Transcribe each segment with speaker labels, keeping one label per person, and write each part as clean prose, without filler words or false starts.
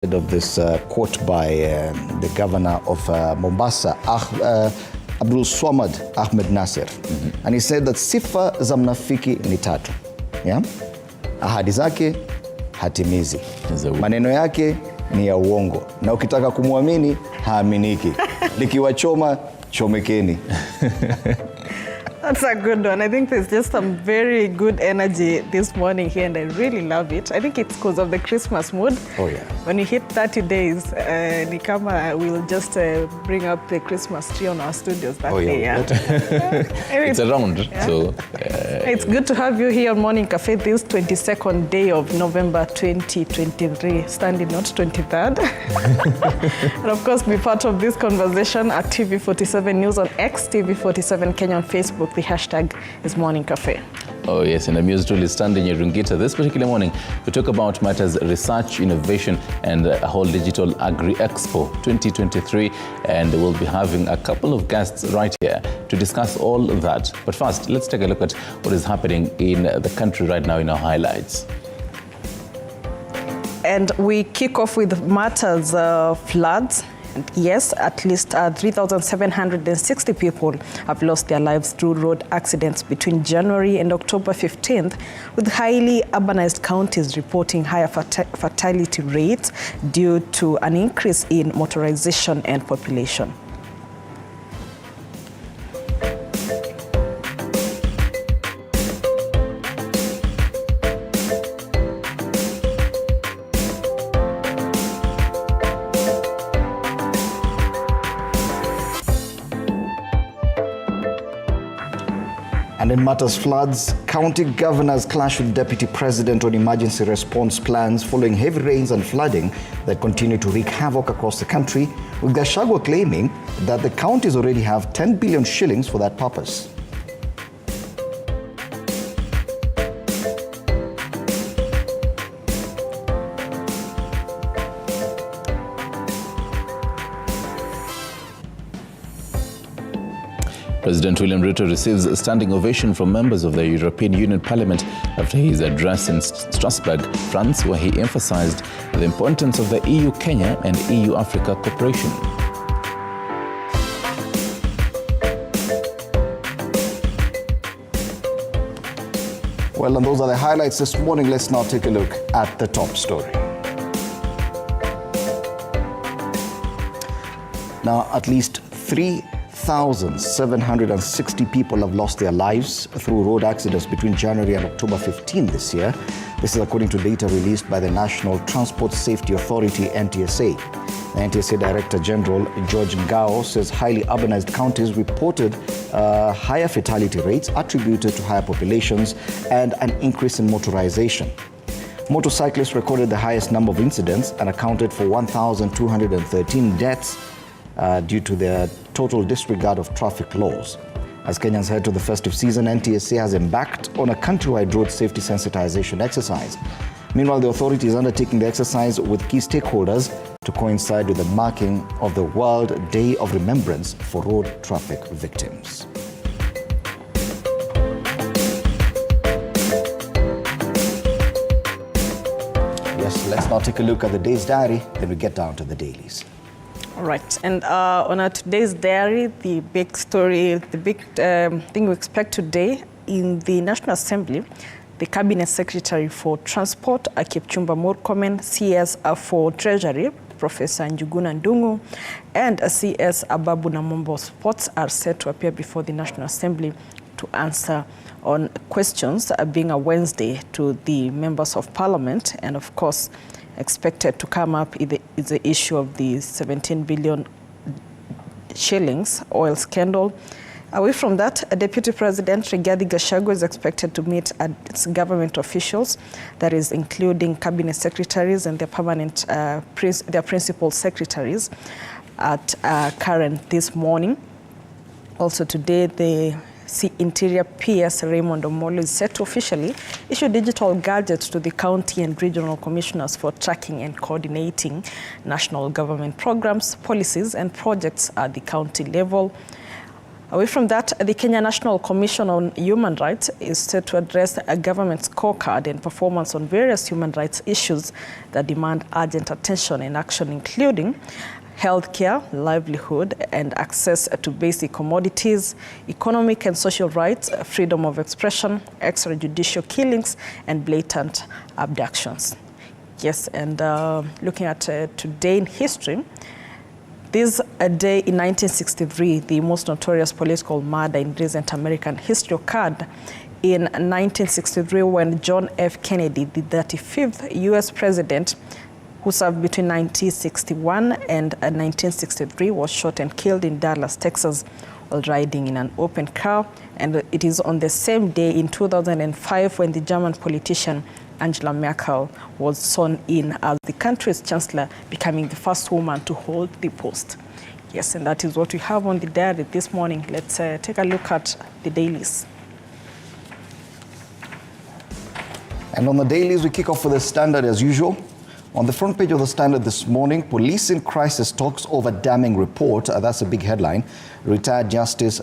Speaker 1: Of this quote by the governor of Mombasa, Abdul Swamad Ahmed Nasser. And he said that sifa za mnafiki ni tatu. Yeah? Ahadi zake hatimizi. Maneno yake ni ya uongo. Na ukitaka kumwamini haaminiki. Likiwachoma chomekeni.
Speaker 2: That's a good one. I think there's just some very good energy this morning here, and I really love it. I think it's because of the Christmas mood.
Speaker 1: Oh, yeah.
Speaker 2: When you hit 30 days, Nikama will just bring up the Christmas tree on our studios that day. Yeah.
Speaker 3: It's around.
Speaker 2: Yeah.
Speaker 3: So,
Speaker 2: it's good to have you here on Morning Cafe this 22nd day of November 2023, standing not 23rd. And of course, be part of this conversation at TV47 News on X, TV47 Kenya on Facebook. The hashtag is Morning Cafe.
Speaker 3: Oh yes, and I'm used to standing in Rungita. This particular morning, we talk about matters research, innovation, and a whole digital Agri-Expo 2023. And we'll be having a couple of guests right here to discuss all of that. But first, let's take a look at what is happening in the country right now in our highlights.
Speaker 2: And we kick off with matters of floods. And yes, at least 3,760 people have lost their lives through road accidents between January and October 15th, with highly urbanized counties reporting higher fatality rates due to an increase in motorization and population.
Speaker 1: And in matters floods, county governors clash with deputy president on emergency response plans following heavy rains and flooding that continue to wreak havoc across the country, with Gachagua claiming that the counties already have 10 billion shillings for that purpose.
Speaker 3: President William Ruto receives a standing ovation from members of the European Union Parliament after his address in Strasbourg, France, where he emphasized the importance of the EU-Kenya and EU-Africa cooperation.
Speaker 1: Well, and those are the highlights this morning. Let's now take a look at the top story. Now, at least 3,760 people have lost their lives through road accidents between January and October 15 this year. This is according to data released by the National Transport Safety Authority, NTSA. The NTSA Director General George Ngao says highly urbanized counties reported higher fatality rates attributed to higher populations and an increase in motorization. Motorcyclists recorded the highest number of incidents and accounted for 1,213 deaths due to their total disregard of traffic laws. As Kenyans head to the festive season, NTSA has embarked on a countrywide road safety sensitization exercise. Meanwhile, the authority is undertaking the exercise with key stakeholders to coincide with the marking of the World Day of Remembrance for Road Traffic Victims. Yes, let's now take a look at the day's diary, then we get down to the dailies.
Speaker 2: All right, and on our today's diary, the big story, the big thing we expect today in the National Assembly, the Cabinet Secretary for Transport, Kipchumba Murkomen, CS for Treasury, Professor Njuguna Ndungu, and CS Ababu Namombo Sports are set to appear before the National Assembly to answer on questions, being a Wednesday, to the members of Parliament, and of course, expected to come up is the issue of the 17 billion shillings oil scandal. Away from that, Deputy President Rigathi Gachagua is expected to meet its government officials, that is including cabinet secretaries and their permanent, their principal secretaries at Karen this morning. Also today, the Interior PS Raymond Omolo is set to officially issue digital gadgets to the county and regional commissioners for tracking and coordinating national government programs, policies, and projects at the county level. Away from that, the Kenya National Commission on Human Rights is set to address a government scorecard and performance on various human rights issues that demand urgent attention and action, including healthcare, livelihood, and access to basic commodities, economic and social rights, freedom of expression, extrajudicial killings, and blatant abductions. Yes, and looking at today in history, this a day in 1963, the most notorious political murder in recent American history occurred in 1963 when John F. Kennedy, the 35th U.S. president, who served between 1961 and 1963, was shot and killed in Dallas, Texas, while riding in an open car. And it is on the same day in 2005 when the German politician Angela Merkel was sworn in as the country's chancellor, becoming the first woman to hold the post. Yes, and that is what we have on the diary this morning. Let's take a look at the dailies.
Speaker 1: And on the dailies, we kick off with the Standard as usual. On the front page of the Standard this morning, police in crisis talks over damning report. That's a big headline. Retired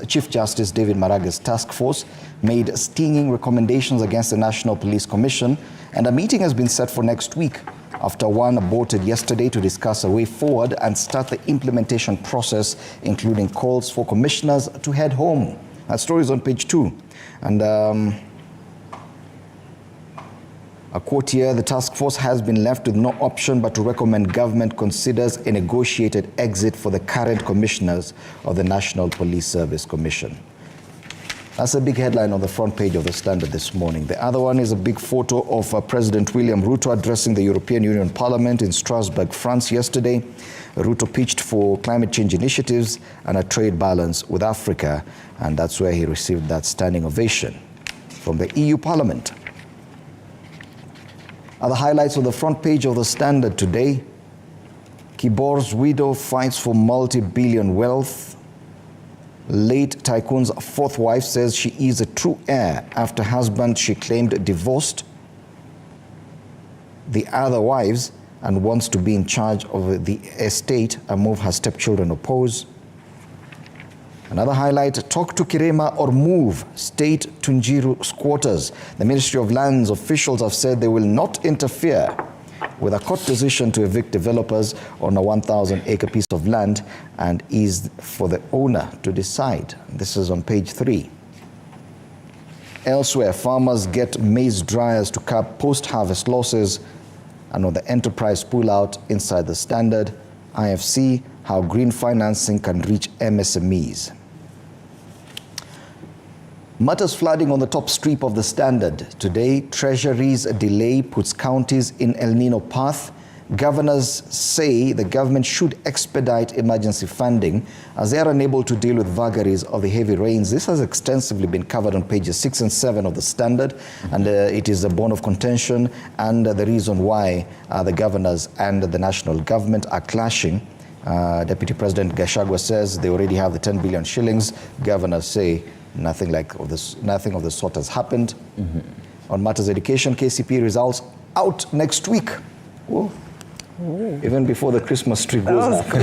Speaker 1: Chief Justice David Maraga's task force made stinging recommendations against the National Police Commission, and a meeting has been set for next week after one aborted yesterday to discuss a way forward and start the implementation process, including calls for commissioners to head home. That story is on page 2. And a quote here, the task force has been left with no option but to recommend government considers a negotiated exit for the current commissioners of the National Police Service Commission. That's a big headline on the front page of the Standard this morning. The other one is a big photo of President William Ruto addressing the European Union Parliament in Strasbourg, France yesterday. Ruto pitched for climate change initiatives and a trade balance with Africa, and that's where he received that standing ovation from the EU Parliament. Other highlights on the front page of the Standard today. Kibor's widow fights for multi-billion wealth. Late tycoon's fourth wife says she is a true heir after husband she claimed divorced the other wives and wants to be in charge of the estate, a move her stepchildren oppose. Another highlight, talk to Kirema or move, state to Njiru squatters. The Ministry of Lands officials have said they will not interfere with a court decision to evict developers on a 1,000-acre piece of land and is for the owner to decide. This is on page 3. Elsewhere, farmers get maize dryers to curb post-harvest losses, and on the enterprise pullout inside the Standard, IFC, how green financing can reach MSMEs. Matters flooding on the top strip of the Standard. Today, Treasury's delay puts counties in El Nino path. Governors say the government should expedite emergency funding as they are unable to deal with vagaries of the heavy rains. This has extensively been covered on pages 6 and 7 of the Standard, and it is a bone of contention and the reason why the governors and the national government are clashing. Deputy President Gachagua says they already have the 10 billion shillings. Governors say nothing of the sort has happened. On matters education, KCP results out next week. Whoa. Ooh. Even before the Christmas tree goes up.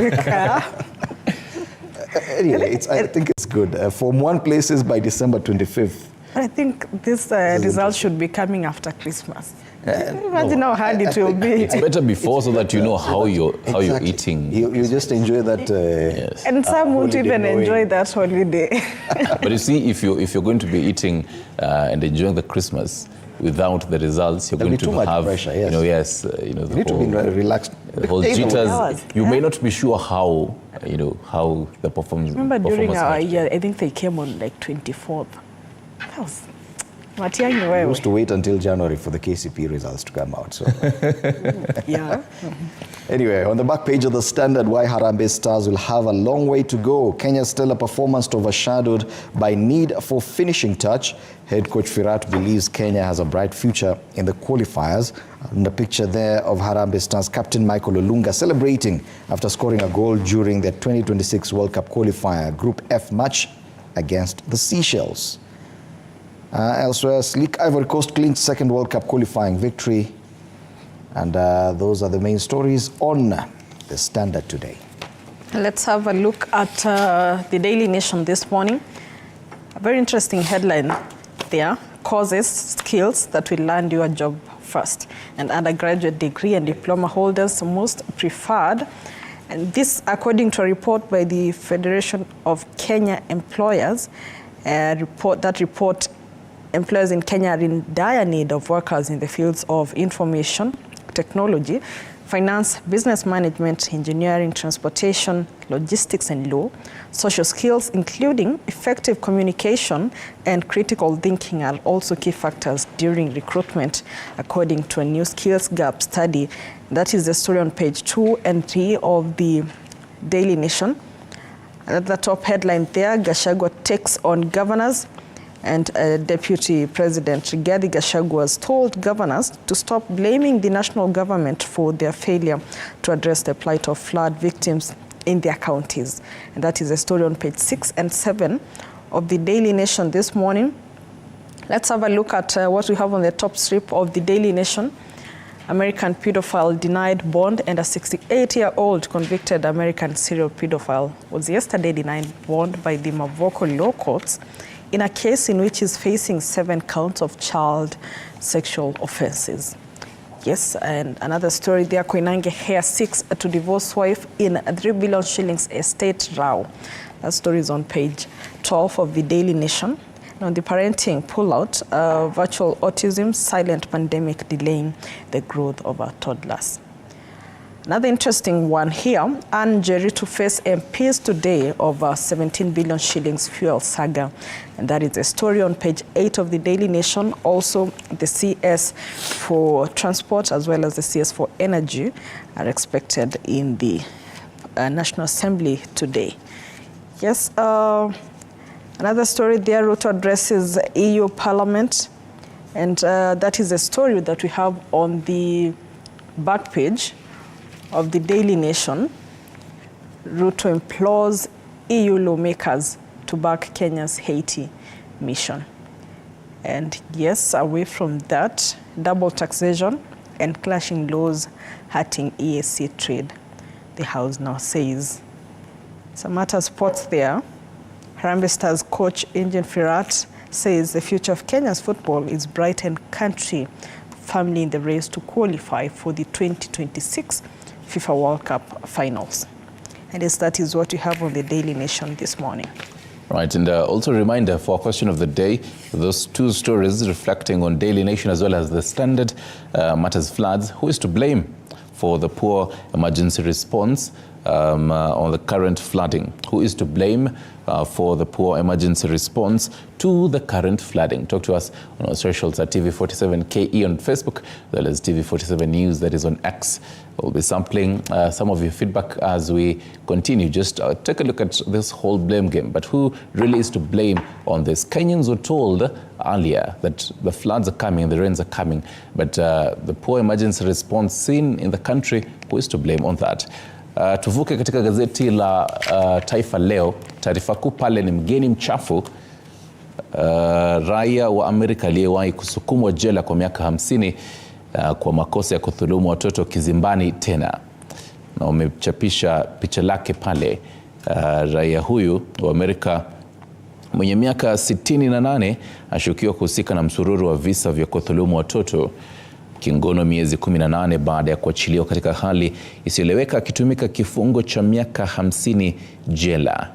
Speaker 1: Anyway, I think it's good. Form 1 places by December 25th.
Speaker 2: I think this result should be coming after Christmas. Imagine how hard it will be.
Speaker 3: It's better before so that you know how you're eating.
Speaker 1: You just enjoy that.
Speaker 3: Yes.
Speaker 2: And some won't even enjoy that holiday.
Speaker 3: But you see, if you're going to be eating and enjoying the Christmas without the results, you're going to have
Speaker 1: pressure, yes.
Speaker 3: the
Speaker 1: you need to be relaxed.
Speaker 3: The whole jitters. You may not be sure how the performance.
Speaker 2: Remember during our year, I think they came on like 24th. That was. We
Speaker 1: used to wait until January for the KCP results to come out. So.
Speaker 2: Yeah.
Speaker 1: Anyway, on the back page of the Standard, why Harambee Stars will have a long way to go. Kenya's stellar performance overshadowed by need for finishing touch. Head coach Firat believes Kenya has a bright future in the qualifiers. And the picture there of Harambee Stars captain Michael Olunga celebrating after scoring a goal during the 2026 World Cup qualifier Group F match against the Seychelles. Elsewhere, sleek Ivory Coast clinched second World Cup qualifying victory. And those are the main stories on the Standard today.
Speaker 2: Let's have a look at the Daily Nation this morning. very interesting headline there. Causes, skills that will land you a job first. And undergraduate degree and diploma holders most preferred. And this, according to a report by the Federation of Kenya Employers, report employers in Kenya are in dire need of workers in the fields of information, technology, finance, business management, engineering, transportation, logistics and law. Social skills, including effective communication and critical thinking, are also key factors during recruitment, according to a new skills gap study. That is the story on page 2 and 3 of the Daily Nation. At the top headline there, Gachagua takes on governors, and Deputy President Rigathi Gachagua has told governors to stop blaming the national government for their failure to address the plight of flood victims in their counties. And that is a story on page 6 and 7 of the Daily Nation this morning. Let's have a look at what we have on the top strip of the Daily Nation. American pedophile denied bond, and a 68-year-old convicted American serial pedophile was yesterday denied bond by the Mavoko law courts in a case in which he's facing 7 counts of child sexual offenses. Yes, and another story there, Koinange Hair seeks to divorce wife in a 3 billion shillings estate row. That story is on page 12 of the Daily Nation. On the parenting pullout, virtual autism, silent pandemic delaying the growth of our toddlers. Another interesting one here, Anne Jerry to face MPs today over 17 billion shillings fuel saga. And that is a story on page 8 of the Daily Nation. Also, the CS for transport as well as the CS for energy are expected in the National Assembly today. Yes, another story there, Ruto addresses EU Parliament. And that is a story that we have on the back page of the Daily Nation. Ruto implores EU lawmakers to back Kenya's Haiti mission. And yes, away from that, double taxation and clashing laws hurting EAC trade, the House now says. Samata Sports there. Harambee Stars coach Engin Firat says the future of Kenya's football is bright and country firmly in the race to qualify for the 2026 FIFA World Cup finals. And yes, that is what we have on the Daily Nation this morning.
Speaker 3: Right, and also a reminder for our question of the day, those 2 stories reflecting on Daily Nation as well as the Standard matters floods. Who is to blame for the poor emergency response on the current flooding? Who is to blame for the poor emergency response to the current flooding? Talk to us on our socials at TV47KE on Facebook, as well as TV47 News, that is on X. We'll be sampling some of your feedback as we continue. Just take a look at this whole blame game. But who really is to blame on this? Kenyans were told earlier that the floods are coming, the rains are coming, but the poor emergency response seen in the country, who is to blame on that? Tuvuke katika gazeti la Taifa Leo. Taarifa kuu pale ni mgeni mchafu, raia wa Amerika aliyewahi kusukumwa jela kwa miaka 50 kwa makosa ya kudhulumu watoto kizimbani tena. Na umechapisha picha lake pale. Raia huyu wa Amerika mwenye miaka 68 ashukiwa kuhusika na msururu wa visa vya kudhulumu watoto kingono miezi 18 baada ya kuachiliwa katika hali isiyoeleweka, akitumika kifungo cha miaka 50 jela.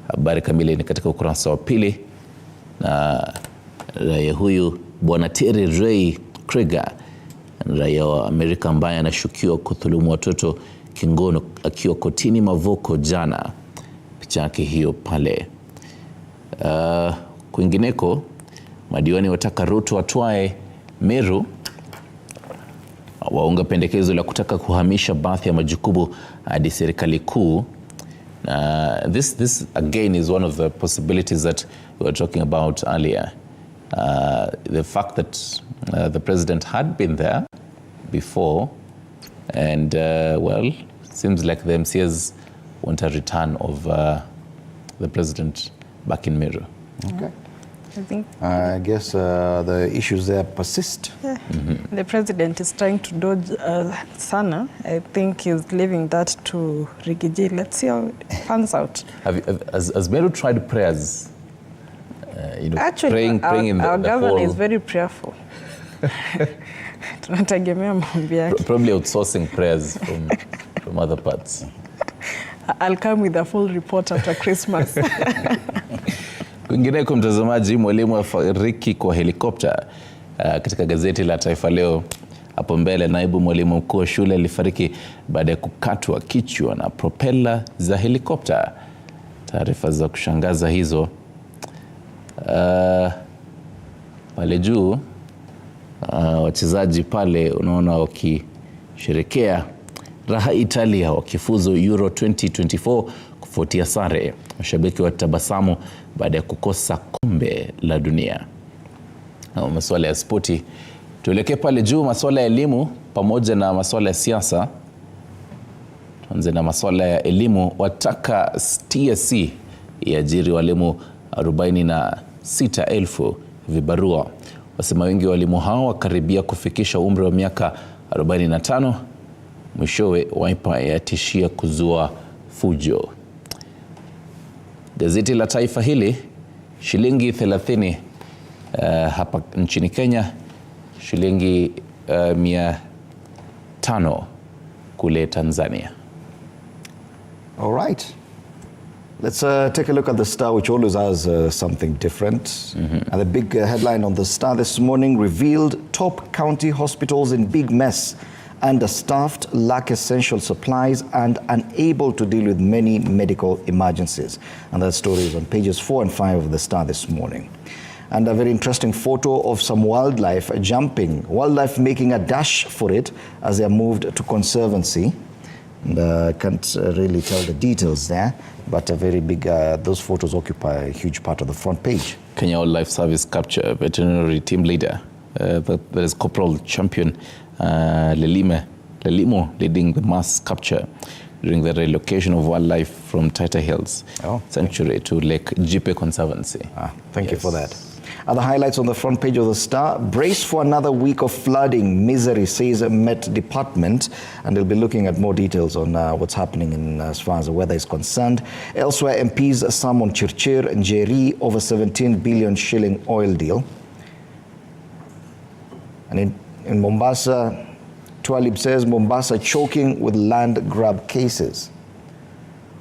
Speaker 3: Habari kamili ni katika ukurasa wa 2. Na raia huyu Bwana Terry Ray Krieger, raia wa Amerika ambaye anashukiwa kudhulumu watoto kingono akiwa kotini Mavoko jana. Picha yake hiyo pale. Kwingineko, madiwani wataka Ruto atwae Meru, waunga pendekezo la kutaka kuhamisha baadhi ya majukumu hadi serikali kuu. This again is one of the possibilities that we were talking about earlier. The fact that the president had been there before, and well, seems like the MCAs want a return of the president back in Meru.
Speaker 1: Okay.
Speaker 2: I
Speaker 1: guess the issues there persist.
Speaker 2: Yeah. Mm-hmm. The president is trying to dodge Sana. I think he's leaving that to Rigiji. Let's see how it pans out.
Speaker 3: Has Meru tried prayers
Speaker 2: Actually,
Speaker 3: praying in
Speaker 2: our
Speaker 3: the
Speaker 2: governor
Speaker 3: whole,
Speaker 2: is very prayerful. Tunategemea maombi yake.
Speaker 3: probably outsourcing prayers from other parts.
Speaker 2: I'll come with a full report after Christmas.
Speaker 3: Kwingineko mtazamaji, mwalimu afariki kwa helikopta. Katika gazeti la Taifa Leo hapo mbele, naibu mwalimu mkuu wa shule alifariki baada ya kukatwa kichwa na propela za helikopta. Taarifa za kushangaza hizo. Pale juu wachezaji pale unaona wakisherekea raha Italia wakifuzu Euro 2024 kufuatia sare. Mashabiki wa tabasamu baada ya kukosa kombe la dunia. Masuala ya spoti. Tuelekee pale juu, masuala ya elimu pamoja na masuala ya siasa. Tuanze na masuala ya elimu. Wataka TSC iajiri walimu 46,000 vibarua. Wasema wengi wa walimu hao wakaribia kufikisha umri wa miaka 45. Mwishowe Wiper yatishia kuzua fujo. Gazeti la Taifa hili, shilingi 30 hapa nchini Kenya, shilingi 500 kule Tanzania.
Speaker 1: All right. Let's take a look at the Star, which always has something different. And the big headline on the Star this morning revealed top county hospitals in big mess, understaffed, lack essential supplies, and unable to deal with many medical emergencies. And that story is on pages 4 and 5 of the Star this morning. And a very interesting photo of some wildlife making a dash for it as they are moved to conservancy. And I can't really tell the details there, but a very big, those photos occupy a huge part of the front page.
Speaker 3: Kenya Wildlife Service capture veterinary team leader, that is Corporal Champion Lelimo leading the mass capture during the relocation of wildlife from Taita Hills Sanctuary to Lake Jipe Conservancy.
Speaker 1: Thank you for that. Other highlights on the front page of the Star: brace for another week of flooding, misery, says Met Department. And they'll be looking at more details on what's happening as far as the weather is concerned. Elsewhere, MPs summon Chirchir Njeri over 17 billion shilling oil deal. And in Mombasa, Twalib says Mombasa choking with land grab cases.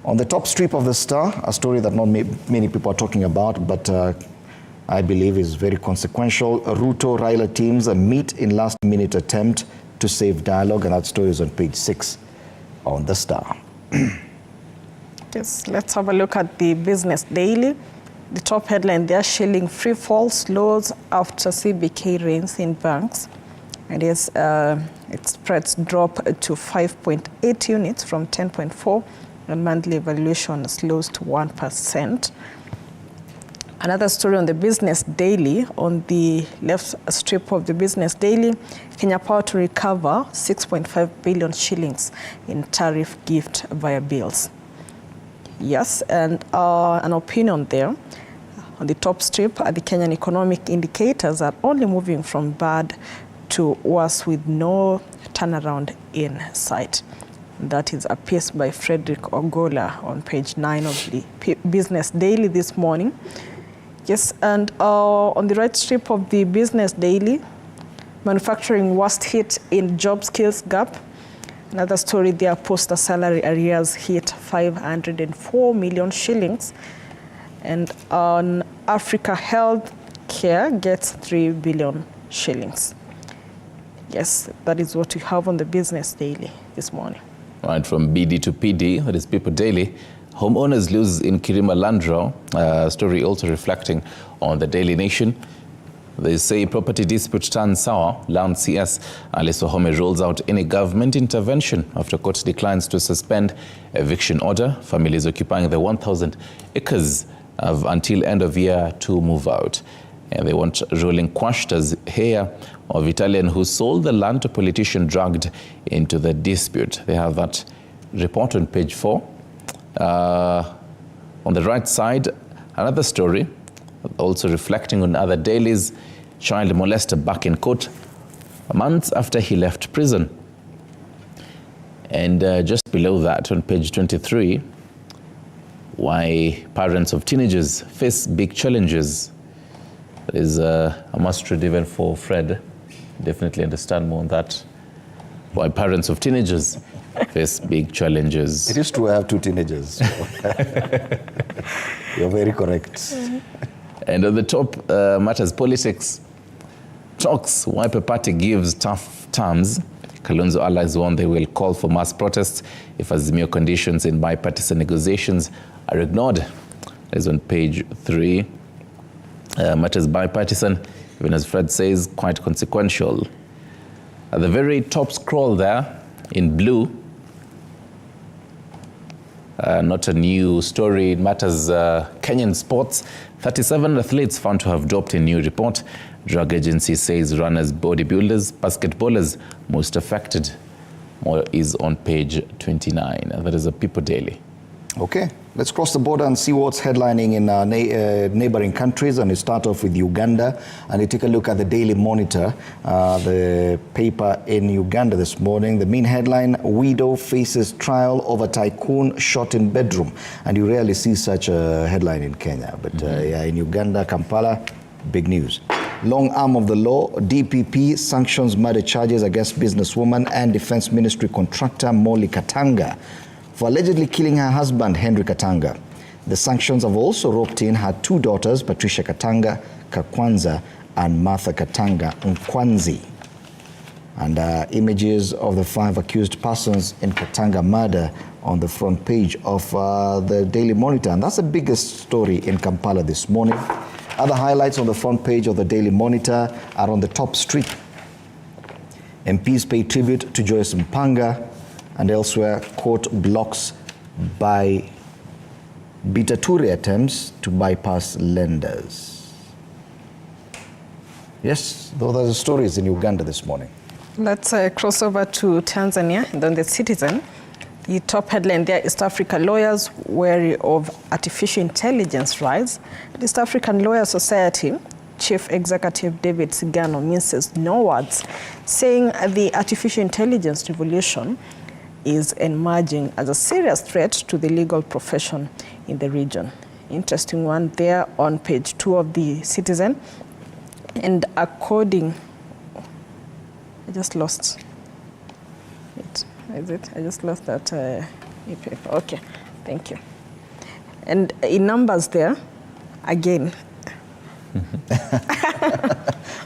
Speaker 1: On the top strip of the Star, a story that not many people are talking about, but I believe is very consequential. Ruto Raila teams meet in last-minute attempt to save dialogue, and that story is on page 6 on the Star.
Speaker 2: Yes, let's have a look at the Business Daily. The top headline there, shilling free fall slows after CBK rains in banks. And yes, its spreads drop to 5.8 units from 10.4, and monthly valuation slows to 1%. Another story on the Business Daily, on the left strip of the Business Daily, Kenya Power to recover 6.5 billion shillings in tariff gift via bills. Yes, and an opinion there. On the top strip, the Kenyan economic indicators are only moving from bad to worse with no turnaround in sight. That is a piece by Frederick Ogola on page 9 of the Business Daily this morning. Yes, and on the right strip of the Business Daily, manufacturing worst hit in job skills gap. Another story there, poster salary arrears hit 504 million shillings. And on Africa Health Care gets 3 billion shillings. Yes, that is what we have on the Business Daily this morning.
Speaker 3: Right, from BD to PD, that is People Daily. Homeowners lose in Kirima Landrow, story also reflecting on the Daily Nation. They say property dispute turns sour. Land CS Alice Wahome rolls out any government intervention after court declines to suspend eviction order. Families occupying the 1,000 acres have until end of year to move out. And they want ruling quashed as heir of Italian who sold the land to politician dragged into the dispute. They have that report on page 4. On the right side, another story, also reflecting on other dailies. Child molester back in court months after he left prison. And just below that, on page 23, why parents of teenagers face big challenges is a must-read even for Fred. Definitely understand more on that. Why parents of teenagers face big challenges.
Speaker 1: It is true I have 2 teenagers. So. You're very correct.
Speaker 3: And on the top matters politics. Talks, Wiper Party gives tough terms. Kalonzo allies warn they will call for mass protests if Azimio conditions in bipartisan negotiations are ignored. That is on page 3. Matters bipartisan, even as Fred says, quite consequential. At the very top scroll there, in blue, not a new story, it matters Kenyan sports. 37 athletes found to have dropped in new report. Drug agency says runners, bodybuilders, basketballers most affected. More is on page 29. That is a People Daily.
Speaker 1: Okay, let's cross the border and see what's headlining in neighboring countries. And we start off with Uganda, and we take a look at the Daily Monitor, the paper in Uganda this morning. The main headline, widow faces trial over tycoon shot in bedroom. And you rarely see such a headline in Kenya. But yeah, in Uganda, Kampala, big news. Long arm of the law, DPP sanctions murder charges against businesswoman and Defense Ministry contractor Molly Katanga for allegedly killing her husband, Henry Katanga. The sanctions have also roped in her 2 daughters, Patricia Katanga Kakwanza and Martha Katanga Nkwanzi. And images of the 5 accused persons in Katanga murder on the front page of the Daily Monitor. And that's the biggest story in Kampala this morning. Other highlights on the front page of the Daily Monitor are on the top strip. MPs pay tribute to Joyce Mpanga, and elsewhere, court blocks by Bitaturi attempts to bypass lenders. Yes, those are the stories in Uganda this morning.
Speaker 2: Let's cross over to Tanzania and then the Citizen. The top headline there, East Africa lawyers wary of artificial intelligence rise. The East African Lawyer Society Chief Executive David Sigano minces no words, saying the artificial intelligence revolution is emerging as a serious threat to the legal profession in the region. Interesting one there on page 2 of the Citizen. And according, I just lost it. Is it? I just lost that e-paper. Okay, thank you. And in numbers there, again.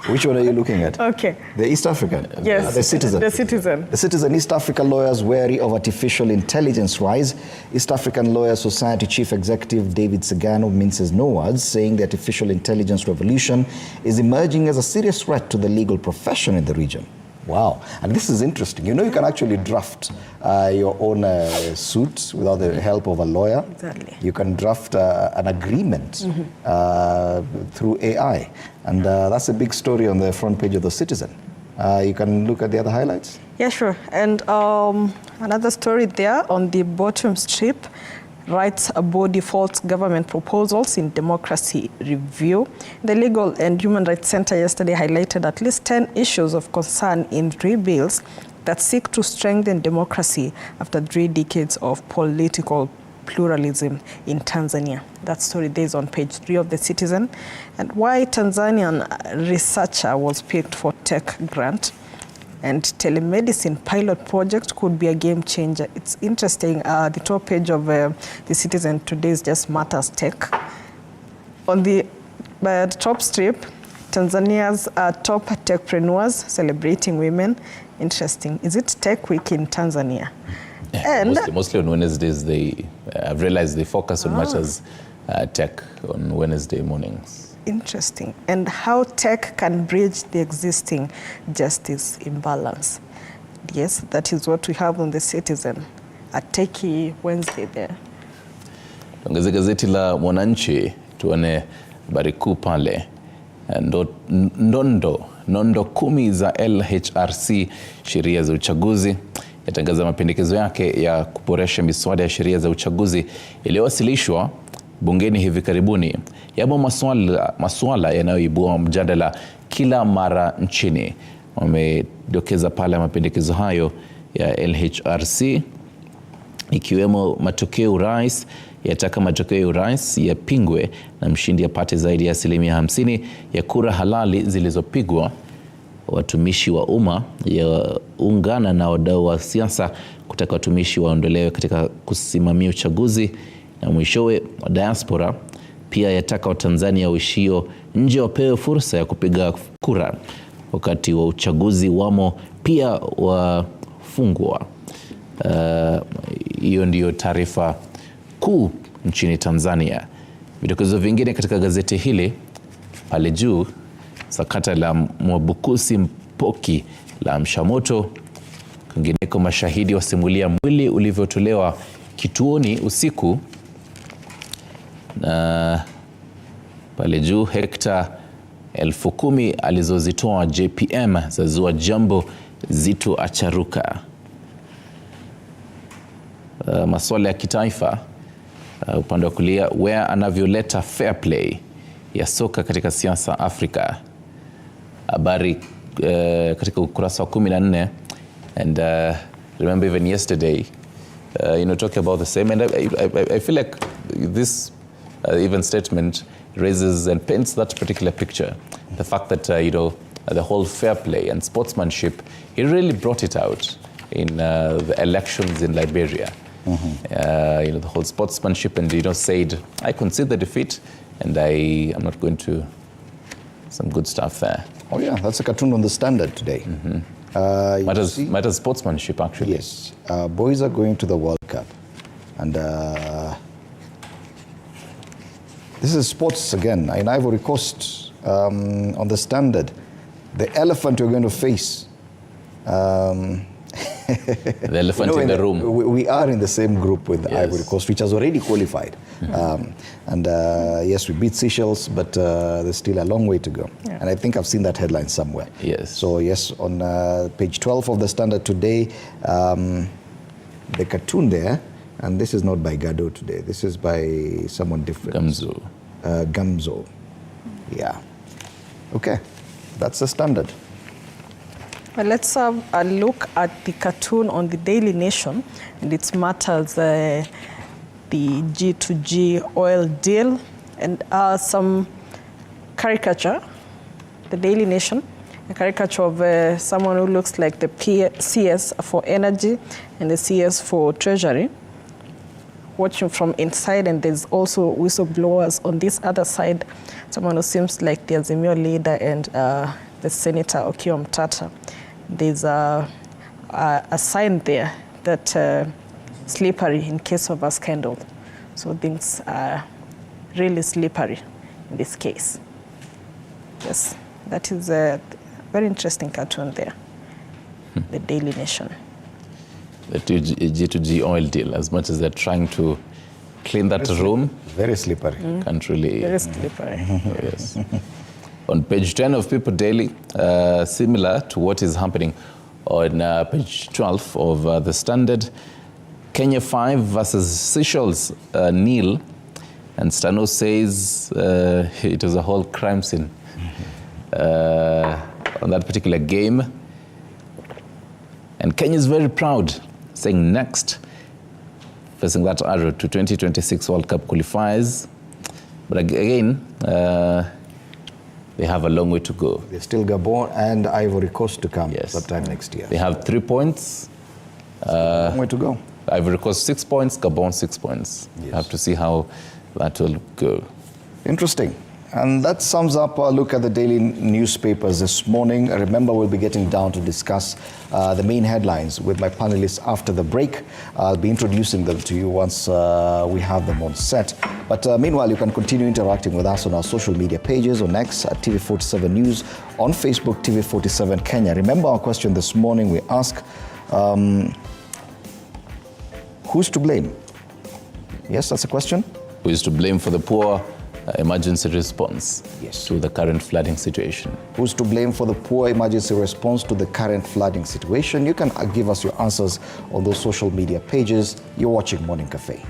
Speaker 1: Which one are you looking at?
Speaker 2: Okay.
Speaker 1: The East African?
Speaker 2: Yes.
Speaker 1: The Citizen.
Speaker 2: The Citizen.
Speaker 1: The Citizen, East Africa lawyers wary of artificial intelligence rise. East African Lawyer Society Chief Executive David Sigano minces no words, saying the artificial intelligence revolution is emerging as a serious threat to the legal profession in the region. Wow. And this is interesting. You know, you can actually draft your own suit without the help of a lawyer.
Speaker 2: Exactly.
Speaker 1: You can draft an agreement through AI. And that's a big story on the front page of the Citizen. You can look at the other highlights.
Speaker 2: Yeah, sure. And another story there on the bottom strip, rights body faults government proposals in democracy review. The Legal and Human Rights Center yesterday highlighted at least 10 issues of concern in 3 bills that seek to strengthen democracy after 3 decades of political pluralism in Tanzania. That story there is on page 3 of the Citizen. And why Tanzanian researcher was picked for tech grant. And telemedicine pilot project could be a game changer. It's interesting. The top page of the Citizen today is just matters tech. On the top strip, Tanzania's top techpreneurs celebrating women. Interesting. Is it Tech Week in Tanzania?
Speaker 3: Yeah, and mostly on Wednesdays, I've realized they focus on matters tech on Wednesday mornings.
Speaker 2: Interesting. And how tech can bridge the existing justice imbalance. Yes, that is what we have on the Citizen. A techie Wednesday there.
Speaker 3: Tuongeze gazeti la Mwananchi, tuone habari kuu pale. Nondo 10 za LHRC sheria za uchaguzi yatangaza mapendekezo yake ya kuboresha miswada ya sheria za uchaguzi iliyowasilishwa bungeni hivi karibuni. Yamo masuala yanayoibua mjadala kila mara nchini. Wamedokeza pale mapendekezo hayo ya LHRC ikiwemo matokeo urais yataka matokeo ya urais yapingwe na mshindi apate zaidi ya 50% ya kura halali zilizopigwa. Watumishi wa umma yaungana na wadau wa siasa kutaka watumishi waondolewe katika kusimamia uchaguzi. Na mwishowe, diaspora pia yataka Watanzania waishio nje wapewe fursa ya kupiga kura wakati wa uchaguzi wamo pia wafungwa. Hiyo ndiyo taarifa kuu nchini Tanzania. Vidokezo vingine katika gazeti hili pale juu: sakata la Mwabukusi Mpoki la mshamoto. Kwingineko, mashahidi wasimulia mwili ulivyotolewa kituoni usiku. Na pale juu, hekta 10,000 alizozitoa JPM zazua jambo zito acharuka. Masuala ya kitaifa, upande wa kulia, where anavyoleta fair play ya soka katika siasa Afrika. Habari katika ukurasa wa 14. And remember even yesterday, talking about the same, and I feel like this even statement raises and paints that particular picture. The fact that the whole fair play and sportsmanship, he really brought it out in the elections in Liberia. The whole sportsmanship, and said, I concede the defeat and I am not going to. Some good stuff there.
Speaker 1: Oh yeah, that's a cartoon on the Standard today.
Speaker 3: Matters sportsmanship, actually.
Speaker 1: Yes, boys are going to the World Cup, and this is sports again in Ivory Coast. On the Standard, the elephant you're going to face.
Speaker 3: The elephant in the room.
Speaker 1: We are in the same group with Ivory Coast, which has already qualified. And yes, we beat Seychelles, but there's still a long way to go. Yeah. And I think I've seen that headline somewhere.
Speaker 3: Yes.
Speaker 1: So yes, on page 12 of the Standard today, the cartoon there, and this is not by Gado today, this is by someone different.
Speaker 3: Gamzo.
Speaker 1: Gamzo. Yeah. Okay, that's the Standard.
Speaker 2: Well, let's have a look at the cartoon on the Daily Nation, and it matters the G2G oil deal and some caricature. The Daily Nation, a caricature of someone who looks like the CS for energy and the CS for treasury, watching from inside, and there's also whistleblowers on this other side, someone who seems like the Azimio leader and the Senator Okiya Mtata. There's a sign there that slippery in case of a scandal. So things are really slippery in this case. Yes, that is a very interesting cartoon there, the Daily Nation. The
Speaker 3: G2G oil deal, as much as they're trying to clean that room.
Speaker 1: Very slippery.
Speaker 3: Can't really.
Speaker 2: Very slippery.
Speaker 3: Yes. On page 10 of People Daily, similar to what is happening on page 12 of the Standard, Kenya 5 versus Seychelles nil, and Stano says it was a whole crime scene on that particular game. And Kenya is very proud, saying next, facing that arrow to 2026 World Cup qualifiers. But again, they have a long way to go.
Speaker 1: There's still Gabon and Ivory Coast to come sometime next year.
Speaker 3: They have 3 points.
Speaker 1: Long way to go.
Speaker 3: Ivory Coast 6 points, Gabon 6 points. Yes. You have to see how that will go.
Speaker 1: Interesting. And that sums up our look at the daily newspapers this morning. Remember, we'll be getting down to discuss the main headlines with my panelists after the break. I'll be introducing them to you once we have them on set. But meanwhile, you can continue interacting with us on our social media pages, on X at TV47 News, on Facebook, TV47 Kenya. Remember our question this morning, we ask, who's to blame? Yes, that's a question.
Speaker 3: Who is to blame for the poor emergency response to the current flooding situation?
Speaker 1: Who's to blame for the poor emergency response to the current flooding situation? You can give us your answers on those social media pages. You're watching Morning Cafe.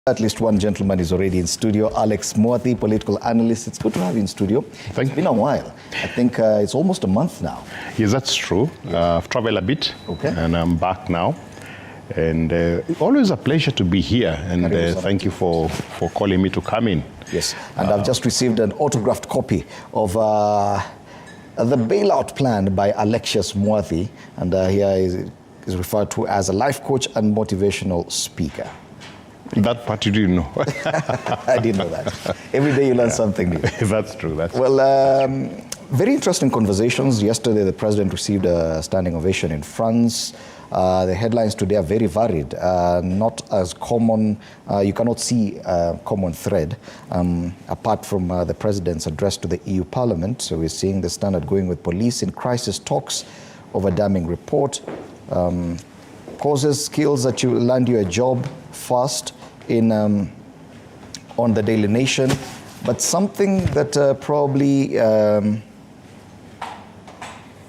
Speaker 1: At least one gentleman is already in studio. Alex Mwathi, political analyst. It's good to have you in studio. It's been a while. I think it's almost a month now.
Speaker 4: Yes, that's true. I've traveled a bit, and I'm back now. And always a pleasure to be here. And thank you for calling me to come in.
Speaker 1: Yes, and I've just received an autographed copy of the bailout plan by Alexius Mwathi. And here is referred to as a life coach and motivational speaker.
Speaker 4: That part you didn't know.
Speaker 1: I didn't know that. Every day you learn something new.
Speaker 4: That's true.
Speaker 1: Very interesting conversations. Yesterday, the president received a standing ovation in France. The headlines today are very varied, not as common. You cannot see a common thread apart from the president's address to the EU Parliament. So we're seeing the Standard going with police in crisis talks over damning report. Causes, skills that you land you a job fast on the Daily Nation. But something that probably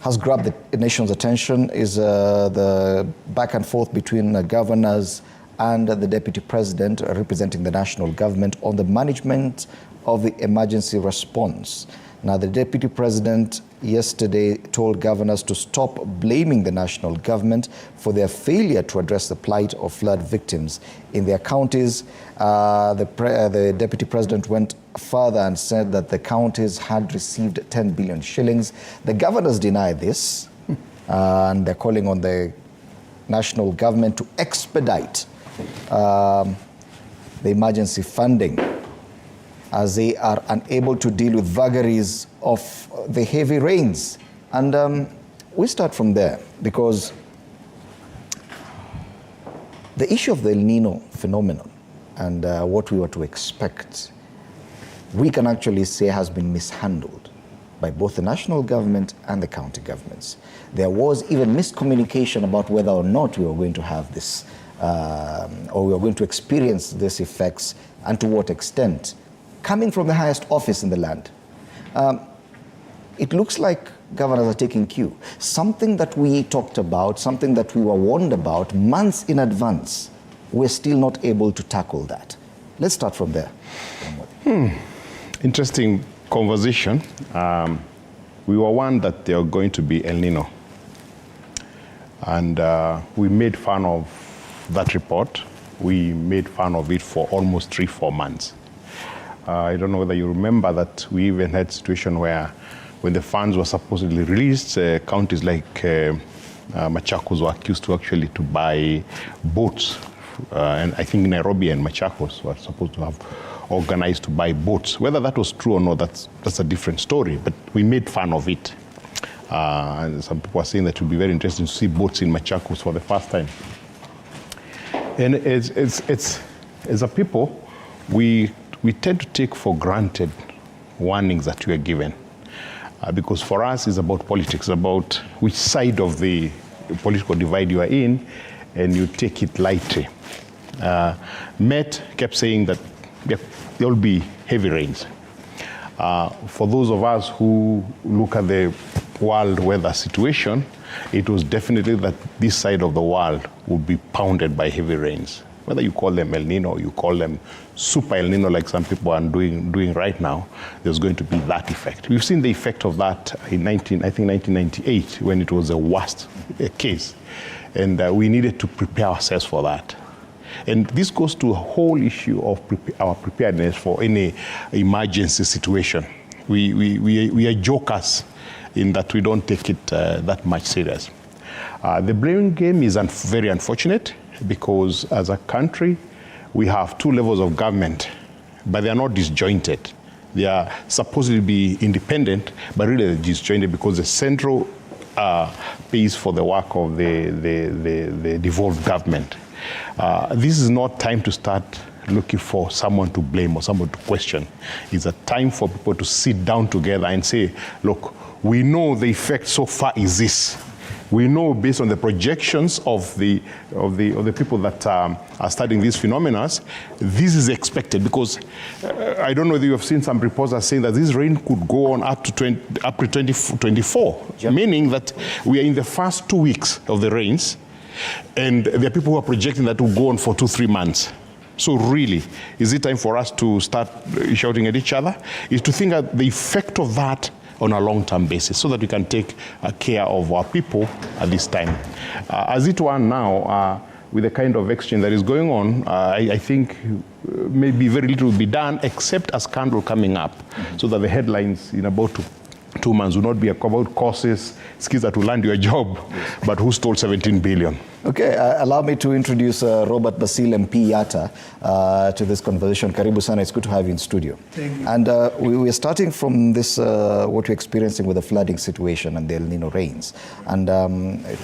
Speaker 1: has grabbed the nation's attention is the back and forth between governors and the deputy president representing the national government on the management of the emergency response. Now, the deputy president yesterday told governors to stop blaming the national government for their failure to address the plight of flood victims in their counties. The deputy president went further and said that the counties had received 10 billion shillings. The governors deny this, and they're calling on the national government to expedite the emergency funding, as they are unable to deal with vagaries of the heavy rains. And we start from there, because the issue of the El Nino phenomenon and what we were to expect, we can actually say has been mishandled by both the national government and the county governments. There was even miscommunication about whether or not we were going to have this, or we were going to experience these effects, and to what extent, coming from the highest office in the land. It looks like governors are taking cue. Something that we talked about, something that we were warned about months in advance, we're still not able to tackle that. Let's start from there.
Speaker 4: Interesting conversation. We were warned that there are going to be El Nino. And we made fun of that report. We made fun of it for almost 3-4 months. I don't know whether you remember that we even had a situation where when the funds were supposedly released, counties like Machakos were accused to buy boats. And I think Nairobi and Machakos were supposed to have organized to buy boats. Whether that was true or not, that's a different story. But we made fun of it. And some people are saying that it would be very interesting to see boats in Machakos for the first time. And as a people, we tend to take for granted warnings that we are given. Because for us, it's about politics, about which side of the political divide you are in, and you take it lightly. Met kept saying that there will be heavy rains. For those of us who look at the world weather situation, it was definitely that this side of the world would be pounded by heavy rains. Whether you call them El Nino or you call them Super El Nino, like some people are doing right now, there's going to be that effect. We've seen the effect of that in 1998, when it was the worst case. And we needed to prepare ourselves for that. And this goes to a whole issue of our preparedness for any emergency situation. We are jokers in that we don't take it that much serious. The blame game is very unfortunate, because as a country, we have 2 levels of government, but they are not disjointed. They are supposed to be independent, but really they're disjointed because the central pays for the work of the devolved government. This is not time to start looking for someone to blame or someone to question. It's a time for people to sit down together and say, look, we know the effect so far is this. We know, based on the projections of the people that are studying these phenomena, this is expected, because I don't know whether you have seen some reports that saying that this rain could go on up to 2024, yep. Meaning that we are in the first 2 weeks of the rains, and there are people who are projecting that will go on for 2-3 months. So really, is it time for us to start shouting at each other? Is to think of the effect of that on a long-term basis so that we can take care of our people at this time. As it were now, with the kind of exchange that is going on, I think maybe very little will be done except a scandal coming up, so that the headlines in about two months will not be about causes, skills that will land you a job, but who stole 17 billion.
Speaker 1: Okay, allow me to introduce Robert Basil MP Yatta to this conversation. Karibu sana, it's good to have you in studio.
Speaker 5: Thank you.
Speaker 1: And we're starting from this, what we're experiencing with the flooding situation and the El Nino rains. And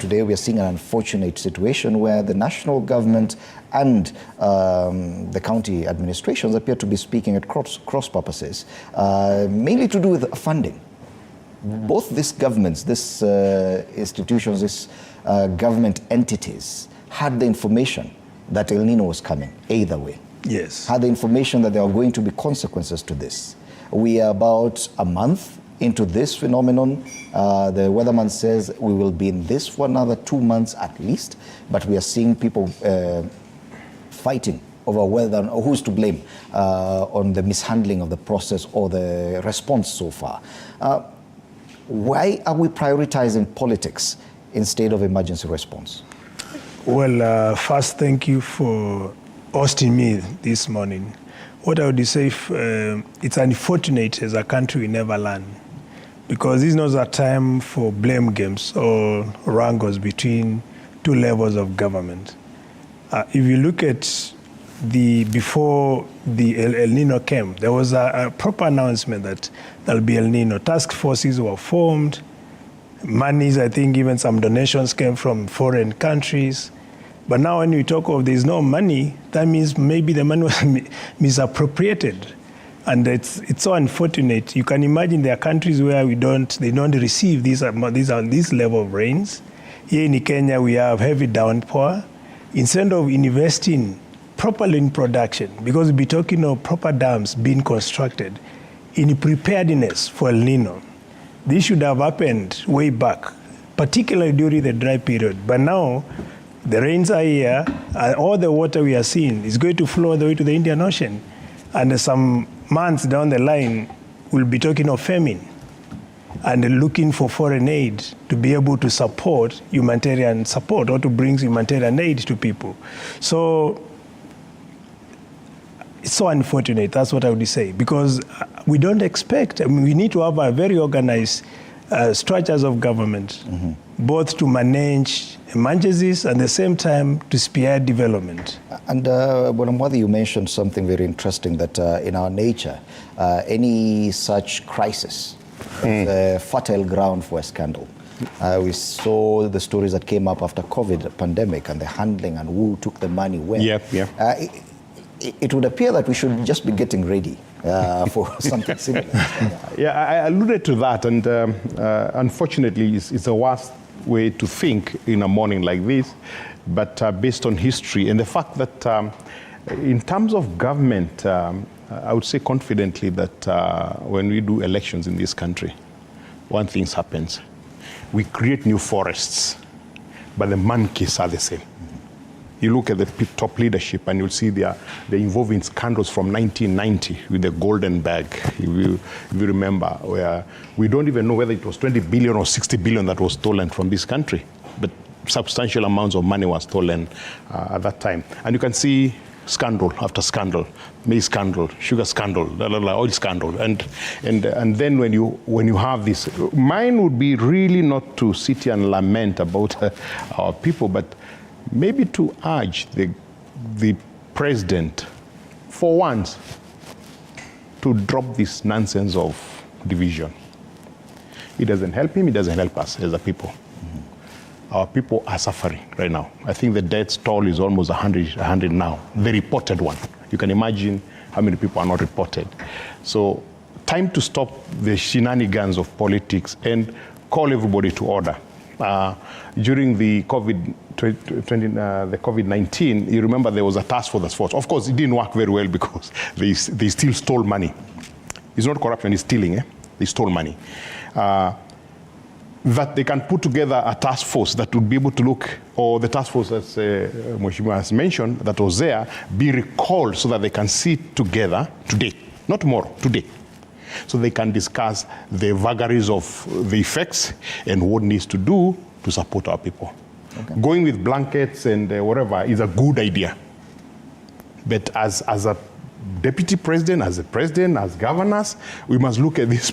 Speaker 1: today we are seeing an unfortunate situation where the national government and the county administrations appear to be speaking at cross purposes, mainly to do with funding. Both these governments, these institutions, these government entities had the information that El Nino was coming, either way.
Speaker 5: Yes.
Speaker 1: Had the information that there are going to be consequences to this. We are about a month into this phenomenon. The weatherman says we will be in this for another 2 months at least, but we are seeing people fighting over whether or who's to blame on the mishandling of the process or the response so far. Why are we prioritizing politics instead of emergency response?
Speaker 5: Well, first, thank you for hosting me this morning. What I would say, it's unfortunate as a country we never learn, because this is not a time for blame games or wrangles between two levels of government. If you look at before the El Nino came, there was a proper announcement that there'll be El Nino. Task forces were formed. Monies, I think even some donations came from foreign countries. But now when we talk of there's no money, that means maybe the money was misappropriated. And it's so unfortunate. You can imagine there are countries where they don't receive this level of rains. Here in Kenya, we have heavy downpour. Instead of investing properly in production, because we'll be talking of proper dams being constructed in preparedness for El Nino. This should have happened way back, particularly during the dry period. But now, the rains are here, and all the water we are seeing is going to flow all the way to the Indian Ocean. And some months down the line, we'll be talking of famine and looking for foreign aid to be able to support humanitarian support or to bring humanitarian aid to people. So it's so unfortunate, that's what I would say, because we don't expect, we need to have a very organized structures of government, both to manage emergencies and at the same time to spear development.
Speaker 1: And Bonamwadi, you mentioned something very interesting, that in our nature, any such crisis is a fertile ground for a scandal. We saw the stories that came up after COVID pandemic and the handling and who took the money when. It would appear that we should just be getting ready for something similar.
Speaker 4: Yeah, I alluded to that, and unfortunately, it's the worst way to think in a morning like this, but based on history and the fact that in terms of government, I would say confidently that when we do elections in this country, one thing happens. We create new forests, but the monkeys are the same. You look at the top leadership and you'll see they're involved in scandals from 1990 with the golden bag, if you remember, where we don't even know whether it was 20 billion or 60 billion that was stolen from this country. But substantial amounts of money was stolen at that time. And you can see scandal after scandal, maize scandal, sugar scandal, oil scandal. And then when you have this, mine would be really not to sit here and lament about our people, but maybe to urge the president, for once, to drop this nonsense of division. It doesn't help him, it doesn't help us as a people. Our people are suffering right now. I think the death toll is almost 100 now, the reported one. You can imagine how many people are not reported. So time to stop the shenanigans of politics and call everybody to order. During the COVID-19, you remember there was a task force. Of course, it didn't work very well because they still stole money. It's not corruption, it's stealing. They stole money. that they can put together a task force that would be able to look, or the task force, as Mheshimiwa has mentioned, that was there, be recalled so that they can sit together today, not tomorrow, today. So they can discuss the vagaries of the effects and what needs to do to support our people. Okay. Going with blankets and whatever is a good idea. But as a deputy president, as a president, as governors, we must look at this,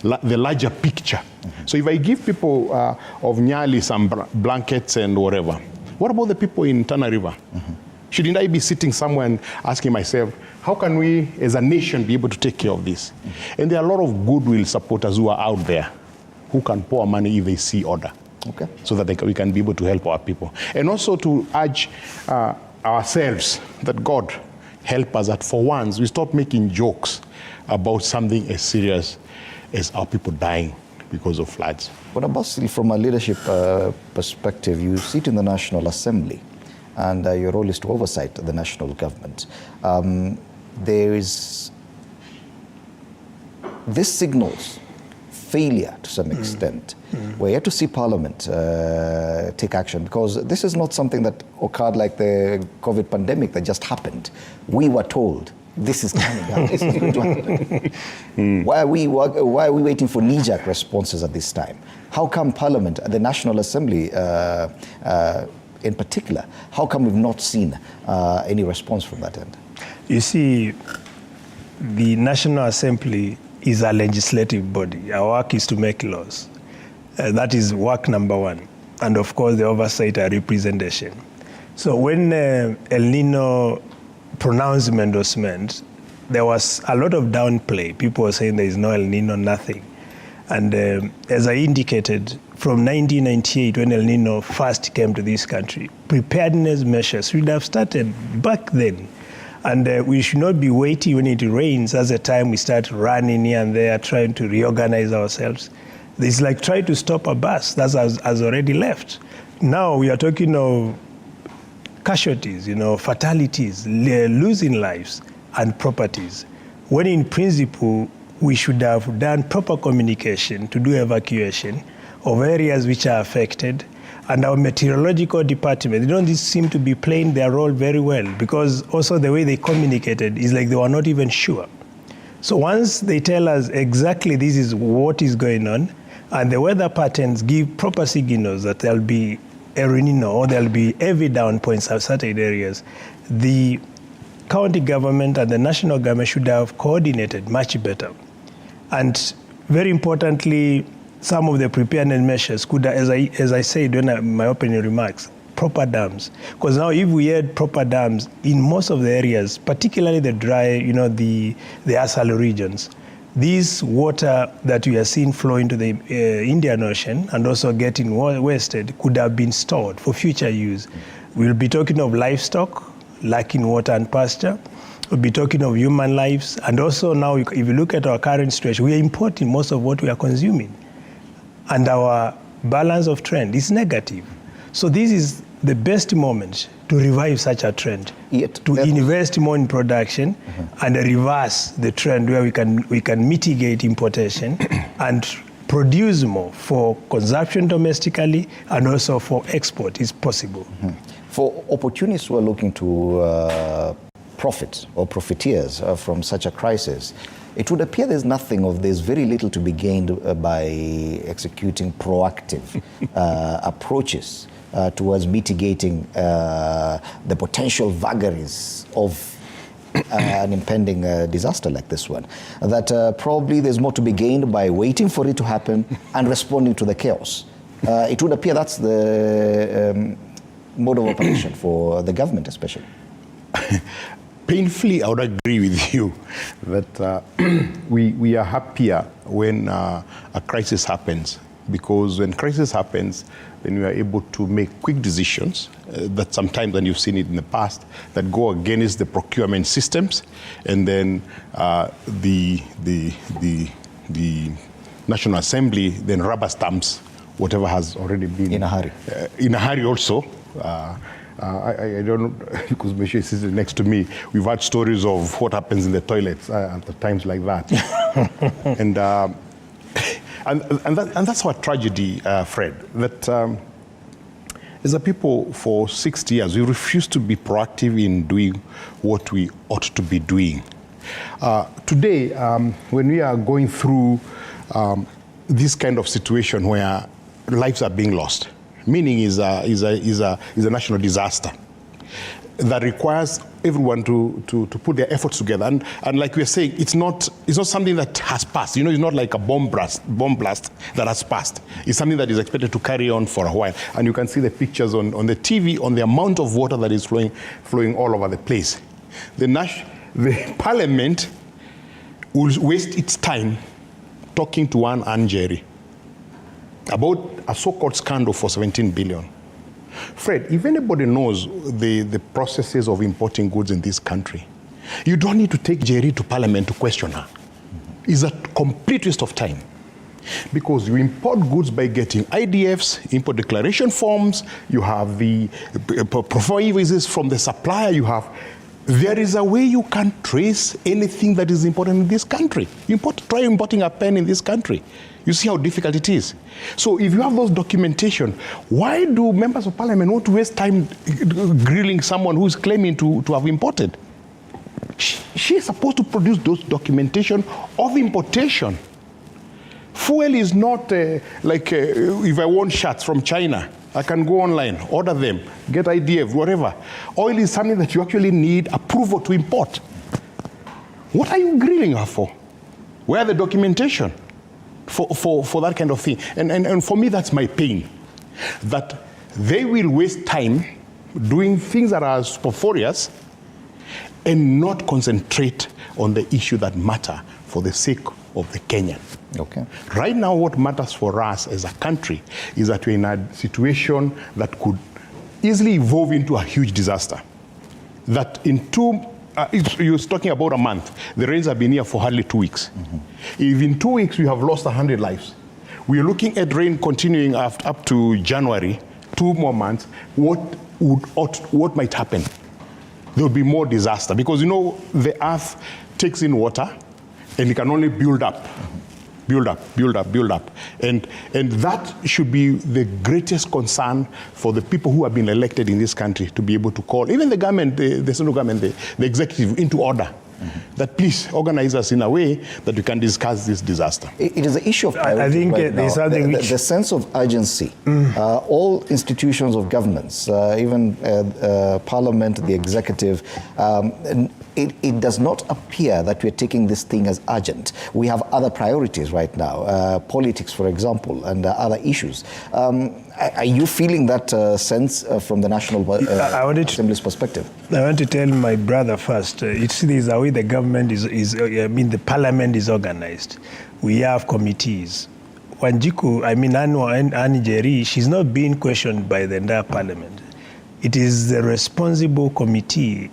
Speaker 4: the larger picture. Mm-hmm. So if I give people of Nyali some blankets and whatever, what about the people in Tana River? Mm-hmm. Shouldn't I be sitting somewhere and asking myself, how can we as a nation be able to take care of this? Mm-hmm. And there are a lot of goodwill supporters who are out there who can pour money if they see order. Okay. So that we can be able to help our people. And also to urge ourselves that God help us that for once we stop making jokes about something as serious as our people dying because of floods.
Speaker 1: But Abbas, from a leadership perspective, you sit in the National Assembly and your role is to oversight the national government. This signals failure to some extent. We're yet to see Parliament take action, because this is not something that occurred like the COVID pandemic that just happened. We were told this is coming up, this is going to happen. Why are we waiting for knee-jerk responses at this time? How come Parliament, the National Assembly in particular, how come we've not seen any response from that end?
Speaker 5: You see, the National Assembly is a legislative body. Our work is to make laws. That is work number one. And of course, the oversight and representation. So when El Nino pronounced endorsement, there was a lot of downplay. People were saying there is no El Nino, nothing. And as I indicated, from 1998, when El Nino first came to this country, preparedness measures should have started back then. And we should not be waiting when it rains as a time we start running here and there, trying to reorganize ourselves. It's like trying to stop a bus that has already left. Now we are talking of casualties, fatalities, losing lives and properties. When in principle, we should have done proper communication to do evacuation of areas which are affected. And our meteorological department, they don't seem to be playing their role very well, because also the way they communicated is like they were not even sure. So once they tell us exactly this is what is going on, and the weather patterns give proper signals that there'll be El Nino or there'll be heavy downpours in certain areas, the county government and the national government should have coordinated much better. And very importantly, some of the preparedness measures could, as I said in my opening remarks, proper dams. Because now if we had proper dams in most of the areas, particularly the dry, the Asal regions, this water that we are seeing flow into the Indian Ocean and also getting wasted could have been stored for future use. We'll be talking of livestock lacking water and pasture. We'll be talking of human lives. And also now, if you look at our current situation, we are importing most of what we are consuming. And our balance of trend is negative. So this is the best moment to revive such a trend, to invest more in production and reverse the trend where we can mitigate importation and produce more for consumption domestically and also for export is possible.
Speaker 1: For opportunists who are looking to profit or profiteers from such a crisis, it would appear there's very little to be gained by executing proactive approaches towards mitigating the potential vagaries of an impending disaster like this one. That probably there's more to be gained by waiting for it to happen and responding to the chaos. It would appear that's the mode of operation for the government especially.
Speaker 4: Painfully, I would agree with you that we are happier when a crisis happens, because when crisis happens, then we are able to make quick decisions that sometimes, and you've seen it in the past, that go against the procurement systems, and then the National Assembly then rubber stamps whatever has already been
Speaker 1: in a hurry.
Speaker 4: In a hurry also. I don't know, because Michelle is sitting next to me. We've had stories of what happens in the toilets at times like that. And that's our tragedy, Fred, that as a people for 60 years, we refuse to be proactive in doing what we ought to be doing. Today, when we are going through this kind of situation where lives are being lost, meaning is a national disaster that requires everyone to put their efforts together. And like we are saying, it's not something that has passed. You know, it's not like a bomb blast that has passed. It's something that is expected to carry on for a while. And you can see the pictures on the TV on the amount of water that is flowing all over the place. The parliament will waste its time talking to one Anne Jerry about a so-called scandal for 17 billion. Fred, if anybody knows the processes of importing goods in this country, you don't need to take Jerry to parliament to question her. It's a complete waste of time. Because you import goods by getting IDFs, import declaration forms, you have the profile invoices from the supplier, there is a way you can trace anything that is important in this country. Try importing a pen in this country. You see how difficult it is. So if you have those documentation, why do members of parliament want to waste time grilling someone who is claiming to have imported? She is supposed to produce those documentation of importation. Fuel is not like if I want shirts from China, I can go online, order them, get IDF, whatever. Oil is something that you actually need approval to import. What are you grilling her for? Where are the documentation for that kind of thing? And for me, that's my pain. That they will waste time doing things that are superfluous and not concentrate on the issue that matter for the sake of the Kenyan.
Speaker 1: Okay.
Speaker 4: Right now, what matters for us as a country is that we're in a situation that could easily evolve into a huge disaster. That in you're talking about a month. The rains have been here for hardly 2 weeks. Mm-hmm. If in 2 weeks we have lost 100 lives, we are looking at rain continuing up to January, 2 more months. What might happen? There will be more disaster because the earth takes in water and it can only build up. Mm-hmm. Build up. And that should be the greatest concern for the people who have been elected in this country to be able to call, even the government, the central government, the executive, into order. Mm-hmm. That please organize us in a way that we can discuss this disaster.
Speaker 1: It is an issue of priority. I think right there's something the sense of urgency. All institutions of governments, even Parliament, the executive, it does not appear that we're taking this thing as urgent. We have other priorities right now, politics, for example, and other issues. Are you feeling that sense from the National Assembly's perspective?
Speaker 5: I want to tell my brother first. It's the way the government the parliament is organized. We have committees. Wanjiku, Anne Jerry, she's not being questioned by the entire parliament. It is the responsible committee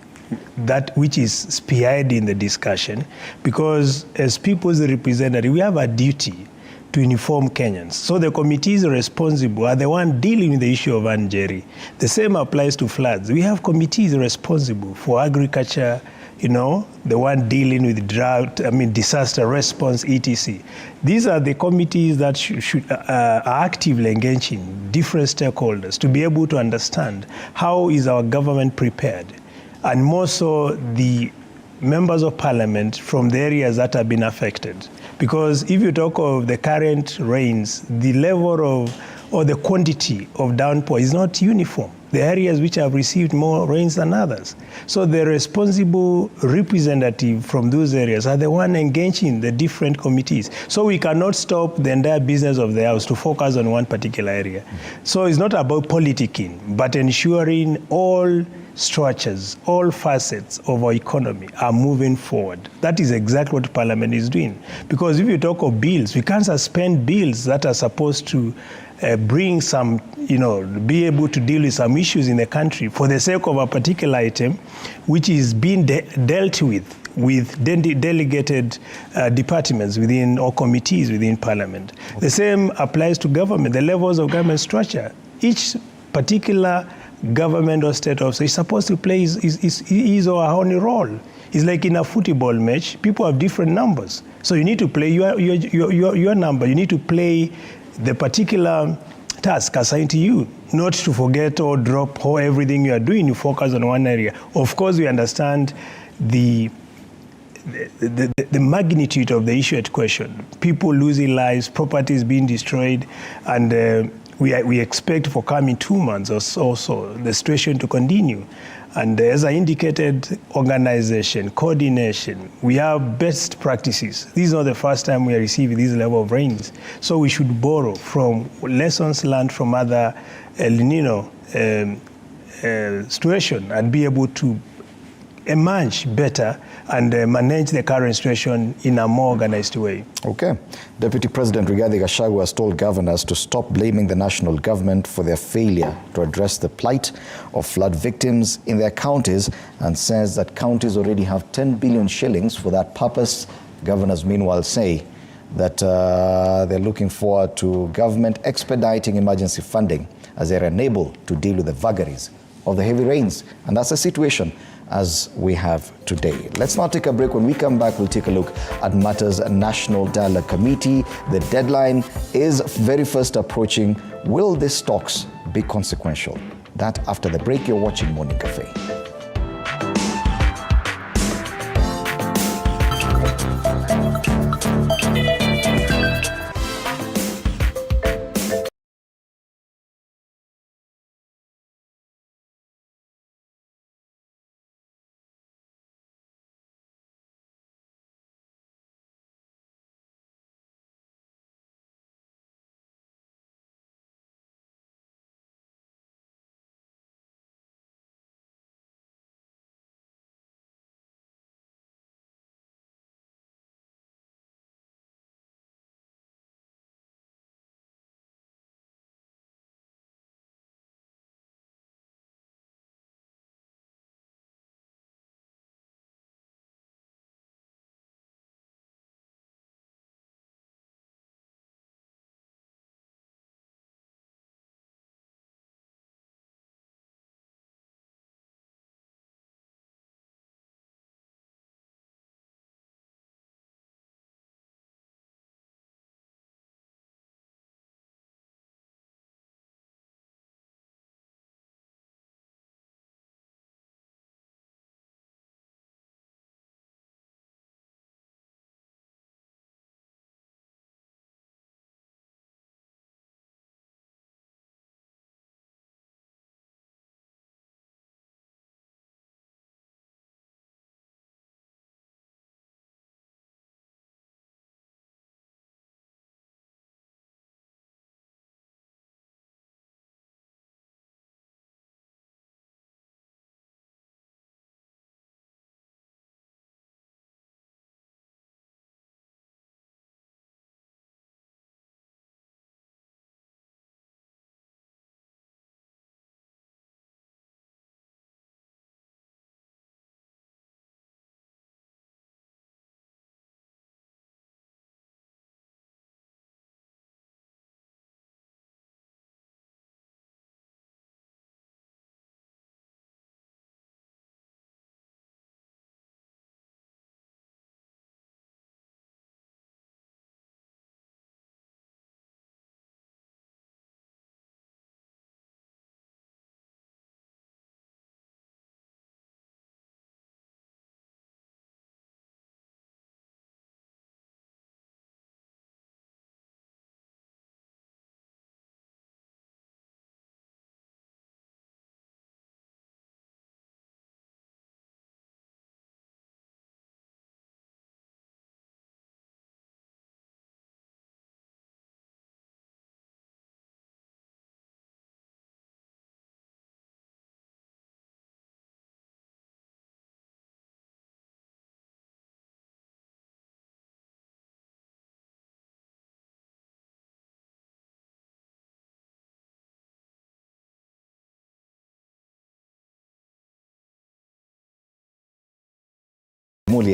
Speaker 5: which is spearheading the discussion, because as people's representative, we have a duty to inform Kenyans. So the committees responsible are the one dealing with the issue of Anne Jerry. The same applies to floods. We have committees responsible for agriculture, the one dealing with drought, disaster response, etc. These are the committees that should actively engaging different stakeholders to be able to understand how is our government prepared, and more so the members of parliament from the areas that have been affected. Because if you talk of the current rains, the level or the quantity of downpour is not uniform. The areas which have received more rains than others. So the responsible representative from those areas are the one engaging the different committees. So we cannot stop the entire business of the house to focus on one particular area. So it's not about politicking, but ensuring all structures, all facets of our economy are moving forward. That is exactly what Parliament is doing. Because if you talk of bills, we can't suspend bills that are supposed to bring some, be able to deal with some issues in the country for the sake of a particular item, which is being dealt with delegated departments within or committees within Parliament. Okay. The same applies to government, the levels of government structure. Each particular government or state officer is supposed to play his or her own role It's like in a football match, people have different numbers. So you need to play your number. You need to play the particular task assigned to you, not to forget or drop everything you are doing. You focus on one area. Of course, we understand the magnitude of the issue at question. People losing lives, properties being destroyed, and we expect for coming 2 months or so the situation to continue. And as I indicated, organization, coordination, we have best practices. This is not the first time we are receiving this level of rains. So we should borrow from lessons learned from other El Nino situation and be able to emerge better and manage the current situation in a more organized way.
Speaker 1: Okay. Deputy President Rigathi Gachagua has told governors to stop blaming the national government for their failure to address the plight of flood victims in their counties, and says that counties already have 10 billion shillings for that purpose. Governors meanwhile say that they're looking forward to government expediting emergency funding as they're unable to deal with the vagaries of the heavy rains. And that's the situation as we have today. Let's now take a break. When we come back, we'll take a look at matters National Dialogue Committee. The deadline is very fast approaching. Will these talks be consequential? That after the break. You're watching Morning Cafe.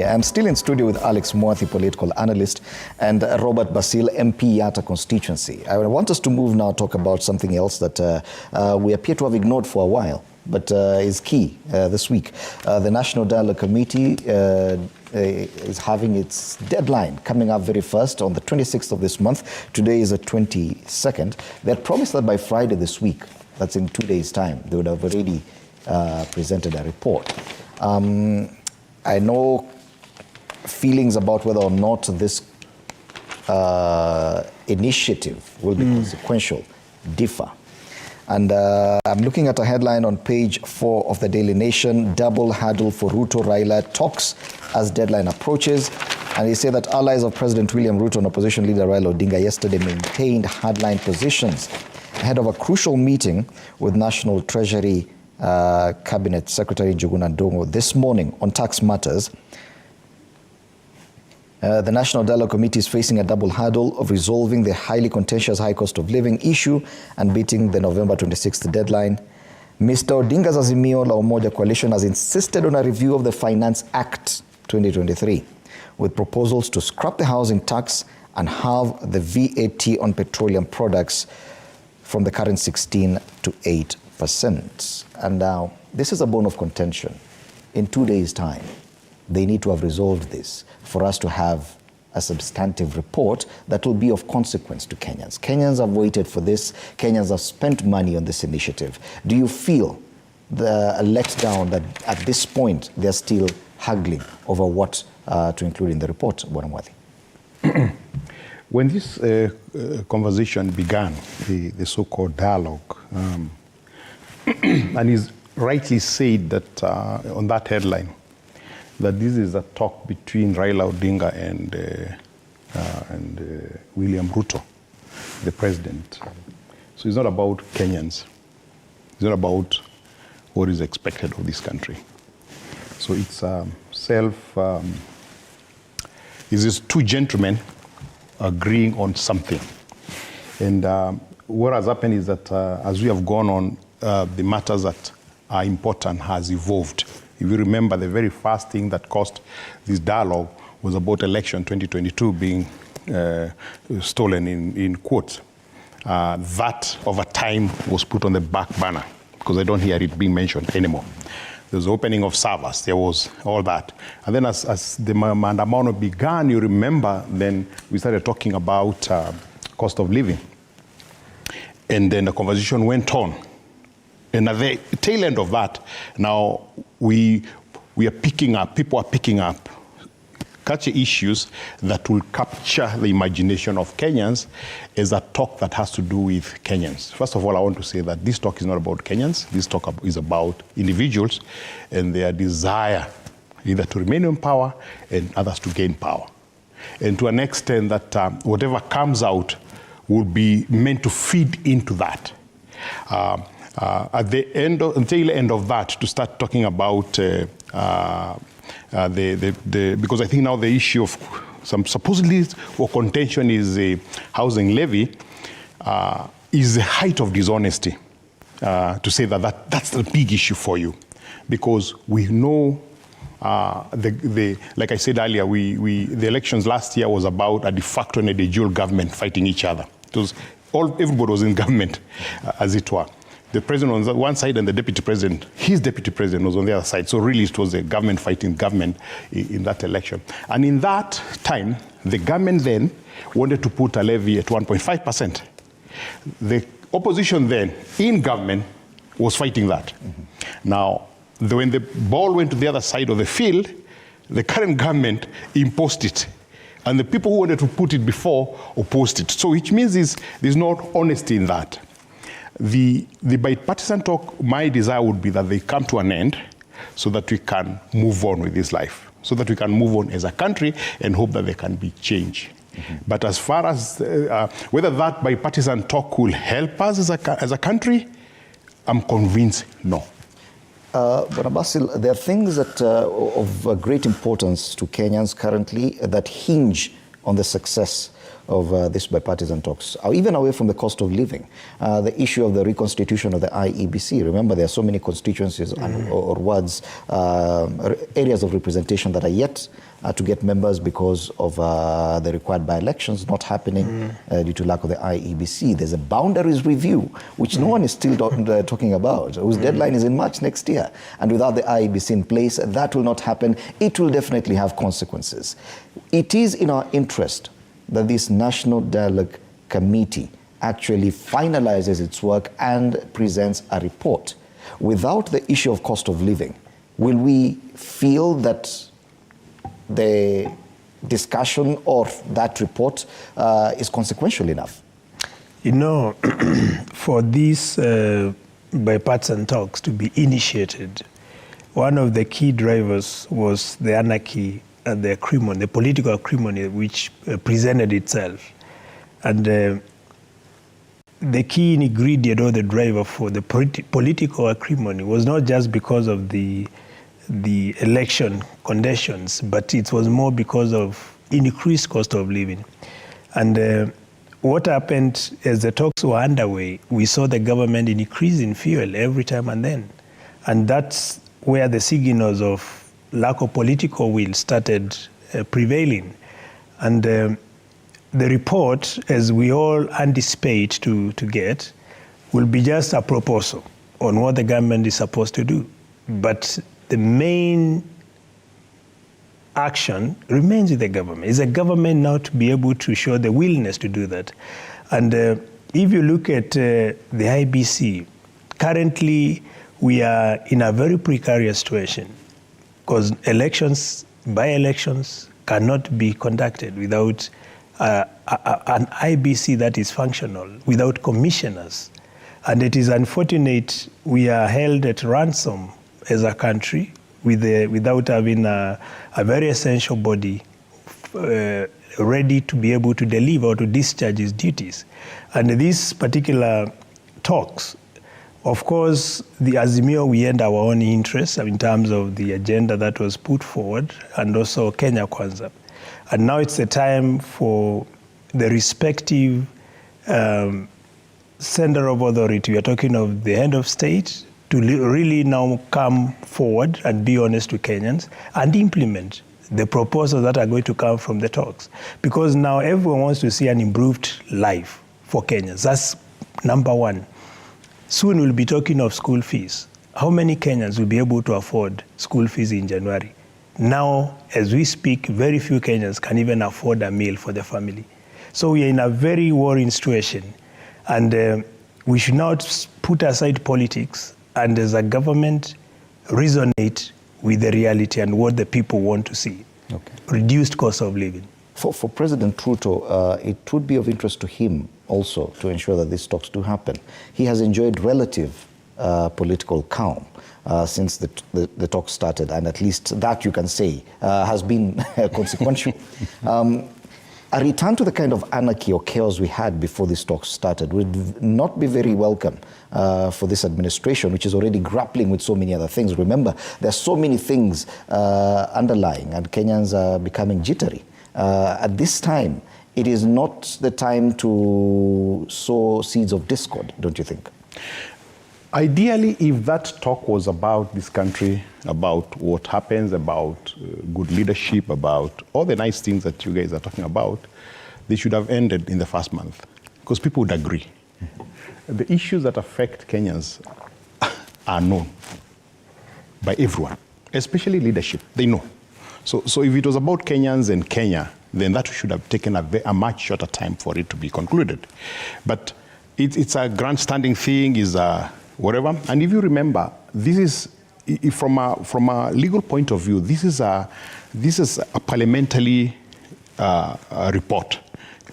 Speaker 1: I'm still in studio with Alex Mwathi, political analyst, and Robert Basil, MP Yatta constituency. I want us to move now, talk about something else that we appear to have ignored for a while. but is key this week. The National Dialogue Committee is having its deadline coming up very first on the 26th of this month. Today is the 22nd. They had promised that by Friday this week, that's in 2 days' time, they would have already presented a report. I know feelings about whether or not this initiative will be consequential differ. And I'm looking at a headline on page 4 of the Daily Nation: double hurdle for Ruto Raila talks as deadline approaches. And they say that allies of President William Ruto and opposition leader Raila Odinga yesterday maintained hardline positions ahead of a crucial meeting with National Treasury Cabinet Secretary Njuguna Ndung'u this morning on tax matters. The National Dialogue Committee is facing a double hurdle of resolving the highly contentious high cost of living issue and beating the November 26th deadline. Mr. Odinga's Azimio la Umoja coalition has insisted on a review of the Finance Act 2023 with proposals to scrap the housing tax and halve the VAT on petroleum products from the current 16 to 8%. And now, this is a bone of contention. In 2 days' time, they need to have resolved this for us to have a substantive report that will be of consequence to Kenyans. Kenyans have waited for this. Kenyans have spent money on this initiative. Do you feel the letdown that at this point they're still haggling over what to include in the report, Bwana Mwathi?
Speaker 4: When this conversation began, the so-called dialogue, and he's rightly said that on that headline, that this is a talk between Raila Odinga and William Ruto, the president. So it's not about Kenyans. It's not about what is expected of this country. So it's it's these two gentlemen agreeing on something. And what has happened is that as we have gone on, the matters that are important has evolved. If you remember, the very first thing that caused this dialogue was about election 2022 being stolen in quotes. That over time was put on the back burner because I don't hear it being mentioned anymore. There was the opening of servers, there was all that. And then as the Maandamano began, you remember, then we started talking about cost of living. And then the conversation went on. And at the tail end of that, now we are picking up, people are picking up culture issues that will capture the imagination of Kenyans as a talk that has to do with Kenyans. First of all, I want to say that this talk is not about Kenyans. This talk is about individuals and their desire either to remain in power and others to gain power. And to an extent that whatever comes out will be meant to feed into that. At the tail end of that, to start talking about because I think now the issue of some supposedly or contention is a housing levy is the height of dishonesty to say that's the big issue for you, because we know like I said earlier, the elections last year was about a de facto and a de jure government fighting each other. It was everybody was in government, as it were. The president was on one side and the deputy president, his deputy president, was on the other side. So really it was a government fighting government in that election. And in that time, the government then wanted to put a levy at 1.5%. The opposition then in government was fighting that. Now, when the ball went to the other side of the field, the current government imposed it. And the people who wanted to put it before opposed it. So which means there's no honesty in that. The bipartisan talk, my desire would be that they come to an end so that we can move on with this life, so that we can move on as a country and hope that there can be change. But as far as whether that bipartisan talk will help us as a country, I'm convinced no.
Speaker 1: But Basil, there are things that of great importance to Kenyans currently that hinge on the success of this bipartisan talks, even away from the cost of living, the issue of the reconstitution of the IEBC. Remember, there are so many constituencies or wards, areas of representation that are yet to get members because of the required by-elections not happening due to lack of the IEBC. There's a boundaries review, which no one is still talking about, whose deadline is in March next year. And without the IEBC in place, that will not happen. It will definitely have consequences. It is in our interest that this National Dialogue Committee actually finalizes its work and presents a report. Without the issue of cost of living, will we feel that the discussion or that report is consequential enough?
Speaker 5: You know, for these bipartisan talks to be initiated, one of the key drivers was the anarchy and the acrimony, the political acrimony which presented itself. And the key ingredient or the driver for the political acrimony was not just because of the election conditions, but it was more because of increased cost of living. And what happened as the talks were underway, we saw the government increasing fuel every time and then. And that's where the signals of lack of political will started prevailing. And the report, as we all anticipate to get, will be just a proposal on what the government is supposed to do. But the main action remains with the government. It's the government now to be able to show the willingness to do that. And if you look at the IBC, currently we are in a very precarious situation because by-elections cannot be conducted without an IBC that is functional, without commissioners. And it is unfortunate we are held at ransom as a country without having a very essential body ready to be able to deliver or to discharge its duties. And these particular talks, of course, the Azimio, we had our own interests in terms of the agenda that was put forward, and also Kenya Kwanza. And now it's the time for the respective center of authority, we are talking of the head of state, to really now come forward and be honest to Kenyans and implement the proposals that are going to come from the talks. Because now everyone wants to see an improved life for Kenyans. That's number one. Soon we'll be talking of school fees. How many Kenyans will be able to afford school fees in January? Now, as we speak, very few Kenyans can even afford a meal for the family. So we are in a very worrying situation. And we should not put aside politics and as a government resonate with the reality and what the people want to see. Okay. Reduced cost of living.
Speaker 1: For President Ruto, it would be of interest to him also to ensure that these talks do happen. He has enjoyed relative political calm since the talks started, and at least that you can say has been consequential. A return to the kind of anarchy or chaos we had before these talks started would not be very welcome for this administration, which is already grappling with so many other things. Remember, there are so many things underlying, and Kenyans are becoming jittery. At this time, it is not the time to sow seeds of discord, don't you think?
Speaker 4: Ideally, if that talk was about this country, about what happens, about good leadership, about all the nice things that you guys are talking about, they should have ended in the first month, because people would agree. Mm-hmm. The issues that affect Kenyans are known by everyone, especially leadership. They know. So if it was about Kenyans and Kenya, then that should have taken a much shorter time for it to be concluded. But it's a grandstanding thing, is a whatever. And if you remember, this is, from a legal point of view, this is a parliamentary report.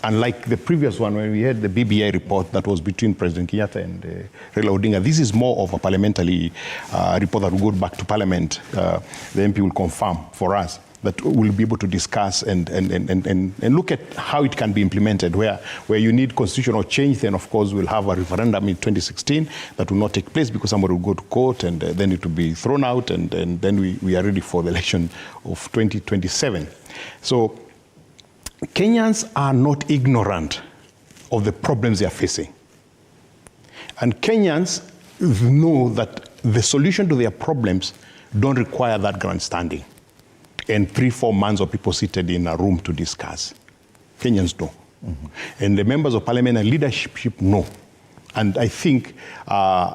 Speaker 4: Unlike the previous one, when we had the BBI report that was between President Kenyatta and Raila Odinga, this is more of a parliamentary report that will go back to Parliament. The MP will confirm for us that we'll be able to discuss and look at how it can be implemented. Where you need constitutional change, then of course we'll have a referendum in 2016 that will not take place because somebody will go to court and then it will be thrown out, and then we are ready for the election of 2027. So Kenyans are not ignorant of the problems they are facing. And Kenyans know that the solution to their problems don't require that grandstanding and 3-4 months of people seated in a room to discuss. Kenyans know. And the members of parliament and leadership know. And I think,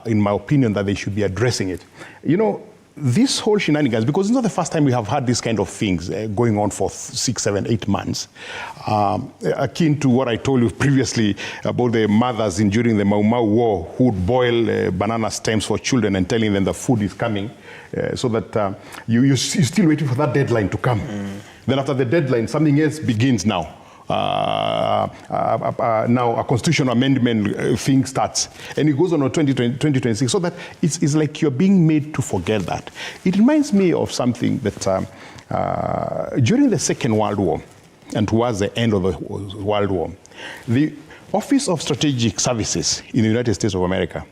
Speaker 4: in my opinion, that they should be addressing it. You know, this whole shenanigans, because it's not the first time we have had these kind of things going on for 6, 7, 8 months, akin to what I told you previously about the mothers during the Mau Mau War who would boil banana stems for children and telling them the food is coming, so that you're still waiting for that deadline to come. Then after the deadline, something else begins now. Now a constitutional amendment thing starts, and it goes on 2026, so that it's like you're being made to forget that. It reminds me of something that during the Second World War, and towards the end of the World War, the Office of Strategic Services in the United States of America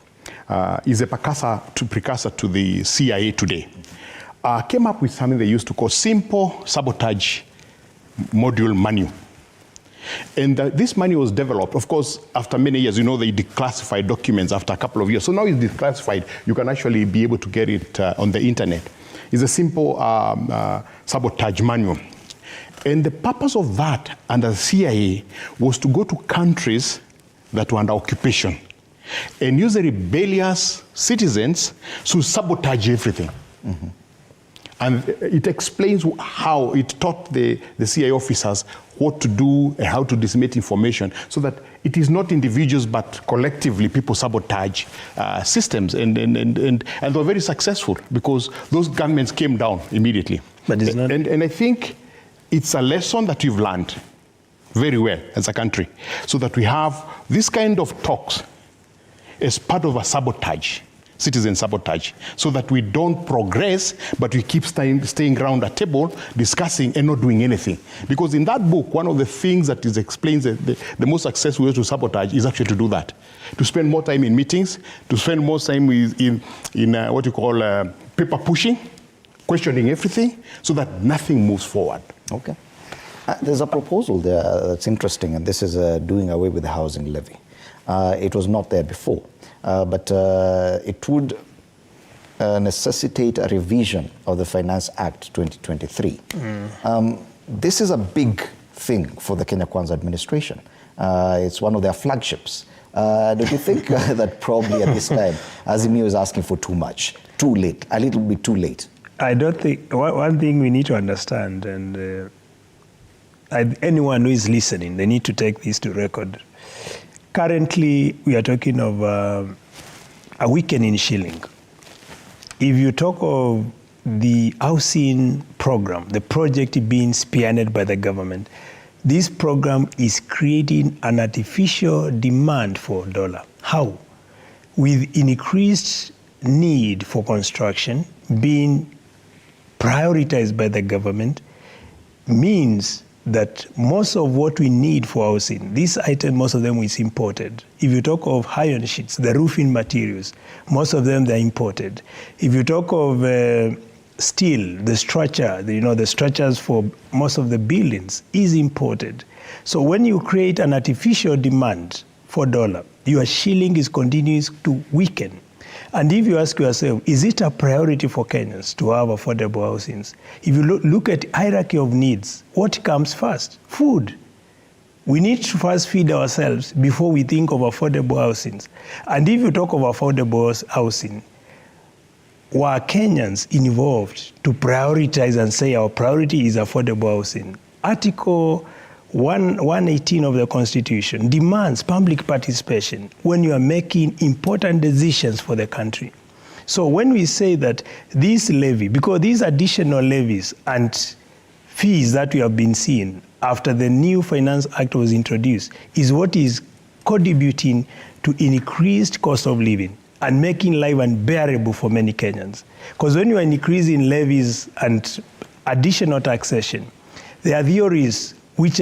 Speaker 4: is a precursor to the CIA today, came up with something they used to call Simple Sabotage Module Manual. And this manual was developed, of course, after many years. You know, they declassify documents after a couple of years. So now it's declassified. You can actually be able to get it on the internet. It's a simple sabotage manual. And the purpose of that under the CIA was to go to countries that were under occupation and use the rebellious citizens to sabotage everything. And it explains how it taught the CIA officers what to do and how to disseminate information, so that it is not individuals but collectively people sabotage systems. And they were very successful because those governments came down immediately.
Speaker 5: But it's not...
Speaker 4: and I think it's a lesson that we've learned very well as a country, so that we have this kind of talks as part of a sabotage, citizen sabotage, so that we don't progress, but we keep staying around a table, discussing and not doing anything. Because in that book, one of the things that explains the most successful way to sabotage is actually to do that. To spend more time in meetings, to spend more time in what you call paper pushing, questioning everything, so that nothing moves forward.
Speaker 1: Okay. There's a proposal there that's interesting, and this is doing away with the housing levy. It was not there before. But it would necessitate a revision of the Finance Act 2023. This is a big thing for the Kenya Kwanza administration. It's one of their flagships. Do you think that probably at this time, Azimio is asking for too much, too late, a little bit too late?
Speaker 5: I don't think, one thing we need to understand, and anyone who is listening, they need to take this to record. Currently, we are talking of a weakening shilling. If you talk of the housing program, the project being spearheaded by the government, this program is creating an artificial demand for dollar. How? With increased need for construction being prioritized by the government, means that most of what we need for housing, this item, most of them is imported. If you talk of iron sheets, the roofing materials, most of them they're imported. If you talk of steel, the structure, the structures for most of the buildings is imported. So when you create an artificial demand for dollar, your shilling is continuing to weaken. And if you ask yourself, is it a priority for Kenyans to have affordable housings? If you look at hierarchy of needs, what comes first? Food. We need to first feed ourselves before we think of affordable housings. And if you talk of affordable housing, were Kenyans involved to prioritize and say our priority is affordable housing? Article 118 of the Constitution demands public participation when you are making important decisions for the country. So when we say that this levy, because these additional levies and fees that we have been seeing after the new Finance Act was introduced is what is contributing to increased cost of living and making life unbearable for many Kenyans. Because when you are increasing levies and additional taxation, there are theories which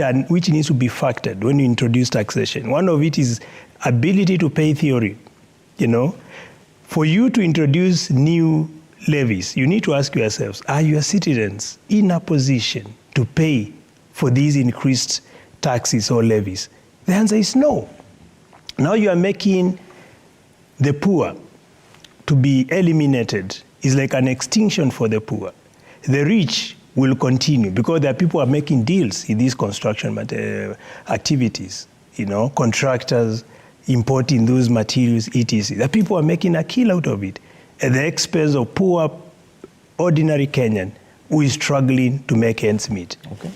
Speaker 5: needs to be factored when you introduce taxation. One of it is ability to pay theory. For you to introduce new levies, you need to ask yourselves, are your citizens in a position to pay for these increased taxes or levies? The answer is no. Now you are making the poor to be eliminated. It's like an extinction for the poor. The rich will continue because there are people who are making deals in these construction activities, contractors importing those materials, etc. The people are making a kill out of it at the expense of poor, ordinary Kenyan who is struggling to make ends meet.
Speaker 1: Okay.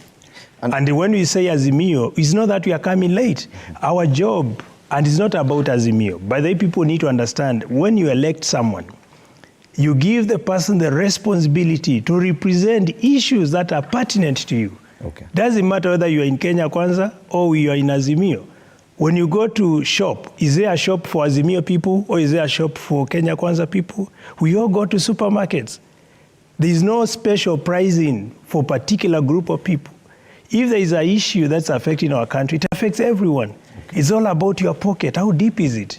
Speaker 5: And when we say Azimio, it's not that we are coming late. Our job, and it's not about Azimio, but the people need to understand, when you elect someone, you give the person the responsibility to represent issues that are pertinent to you.
Speaker 1: Okay.
Speaker 5: Doesn't matter whether you are in Kenya Kwanza or you are in Azimio. When you go to shop, is there a shop for Azimio people or is there a shop for Kenya Kwanza people? We all go to supermarkets. There is no special pricing for a particular group of people. If there is an issue that's affecting our country, it affects everyone. Okay. It's all about your pocket. How deep is it?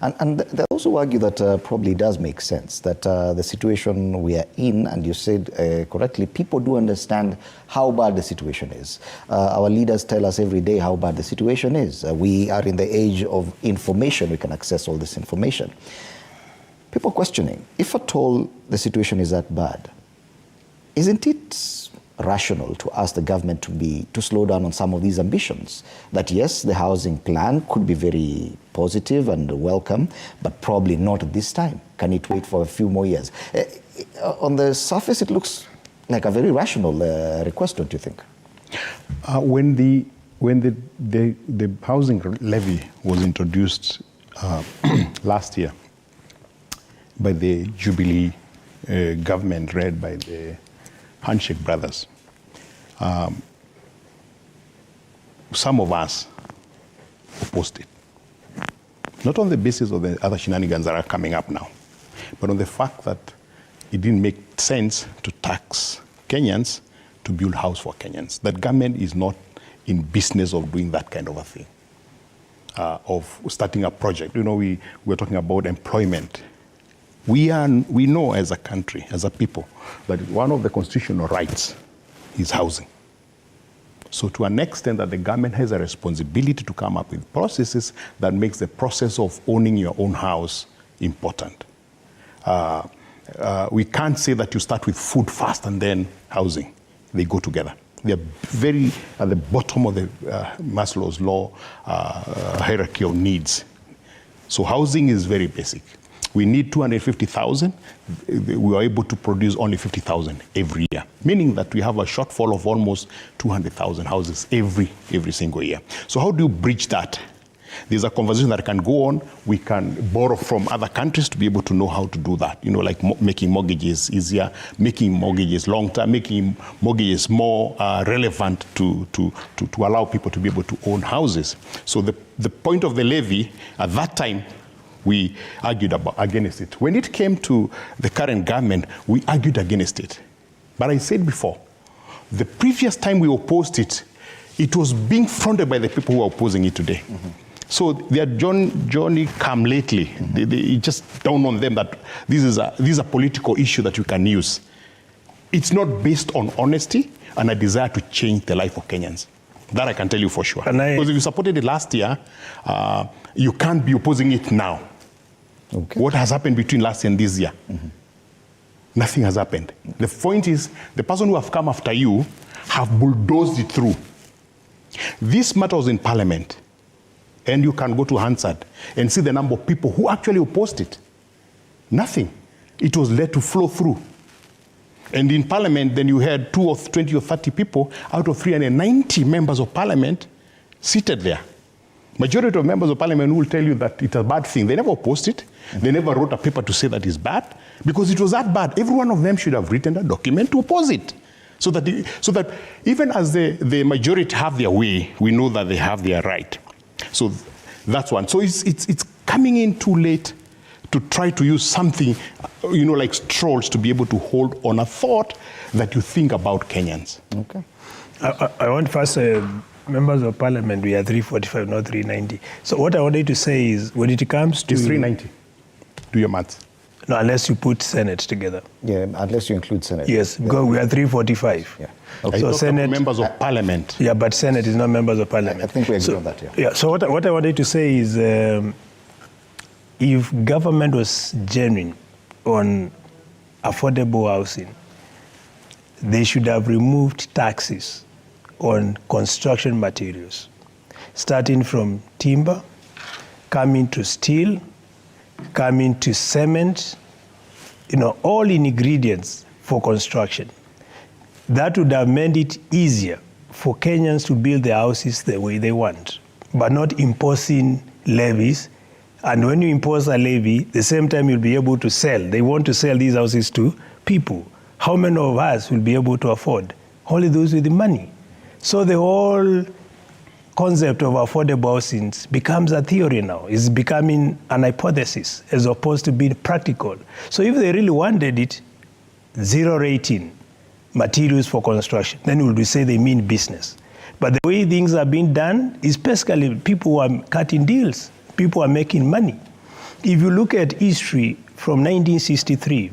Speaker 1: And they also argue that probably does make sense, that the situation we are in, and you said correctly, people do understand how bad the situation is. Our leaders tell us every day how bad the situation is. We are in the age of information. We can access all this information. People questioning, if at all the situation is that bad, isn't it rational to ask the government to slow down on some of these ambitions? That yes, the housing plan could be very positive and welcome, but probably not at this time. Can it wait for a few more years? On the surface, it looks like a very rational request, don't you think?
Speaker 4: When the housing levy was introduced last year by the Jubilee government, led by the Handshake brothers, some of us opposed it. Not on the basis of the other shenanigans that are coming up now, but on the fact that it didn't make sense to tax Kenyans to build house for Kenyans. That government is not in business of doing that kind of a thing, of starting a project. We're talking about employment. We know as a country, as a people, that one of the constitutional rights is housing. So to an extent that the government has a responsibility to come up with processes that makes the process of owning your own house important. We can't say that you start with food first and then housing. They go together. They're very at the bottom of the Maslow's law hierarchy of needs. So housing is very basic. We need 250,000. We are able to produce only 50,000 every year, meaning that we have a shortfall of almost 200,000 houses every single year. So how do you bridge that? There's a conversation that can go on. We can borrow from other countries to be able to know how to do that. Like making mortgages easier, making mortgages long-term, making mortgages more relevant to allow people to be able to own houses. So the point of the levy at that time, we argued against it. When it came to the current government, we argued against it. But I said before, the previous time we opposed it, it was being fronted by the people who are opposing it today. Mm-hmm. So they are Johnny come lately. Mm-hmm. They just dawned on them that this is a political issue that you can use. It's not based on honesty and a desire to change the life of Kenyans. That I can tell you for sure. Because if you supported it last year, you can't be opposing it now. Okay. What has happened between last year and this year? Mm-hmm. Nothing has happened. The point is, the person who have come after you have bulldozed it through. This matter was in Parliament, and you can go to Hansard and see the number of people who actually opposed it. Nothing. It was let to flow through. And in Parliament, then you had 20 or 30 people out of 390 members of Parliament seated there. Majority of members of Parliament will tell you that it's a bad thing. They never opposed it. Mm-hmm. They never wrote a paper to say that it's bad, because it was that bad. Every one of them should have written a document to oppose it. So that even as the majority have their way, we know that they have their right. So that's one. So it's coming in too late to try to use something, like strolls to be able to hold on a thought that you think about Kenyans. Okay.
Speaker 5: I want first, members of Parliament, we are 345, not 390. So what I wanted to say is, when it comes to...
Speaker 4: It's 390. Do your maths.
Speaker 5: No, unless you put Senate together.
Speaker 1: Yeah, unless you include Senate.
Speaker 5: Yes, because we are 345.
Speaker 1: Yeah.
Speaker 4: Okay.
Speaker 5: So Senate,
Speaker 4: members of Parliament.
Speaker 5: Yeah, but Senate is not members of Parliament.
Speaker 1: I think we agree on that, yeah.
Speaker 5: Yeah, so what I wanted to say is if government was genuine on affordable housing, they should have removed taxes on construction materials, starting from timber, coming to steel, coming to cement, all ingredients for construction. That would have made it easier for Kenyans to build their houses the way they want, but not imposing levies. And when you impose a levy, the same time you'll be able to sell. They want to sell these houses to people. How many of us will be able to afford? Only those with the money. So the whole concept of affordable housing becomes a theory now. It's becoming an hypothesis as opposed to being practical. So if they really wanted it, zero rating materials for construction, then we would say they mean business. But the way things are being done is basically people who are cutting deals. People are making money. If you look at history from 1963,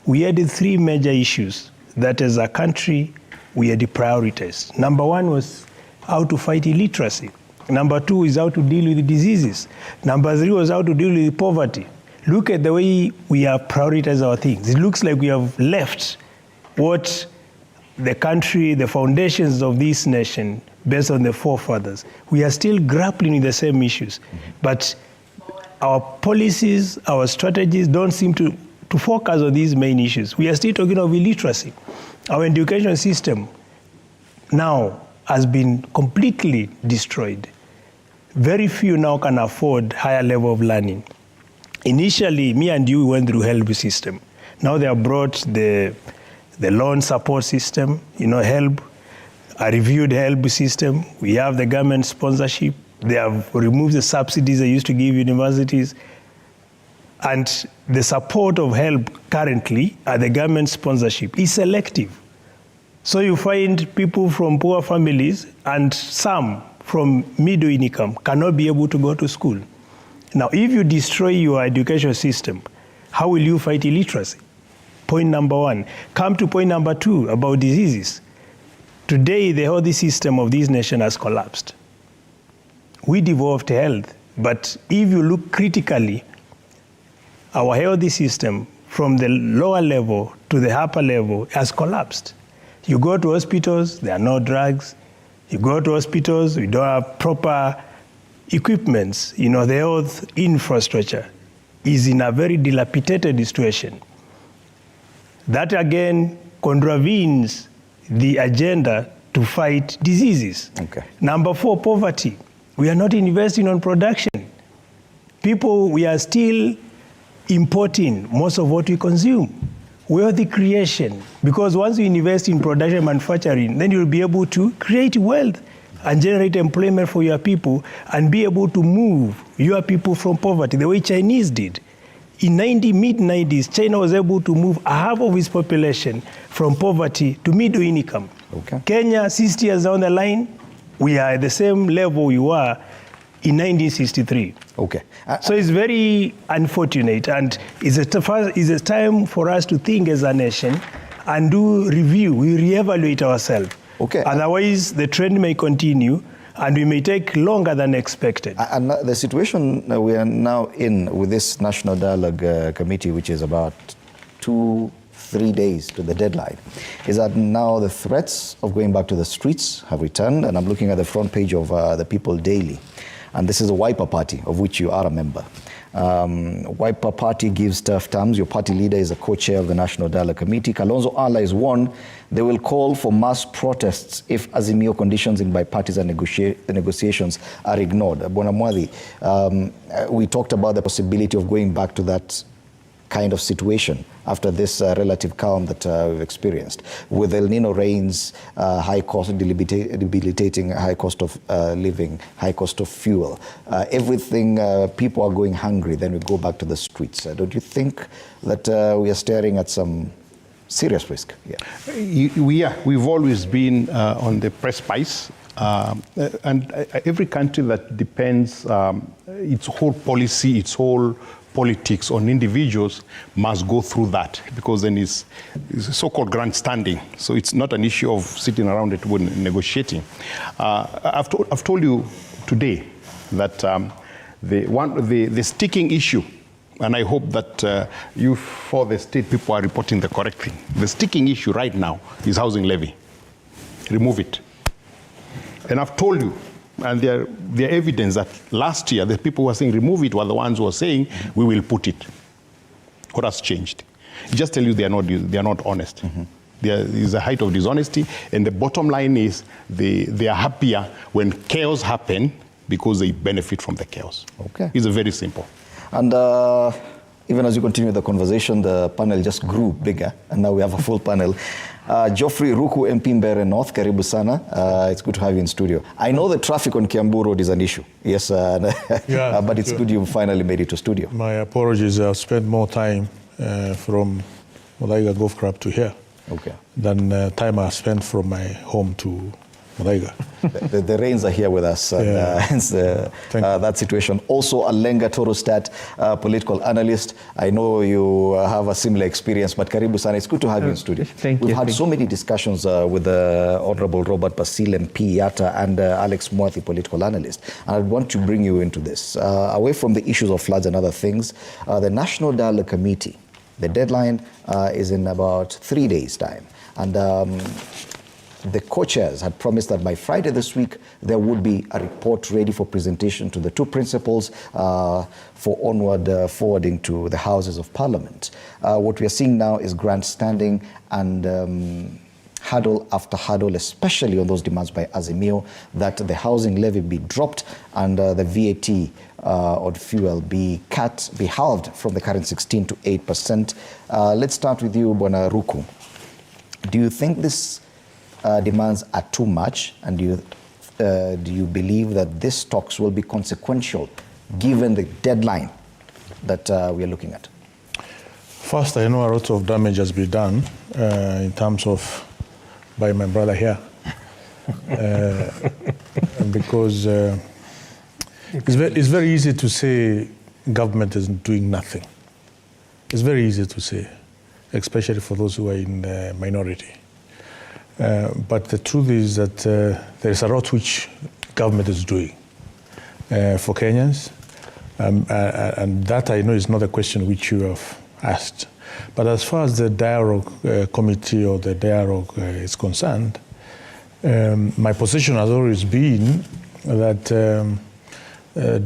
Speaker 5: we had 3 major issues that as a country we had prioritized. Number 1 was how to fight illiteracy. Number 2 is how to deal with diseases. Number 3 was how to deal with poverty. Look at the way we have prioritized our things. It looks like we have left what the country, the foundations of this nation, based on the forefathers. We are still grappling with the same issues. But our policies, our strategies don't seem to focus on these main issues. We are still talking of illiteracy. Our education system now has been completely destroyed. Very few now can afford higher level of learning. Initially, me and you went through HELB system. Now they have brought the loan support system, HELB, a reviewed HELB system. We have the government sponsorship. They have removed the subsidies they used to give universities. And the support of HELB currently at the government sponsorship is selective. So you find people from poor families and some from middle income cannot be able to go to school. Now, if you destroy your education system, how will you fight illiteracy? Point number 1. Come to point number 2 about diseases. Today, the health system of this nation has collapsed. We devolved health, but if you look critically, our health system from the lower level to the upper level has collapsed. You go to hospitals, there are no drugs. You go to hospitals, we don't have proper equipments. The health infrastructure is in a very dilapidated situation. That again contravenes the agenda to fight diseases.
Speaker 1: Okay.
Speaker 5: Number 4, poverty. We are not investing on production. We are still importing most of what we consume. Wealth creation, because once you invest in production manufacturing, then you'll be able to create wealth and generate employment for your people and be able to move your people from poverty, the way Chinese did. In mid-90s, China was able to move half of its population from poverty to middle income.
Speaker 1: Okay.
Speaker 5: Kenya, 60 years down the line, we are at the same level we were in 1963.
Speaker 1: Okay.
Speaker 5: So it's very unfortunate, and it's a time for us to think as a nation and do review. We reevaluate ourselves.
Speaker 1: Okay.
Speaker 5: Otherwise, the trend may continue, and we may take longer than expected.
Speaker 1: And the situation we are now in with this National Dialogue Committee, which is about 2-3 days to the deadline, is that now the threats of going back to the streets have returned, and I'm looking at the front page of the People Daily. And this is a Wiper Party, of which you are a member. Wiper Party gives tough terms. Your party leader is a co-chair of the National Dialogue Committee. Kalonzo allies warn they will call for mass protests if Azimio conditions in bipartisan negotiations are ignored. Bwana Mwadhi, we talked about the possibility of going back to that kind of situation after this relative calm that we've experienced. With El Nino rains, high cost, debilitating high cost of living, high cost of fuel, everything, people are going hungry, then we go back to the streets. Don't you think that we are staring at some serious risk here?
Speaker 4: We've always been on the precipice. And every country that depends its whole policy, its whole politics on individuals must go through that, because then it's so-called grandstanding. So it's not an issue of sitting around at table negotiating. I've told you today that the sticking issue, and I hope that you for the state people are reporting the correct thing. The sticking issue right now is housing levy. Remove it. And I've told you, and there evidence that last year the people who were saying remove it were the ones who were saying we will put it. What has changed? Just tell you they are not honest. There is a height of dishonesty, and the bottom line is they are happier when chaos happen because they benefit from the chaos.
Speaker 1: Okay.
Speaker 4: It's very simple.
Speaker 1: And even as you continue the conversation, the panel just grew bigger, and now we have a full panel. Geoffrey Ruku, MP Mbeere North, karibu sana. It's good to have you in studio. I know the traffic on Kiambu Road is an issue, yes,
Speaker 6: yeah,
Speaker 1: but it's good you finally made it to studio.
Speaker 6: My apologies, I've spent more time from Muthaiga Golf Club to here than time I spent from my home to Muthaiga.
Speaker 1: The rains are here with us, and hence that situation. Also, Alenga Torostat, political analyst. I know you have a similar experience, but karibu sana. It's good to have you in studio. We've had so many discussions with the Honorable Robert Basil, MP Yatta, and Alex Mwathi, political analyst. And I want to bring you into this. Away from the issues of floods and other things, the National Dialogue Committee, the deadline is in about 3 days' time. And the co-chairs had promised that by Friday this week, there would be a report ready for presentation to the two principals for onward forwarding to the Houses of Parliament. What we are seeing now is grandstanding and hurdle after hurdle, especially on those demands by Azimio, that the housing levy be dropped and the VAT on fuel be halved from the current 16 to 8%. Let's start with you, Bwana Ruku. Do you think this demands are too much, and do you believe that these talks will be consequential given the deadline that we are looking at?
Speaker 6: First, I know a lot of damage has been done in terms of by my brother here, because it's very easy to say government is doing nothing. It's very easy to say, especially for those who are in the minority. But the truth is that there is a lot which government is doing for Kenyans, and that I know is not a question which you have asked. But as far as the dialogue committee or the dialogue is concerned, my position has always been that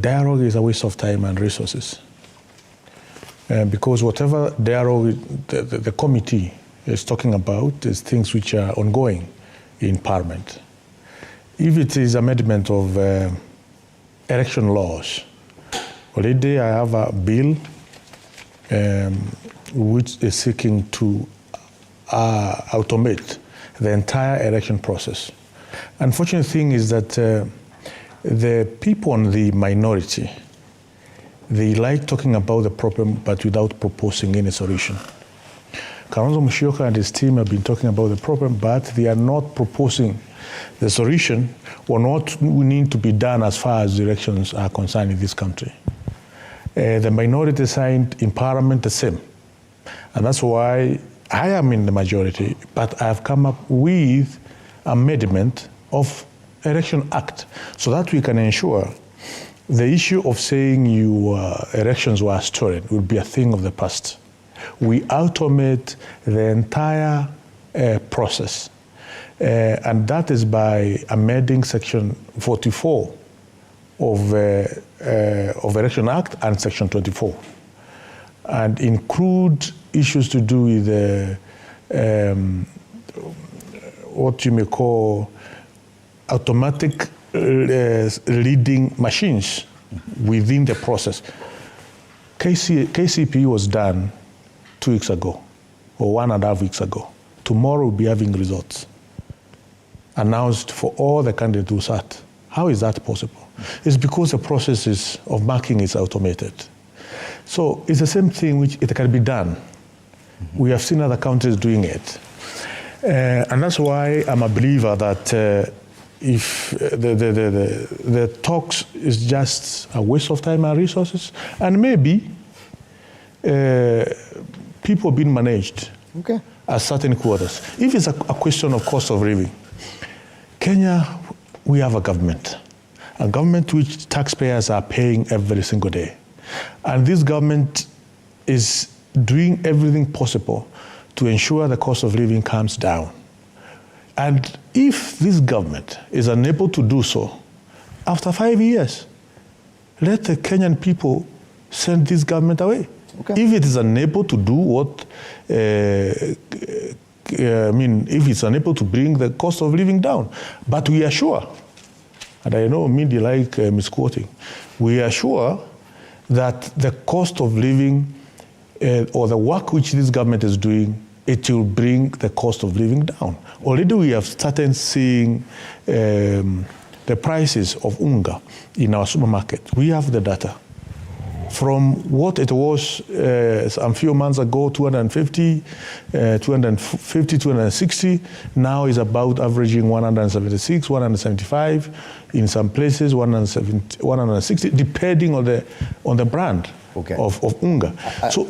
Speaker 6: dialogue is a waste of time and resources. Because whatever dialogue the committee is talking about is things which are ongoing in Parliament. If it is amendment of election laws, already I have a bill which is seeking to automate the entire election process. Unfortunate thing is that the people on the minority, they like talking about the problem but without proposing any solution. Kalonzo Musyoka and his team have been talking about the problem, but they are not proposing the solution or what need to be done as far as elections are concerned in this country. The minority side in Parliament the same. And that's why I am in the majority, but I have come up with amendment of Election Act so that we can ensure the issue of saying your elections were stolen will be a thing of the past. We automate the entire process, and that is by amending Section 44 of Election Act and Section 24, and include issues to do with what you may call automatic reading machines within the process. KCP was done 2 weeks ago, or 1.5 weeks ago. Tomorrow we'll be having results announced for all the candidates who sat. How is that possible? It's because the process of marking is automated. So it's the same thing which it can be done. We have seen other countries doing it. And that's why I'm a believer that if the talks is just a waste of time and resources, and maybe people being managed as certain quarters. If it's a question of cost of living, Kenya, we have a government which taxpayers are paying every single day. And this government is doing everything possible to ensure the cost of living comes down. And if this government is unable to do so, after 5 years, let the Kenyan people send this government away. If it is unable to do what, if it's unable to bring the cost of living down. But we are sure, and I know media like misquoting, we are sure that the cost of living or the work which this government is doing, it will bring the cost of living down. Already we have started seeing the prices of unga in our supermarket. We have the data. From what it was a few months ago, 250, 260, now is about averaging 176, 175, in some places 160, depending on the brand of unga. So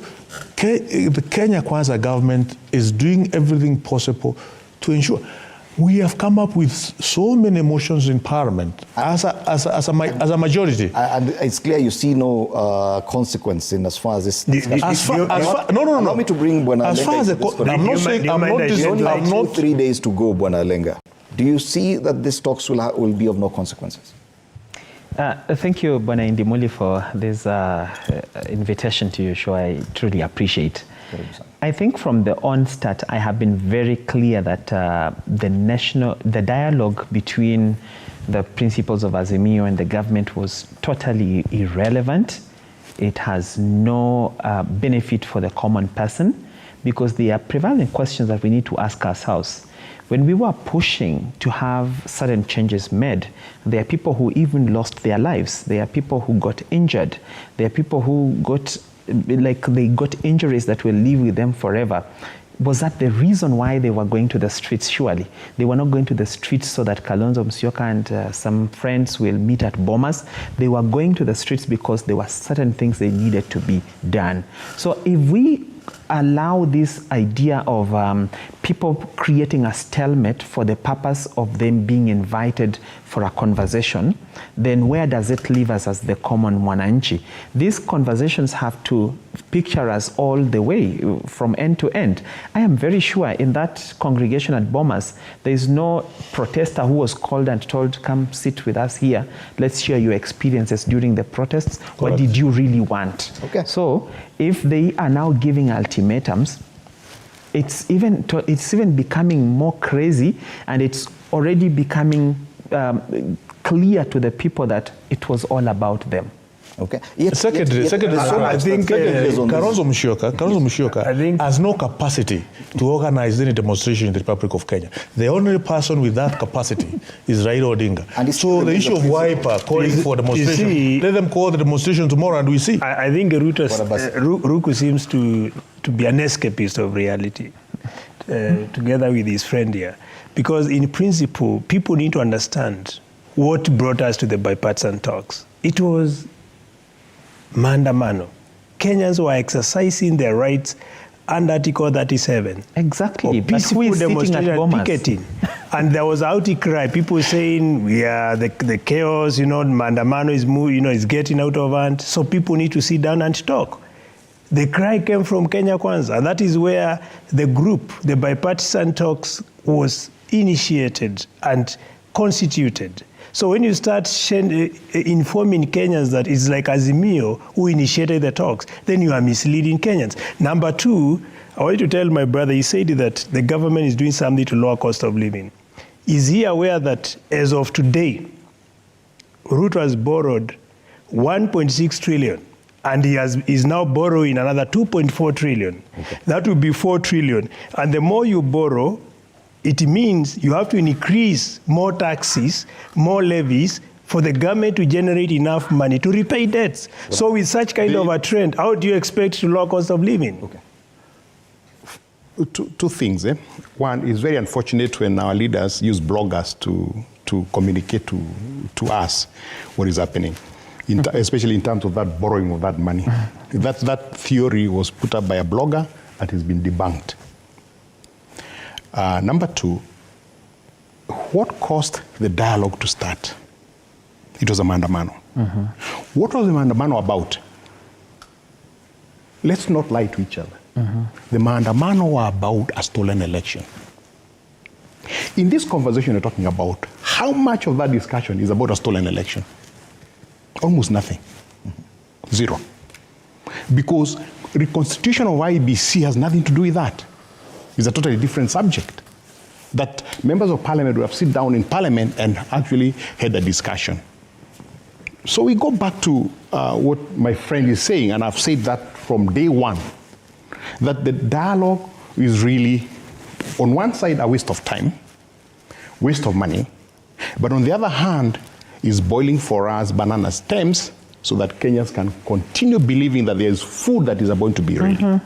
Speaker 6: the Kenya Kwanza government is doing everything possible to ensure. We have come up with so many motions in Parliament as a majority.
Speaker 1: And it's clear you see no consequence in as far as this. Allow me to bring Bwana Lenga. I'm not 3 days to go, Bwana Lenga. Do you see that these talks will be of no consequences?
Speaker 7: Thank you, Bwana Indimuli, for this invitation to your show. I truly appreciate. I think from the onset, I have been very clear that the dialogue between the principles of Azimio and the government was totally irrelevant. It has no benefit for the common person, because there are prevalent questions that we need to ask ourselves. When we were pushing to have certain changes made, there are people who even lost their lives. There are people who got injured. There are people who got they got injuries that will live with them forever. Was that the reason why they were going to the streets? Surely they were not going to the streets so that Kalonzo Musyoka and some friends will meet at Bomas. They were going to the streets because there were certain things they needed to be done. So if we allow this idea of people creating a stalemate for the purpose of them being invited for a conversation, then where does it leave us as the common mwananchi? These conversations have to picture us all the way from end to end. I am very sure in that congregation at Bomas, there is no protester who was called and told, come sit with us here. Let's share your experiences during the protests. Correct. What did you really want? So if they are now giving ultimatums, it's even becoming more crazy, and it's already becoming clear to the people that it was all about them.
Speaker 6: Secondly, I think Kalonzo Musyoka has no capacity to organize any demonstration in the Republic of Kenya. The only person with that capacity is Raila Odinga. So the issue of Wiper calling for demonstration, let them call the demonstration tomorrow and we see.
Speaker 5: I think Ruku seems to be an escapist of reality, together with his friend here. Because in principle, people need to understand what brought us to the bipartisan talks. It was maandamano. Kenyans were exercising their rights under Article 37.
Speaker 7: Exactly.
Speaker 5: Peaceful demonstration, picketing. And there was outcry, people saying, the chaos, maandamano is getting out of hand, so people need to sit down and talk. The cry came from Kenya Kwanza, and that is where the group, the bipartisan talks, was initiated and constituted. So when you start informing Kenyans that it's like Azimio who initiated the talks, then you are misleading Kenyans. Number two, I want to tell my brother, he said that the government is doing something to lower cost of living. Is he aware that as of today, Ruto has borrowed 1.6 trillion, and is now borrowing another 2.4 trillion. That would be 4 trillion. And the more you borrow, it means you have to increase more taxes, more levies, for the government to generate enough money to repay debts. So with such kind of a trend, how do you expect to lower cost of living?
Speaker 4: Two things. One, is very unfortunate when our leaders use bloggers to communicate to us what is happening. especially in terms of that borrowing of that money. That theory was put up by a blogger and has been debunked. Number two, what caused the dialogue to start? It was a maandamano. What was the maandamano about? Let's not lie to each other. The maandamano were about a stolen election. In this conversation you're talking about, how much of that discussion is about a stolen election? Almost nothing. Zero. Because reconstitution of IEBC has nothing to do with that. It's a totally different subject that members of parliament would have sit down in parliament and actually had a discussion. So we go back to what my friend is saying, and I've said that from day one, that the dialogue is really, on one side, a waste of time, waste of money, but on the other hand, is boiling for us banana stems so that Kenyans can continue believing that there is food that is about to be ready.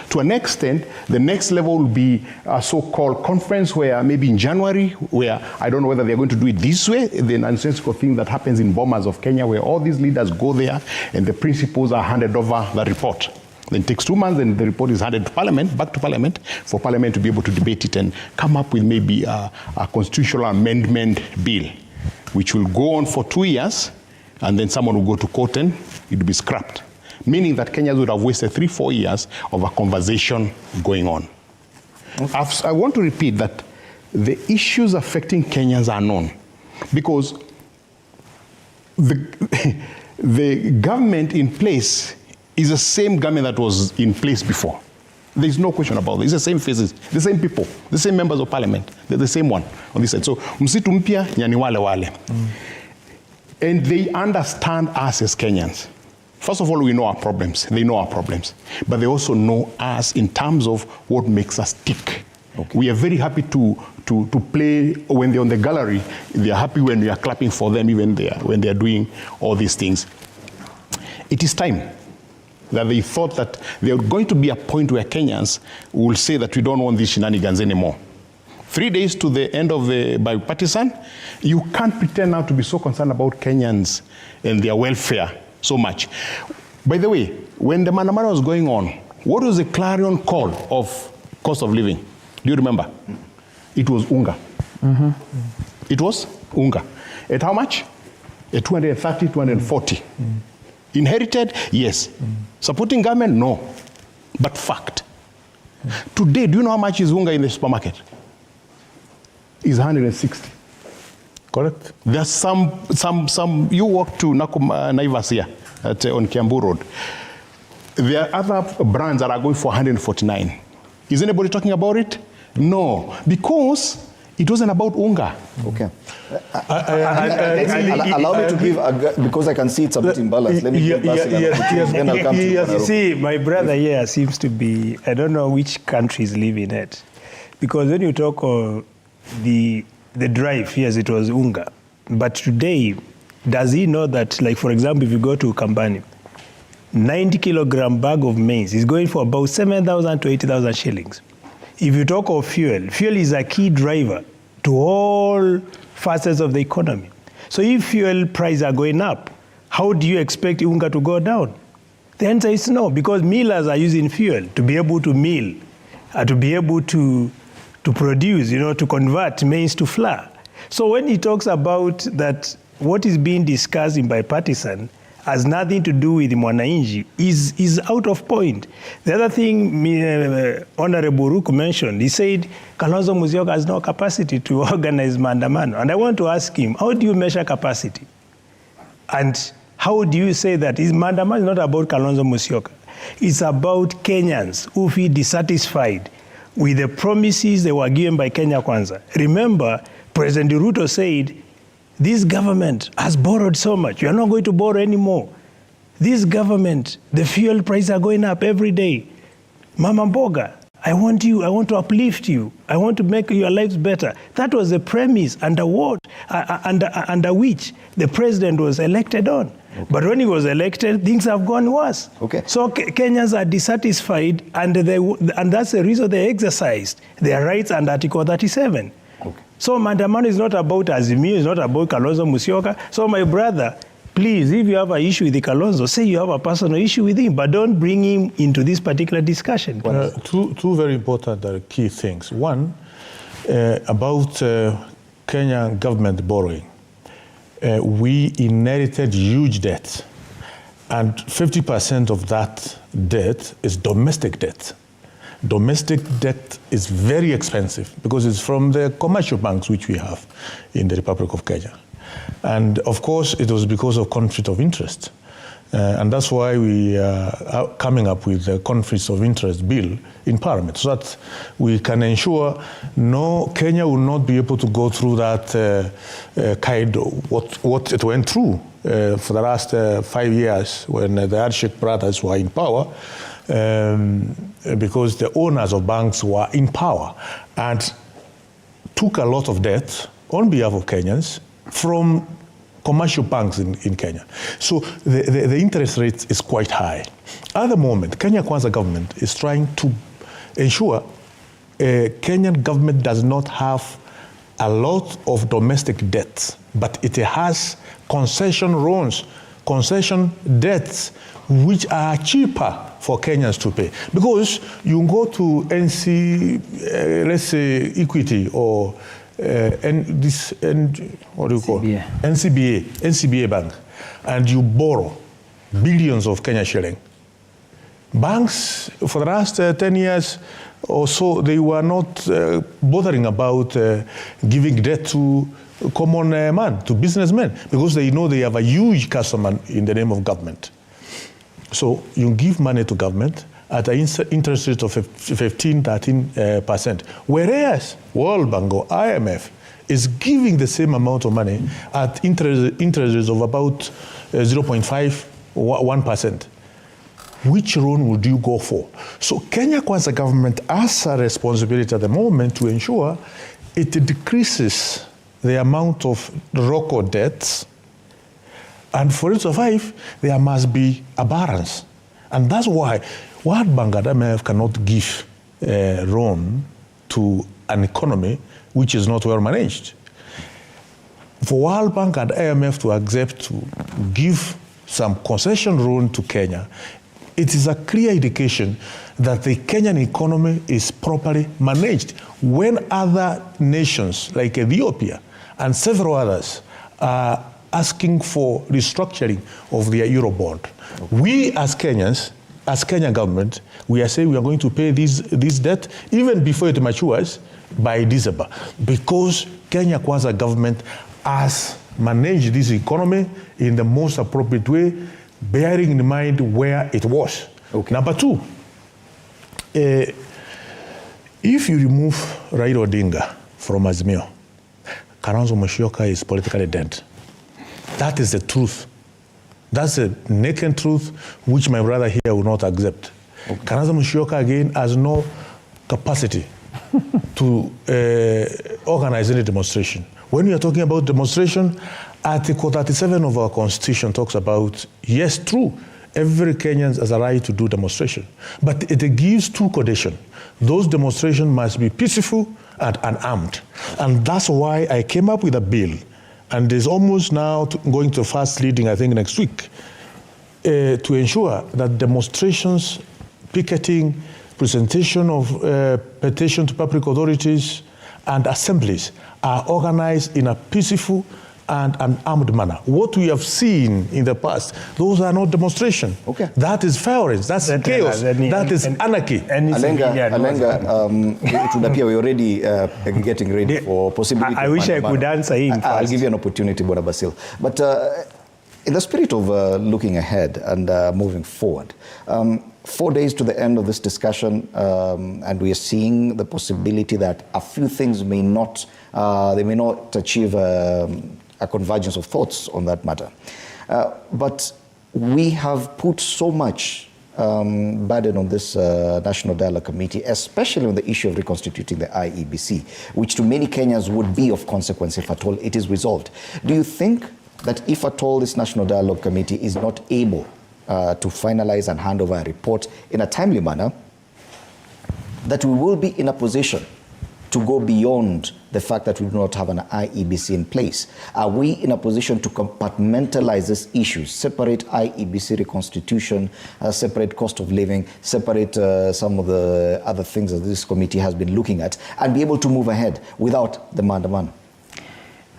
Speaker 4: To an extent, the next level will be a so-called conference where maybe in January, where I don't know whether they're going to do it this way, the nonsensical thing that happens in bombers of Kenya, where all these leaders go there and the principals are handed over the report. Then it takes 2 months and the report is handed to Parliament, back to Parliament, for Parliament to be able to debate it and come up with maybe a constitutional amendment bill, which will go on for 2 years, and then someone will go to court and it will be scrapped. Meaning that Kenyans would have wasted 3-4 years of a conversation going on. Okay. I want to repeat that the issues affecting Kenyans are known, because the government in place is the same government that was in place before. There's no question about it. It's the same faces, the same people, the same members of parliament. They're the same one on this side. So, msitu mpya nyani wale wale. And they understand us as Kenyans. First of all, we know our problems. They know our problems. But they also know us in terms of what makes us tick. Okay. We are very happy to play when they're on the gallery. They are happy when we are clapping for them, even when they are doing all these things. It is time that they thought that there was going to be a point where Kenyans will say that we don't want these shenanigans anymore. 3 days to the end of the bipartisan, you can't pretend now to be so concerned about Kenyans and their welfare so much. By the way, when the maandamano was going on, what was the clarion call of cost of living? Do you remember? It was unga. It was unga. At how much? At 230, 240. Inherited? Yes. Supporting government? No. But fact. Today, do you know how much is unga in the supermarket? It's 160. Correct. There's some. You walk to Naivas here on Kiambu Road. There are other brands that are going for 149. Is anybody talking about it? No, because it wasn't about unga.
Speaker 1: Okay. Allow me to give, because I can see it's a bit imbalanced. Let me give then I'll come to
Speaker 5: you. See, my brother here seems to be, I don't know which country he's living at. Because when you talk of the drive, yes, it was unga. But today, does he know that, like, for example, if you go to Kambani, 90-kilogram bag of maize is going for about 7,000 to 80,000 shillings. If you talk of fuel, fuel is a key driver to all facets of the economy. So if fuel prices are going up, how do you expect unga to go down? The answer is no, because millers are using fuel to be able to mill, to be able to produce, to convert maize to flour. So when he talks about that, what is being discussed in bipartisan has nothing to do with Mwananchi is out of point. The other thing Honorable Ruku mentioned, he said Kalonzo Musyoka has no capacity to organize maandamano. And I want to ask him, how do you measure capacity? And how do you say that maandamano is not about Kalonzo Musyoka? It's about Kenyans who feel dissatisfied with the promises they were given by Kenya Kwanza. Remember, President Ruto said, this government has borrowed so much. You are not going to borrow anymore. This government, the fuel prices are going up every day. Mama Mboga, I want to uplift you. I want to make your lives better. That was the premise under which the president was elected on. Okay. But when he was elected, things have gone worse. Okay. So Kenyans are dissatisfied, and that's the reason they exercised their rights under Article 37. Okay. So maandamano is not about Azimio, it's not about Kalonzo Musyoka. So my brother, Please, if you have an issue with Kalonzo, say you have a personal issue with him, but don't bring him into this particular discussion.
Speaker 6: Two very important key things. One, about Kenya government borrowing. We inherited huge debt, and 50% of that debt is domestic debt. Domestic debt is very expensive because it's from the commercial banks which we have in the Republic of Kenya. And of course, it was because of conflict of interest. And that's why we are coming up with the conflict of interest bill in Parliament, so that we can ensure Kenya will not be able to go through that kind of what it went through for the last 5 years when the Arshik brothers were in power, because the owners of banks were in power and took a lot of debt on behalf of Kenyans from commercial banks in Kenya. So the interest rate is quite high. At the moment, Kenya Kwanza government is trying to ensure Kenyan government does not have a lot of domestic debt, but it has concession loans, concession debts, which are cheaper for Kenyans to pay. Because you go to let's say Equity or NCBA Bank, and you borrow billions of Kenya shilling. Banks, for the last 10 years or so, they were not bothering about giving debt to common man, to businessmen, because they know they have a huge customer in the name of government. So you give money to government at an interest rate of 15-13%, whereas World Bank or IMF is giving the same amount of money at interest rates of about 0.5 or 1%. Which loan would you go for? So Kenya Kwanza government has a responsibility at the moment to ensure it decreases the amount of local debts, and for it to survive, there must be a balance. And that's why World Bank and IMF cannot give a loan to an economy which is not well managed. For World Bank and IMF to accept to give some concession loan to Kenya, it is a clear indication that the Kenyan economy is properly managed. When other nations like Ethiopia and several others are asking for restructuring of their Eurobond, we as Kenyans, as Kenyan government, we are saying we are going to pay this debt even before it matures by December, because Kenya Kwanza government has managed this economy in the most appropriate way, bearing in mind where it was. Okay. Number two, if you remove Raila Odinga from Azimio, Kalonzo Musyoka is politically dead. That is the truth. That's the naked truth, which my brother here will not accept. Okay. Kalonzo Musyoka, again, has no capacity to organize any demonstration. When we are talking about demonstration, Article 37 of our Constitution talks about, yes, true, every Kenyan has a right to do demonstration, but it gives two conditions. Those demonstrations must be peaceful and unarmed. And that's why I came up with a bill, and is almost now going to first reading, I think, next week, to ensure that demonstrations, picketing, presentation of petition to public authorities and assemblies are organized in a peaceful and an armed manner. What we have seen in the past, those are not demonstrations. Okay. That is violence, that's chaos, that is anarchy.
Speaker 1: Alenga, it would appear we're already getting ready for possibility.
Speaker 5: I wish I could answer him first.
Speaker 1: I'll give you an opportunity, Bwana Basil. But in the spirit of looking ahead and moving forward, 4 days to the end of this discussion, and we are seeing the possibility that a few things may not achieve a convergence of thoughts on that matter. But we have put so much burden on this National Dialogue Committee, especially on the issue of reconstituting the IEBC, which to many Kenyans would be of consequence if at all it is resolved. Do you think that if at all this National Dialogue Committee is not able to finalize and hand over a report in a timely manner, that we will be in a position to go beyond the fact that we do not have an IEBC in place? Are we in a position to compartmentalize these issues, separate IEBC reconstitution, separate cost of living, separate some of the other things that this committee has been looking at, and be able to move ahead without the man-to-man?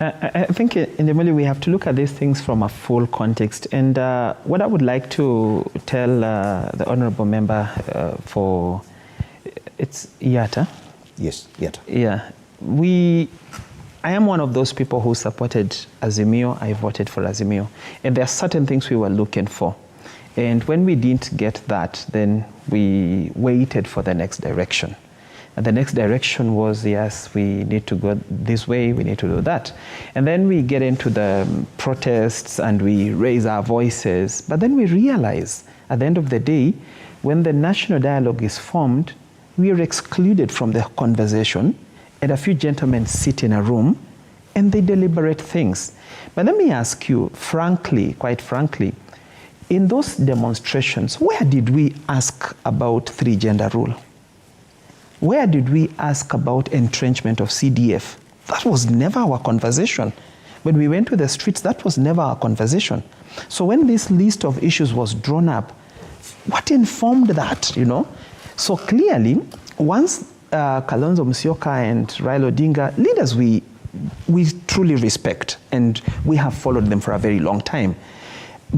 Speaker 7: I think in the we have to look at these things from a full context. And what I would like to tell the honorable member for, it's Yatta.
Speaker 1: Yes, Yatta.
Speaker 7: Yeah. I am one of those people who supported Azimio. I voted for Azimio. And there are certain things we were looking for. And when we didn't get that, then we waited for the next direction. And the next direction was, yes, we need to go this way, we need to do that. And then we get into the protests and we raise our voices. But then we realize at the end of the day, when the national dialogue is formed, we are excluded from the conversation, and a few gentlemen sit in a room and they deliberate things. But let me ask you, frankly, quite frankly, in those demonstrations, where did we ask about three-gender rule? Where did we ask about entrenchment of CDF? That was never our conversation. When we went to the streets, that was never our conversation. So when this list of issues was drawn up, what informed that, you know? So clearly, once Kalonzo Musyoka and Raila Odinga, leaders we truly respect, and we have followed them for a very long time,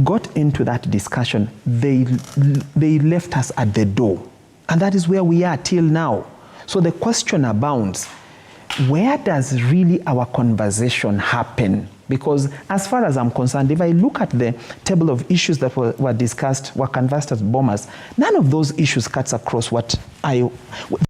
Speaker 7: got into that discussion, they left us at the door. And that is where we are till now. So the question abounds, where does really our conversation happen? Because as far as I'm concerned, if I look at the table of issues that were discussed, were canvassed as bombers, none of those issues cuts across the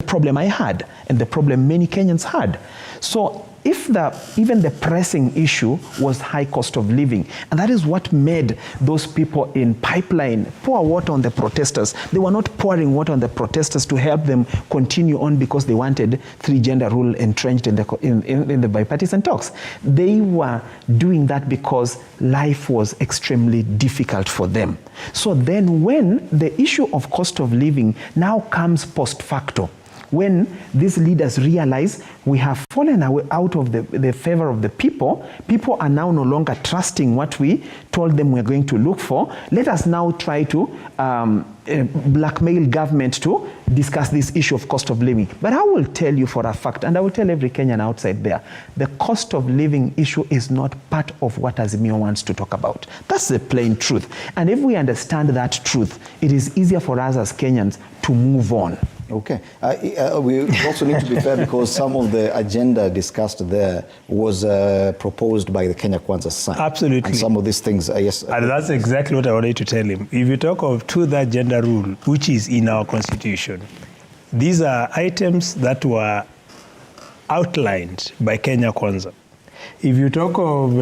Speaker 7: problem I had and the problem many Kenyans had. So if even the pressing issue was high cost of living, and that is what made those people in Pipeline pour water on the protesters. They were not pouring water on the protesters to help them continue on because they wanted three-gender rule entrenched in the bipartisan talks. They were doing that because life was extremely difficult for them. So then when the issue of cost of living now comes post facto, when these leaders realize we have fallen out of the favor of the people, people are now no longer trusting what we told them we're going to look for. Let us now try to blackmail government to discuss this issue of cost of living. But I will tell you for a fact, and I will tell every Kenyan outside there, the cost of living issue is not part of what Azimio wants to talk about. That's the plain truth. And if we understand that truth, it is easier for us as Kenyans to move on.
Speaker 1: Okay. We also need to be fair because some of the agenda discussed there was proposed by the Kenya Kwanza side.
Speaker 5: Absolutely.
Speaker 1: And some of these things, yes.
Speaker 5: And that's exactly what I wanted to tell him. If you talk of two-third gender rule, which is in our constitution, these are items that were outlined by Kenya Kwanza. If you talk of,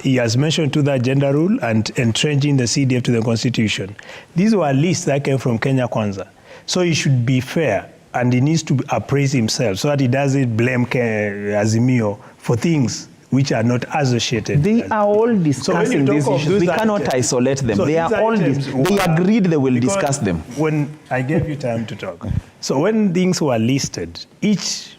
Speaker 5: he has mentioned two-third gender rule and entrenching the CDF to the constitution. These were lists that came from Kenya Kwanza. So he should be fair, and he needs to appraise himself so that he doesn't blame Azimio for things which are not associated.
Speaker 7: They are all discussing these issues. We cannot isolate them. So they are all, they agreed they will discuss them.
Speaker 5: When I gave you time to talk. So when things were listed, each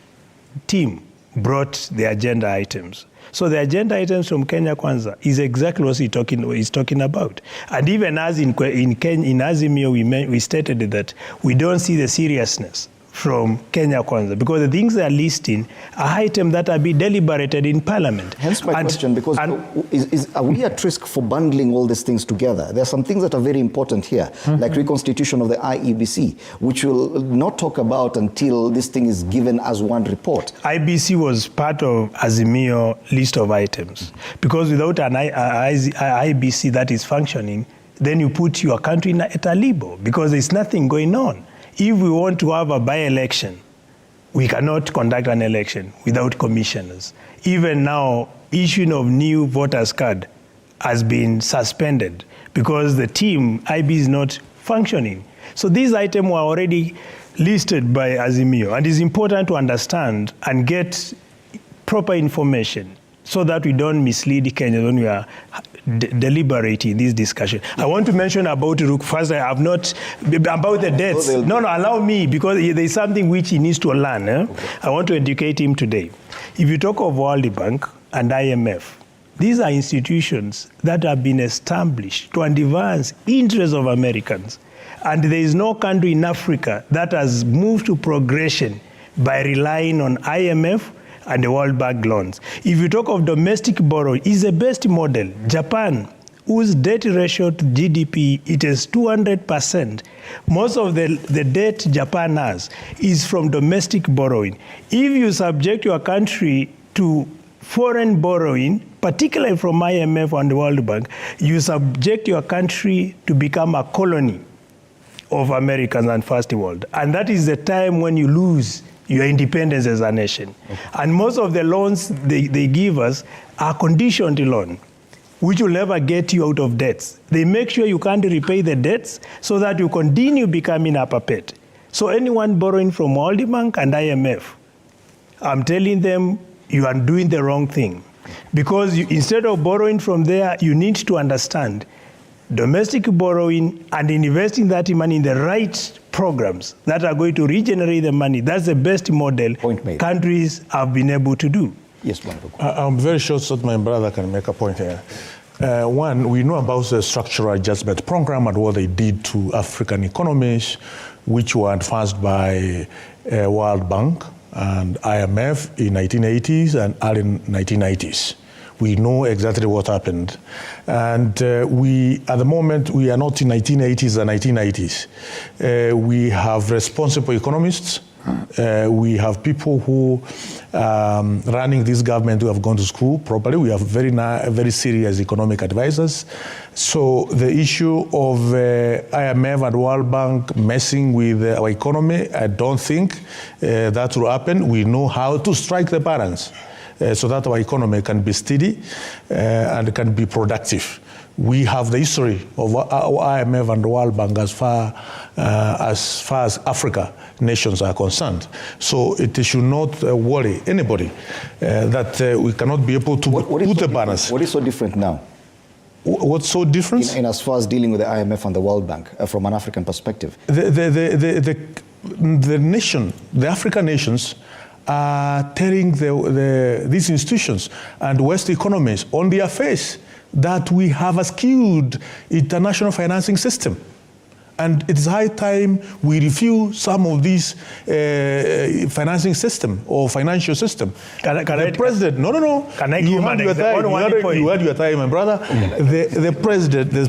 Speaker 5: team brought the agenda items. So the agenda items from Kenya Kwanza is exactly what he's talking about. And even as in Azimio, we stated that we don't see the seriousness from Kenya Kwanza because the things they are listing are items that are being deliberated in Parliament.
Speaker 1: Hence my question, because are we at risk for bundling all these things together? There are some things that are very important here, like reconstitution of the IEBC, which we'll not talk about until this thing is given as one report.
Speaker 5: IBC was part of Azimio list of items because without an IBC that is functioning, then you put your country at a limbo because there's nothing going on. If we want to have a by-election, we cannot conduct an election without commissioners. Even now, issuing of new voters' card has been suspended because the team, IB, is not functioning. So these items were already listed by Azimio, and it's important to understand and get proper information so that we don't mislead Kenyans when we are deliberate in this discussion. I want to mention about Rook first. I have not about the debts. No, allow me, because there's something which he needs to learn. Okay. I want to educate him today. If you talk of World Bank and IMF, these are institutions that have been established to advance interests of Americans. And there is no country in Africa that has moved to progression by relying on IMF and the World Bank loans. If you talk of domestic borrowing, is the best model. Japan, whose debt ratio to GDP, it is 200%. Most of the debt Japan has is from domestic borrowing. If you subject your country to foreign borrowing, particularly from IMF and the World Bank, you subject your country to become a colony of Americans and First World. And that is the time when you lose your independence as a nation. Okay. And most of the loans they give us are conditioned loan, which will never get you out of debts. They make sure you can't repay the debts so that you continue becoming a puppet. So anyone borrowing from World Bank and IMF, I'm telling them you are doing the wrong thing. Because instead of borrowing from there, you need to understand domestic borrowing and investing that money in the right programs that are going to regenerate the money. That's the best model countries have been able to do.
Speaker 1: Yes, wonderful.
Speaker 6: I'm very sure that my brother can make a point here. One, we know about the structural adjustment program and what they did to African economies, which were advanced by World Bank and IMF in 1980s and early 1990s. We know exactly what happened. And at the moment, we are not in 1980s and 1990s. We have responsible economists. We have people who running this government who have gone to school properly. We have very serious economic advisors. So the issue of IMF and World Bank messing with our economy, I don't think that will happen. We know how to strike the balance so that our economy can be steady and can be productive. We have the history of our IMF and the World Bank as far as Africa nations are concerned. So it should not worry anybody that we cannot be able to put the balance.
Speaker 1: What is so different now?
Speaker 6: What's so different?
Speaker 1: In as far as dealing with the IMF and the World Bank from an African perspective?
Speaker 6: The African nations are telling these institutions and West economies on their face that we have a skewed international financing system. And it is high time we review some of these financing system or financial system. The president, no. Can I you had your time. You had your time, my brother. Okay. The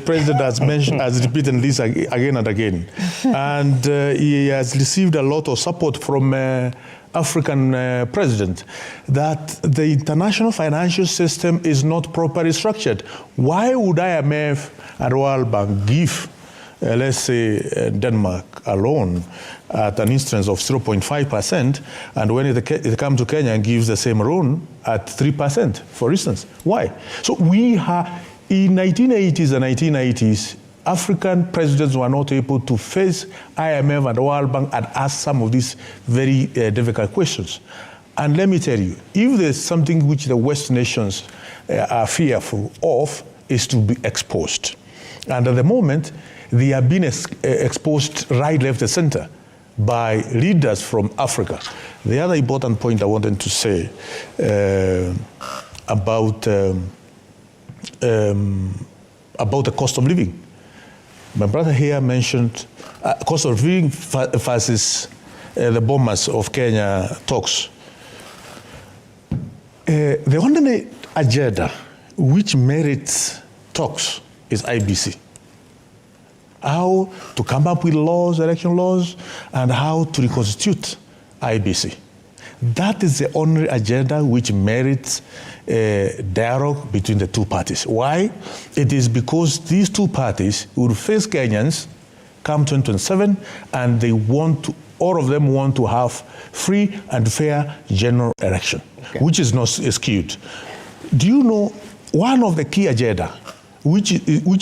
Speaker 6: president has mentioned, has repeated this again and again. And he has received a lot of support from African president that the international financial system is not properly structured. Why would IMF and World Bank give, let's say, Denmark a loan at an instance of 0.5%, and when it comes to Kenya and gives the same loan at 3%, for instance? Why? So we have, in 1980s and 1990s, African presidents were not able to face IMF and World Bank and ask some of these very difficult questions. And let me tell you, if there's something which the West nations are fearful of, is to be exposed. And at the moment, they are being exposed right, left, and center by leaders from Africa. The other important point I wanted to say about the cost of living. My brother here mentioned cost of living versus the bombers of Kenya talks. The only agenda which merits talks is IBC. How to come up with laws, election laws, and how to reconstitute IBC. That is the only agenda which merits dialogue between the two parties. Why? It is because these two parties will face Kenyans come 2027, and they want to, all of them want to have free and fair general election, which is not skewed. Do you know one of the key agenda which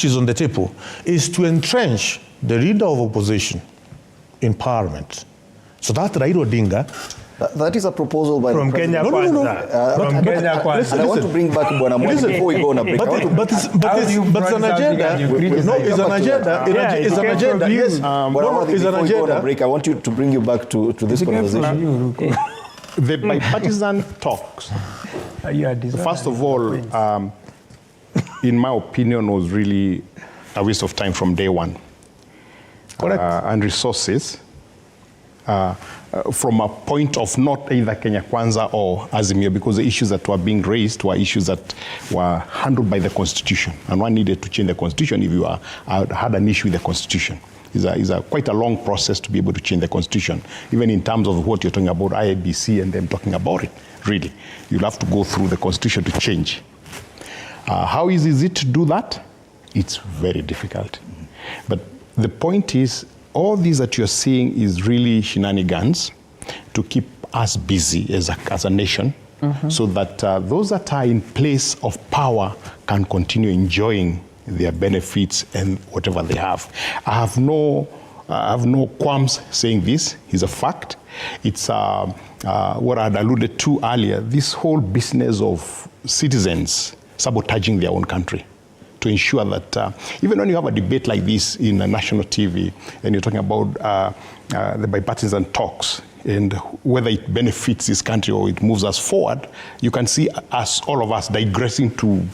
Speaker 6: is on the table is to entrench the leader of opposition in parliament, so that Raila Odinga
Speaker 1: That is a proposal by
Speaker 5: From
Speaker 1: the
Speaker 5: Kenya
Speaker 1: president.
Speaker 5: Kwanza. From Kenya Kwanza.
Speaker 1: And I want to bring back Bwana Mwai before we go on a break.
Speaker 6: But it's an agenda. No, it's an agenda. It's an agenda. Yes. It's an
Speaker 1: Before we go on a
Speaker 6: agenda.
Speaker 1: break, I want you to bring you back to this conversation.
Speaker 4: The bipartisan talks, first of all, in my opinion, was really a waste of time from day one.
Speaker 6: Correct.
Speaker 4: And resources from a point of not either Kenya Kwanza or Azimio, because the issues that were being raised were issues that were handled by the Constitution, and one needed to change the Constitution if you had an issue with the Constitution. It's quite a long process to be able to change the Constitution, even in terms of what you're talking about, IABC and them talking about it, really. You'll have to go through the Constitution to change. How easy is it to do that? It's very difficult. But the point is, all these that you're seeing is really shenanigans to keep us busy as a nation, so that those that are in place of power can continue enjoying their benefits and whatever they have. I have no qualms saying this is a fact. It's what I had alluded to earlier, this whole business of citizens sabotaging their own country, to ensure that even when you have a debate like this in a national TV and you're talking about the bipartisan talks and whether it benefits this country or it moves us forward, you can see us, all of us, digressing to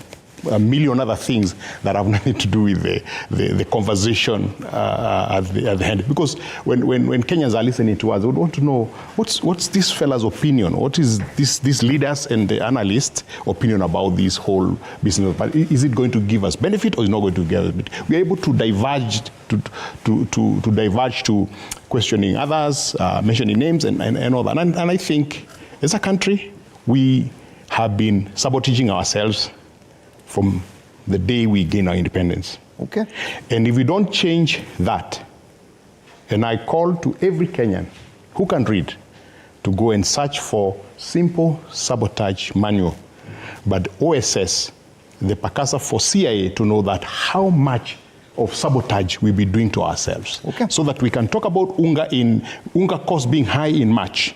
Speaker 4: a million other things that have nothing to do with the conversation at the end. Because when Kenyans are listening to us, they would want to know what's this fella's opinion? What is this leaders and the analysts' opinion about this whole business? But is it going to give us benefit or is it not going to give us benefit? We are able to diverge to diverge to questioning others, mentioning names and all that. And I think as a country, we have been sabotaging ourselves from the day we gain our independence.
Speaker 1: Okay.
Speaker 4: And if we don't change that, and I call to every Kenyan who can read to go and search for simple sabotage manual, but OSS, the Pakasa for CIA, to know that how much of sabotage we'll be doing to ourselves.
Speaker 1: Okay.
Speaker 4: So that we can talk about unga cost being high in March.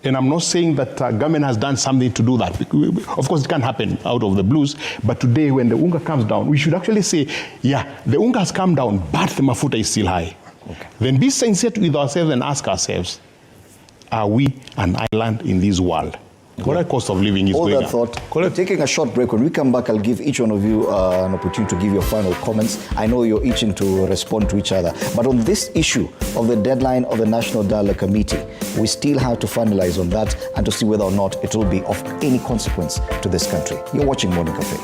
Speaker 4: And I'm not saying that government has done something to do that. Of course, it can happen out of the blues. But today, when the unga comes down, we should actually say, yeah, the unga has come down, but the mafuta is still high. Okay. Then be sincere with ourselves and ask ourselves, are we an island in this world? What cost of living is
Speaker 1: all
Speaker 4: going
Speaker 1: that
Speaker 4: up?
Speaker 1: thought. We're taking a short break. When we come back, I'll give each one of you an opportunity to give your final comments. I know you're itching to respond to each other. But on this issue of the deadline of the National Dialogue Committee, we still have to finalize on that and to see whether or not it will be of any consequence to this country. You're watching Morning Cafe.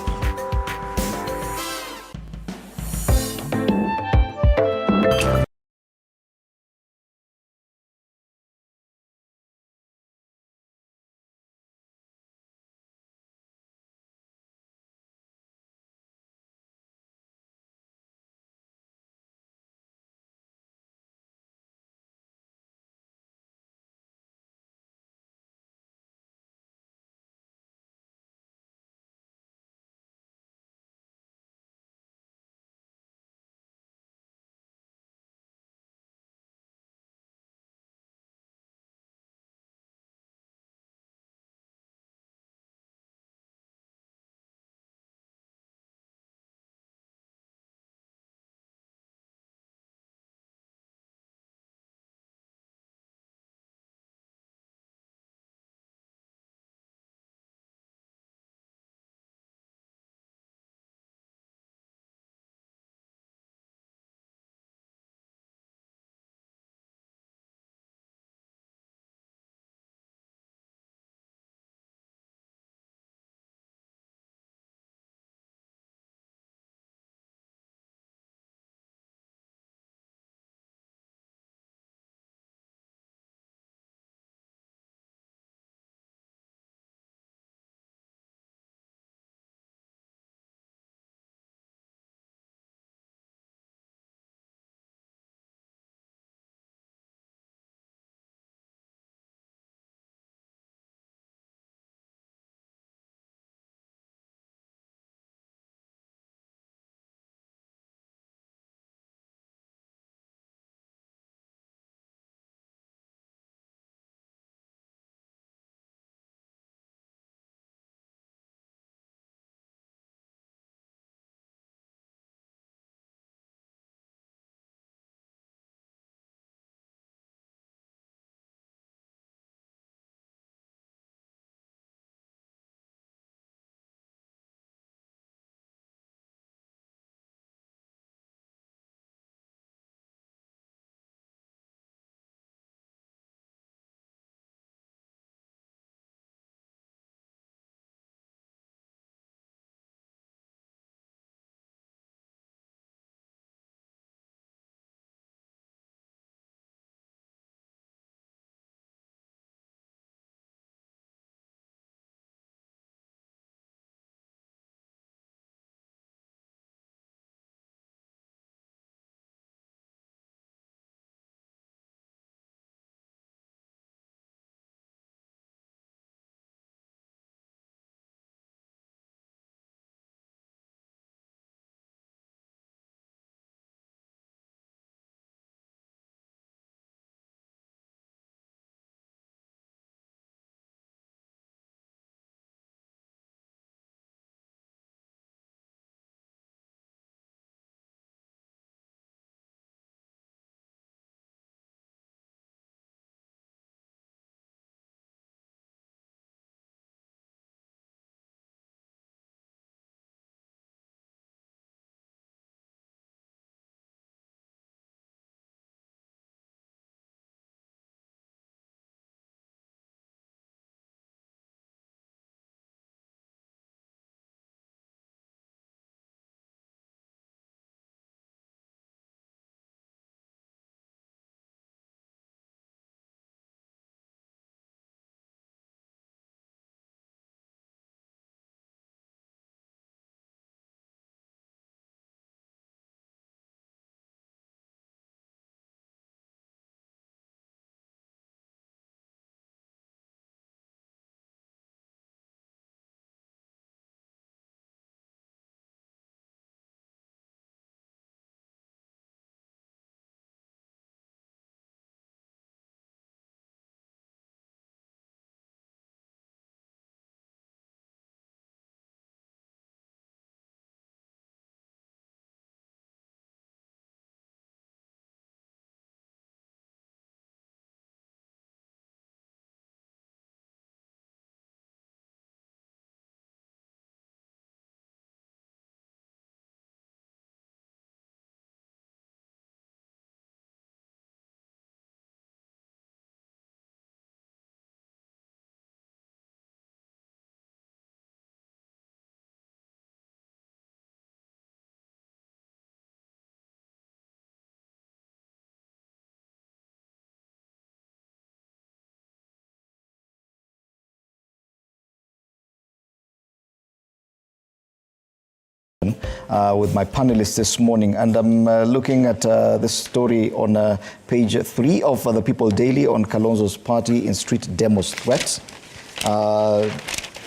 Speaker 1: with my panelists this morning, and I'm looking at this story on page 3 of the People Daily on Kalonzo's party in street demos threats.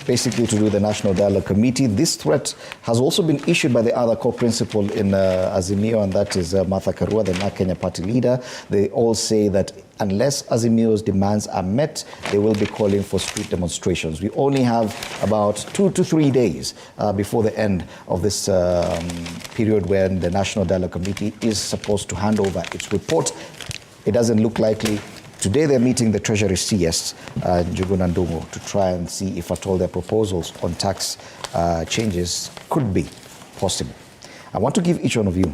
Speaker 1: Basically to do the National Dialogue Committee. This threat has also been issued by the other co-principal in Azimio, and that is Martha Karua, the Kenya party leader. They all say that unless Azimio's demands are met, they will be calling for street demonstrations. We only have about 2 to 3 days before the end of this period when the National Dialogue Committee is supposed to hand over its report. It doesn't look likely. Today they're meeting the Treasury CS, Njuguna Ndung'u, to try and see if at all their proposals on tax changes could be possible. I want to give each one of you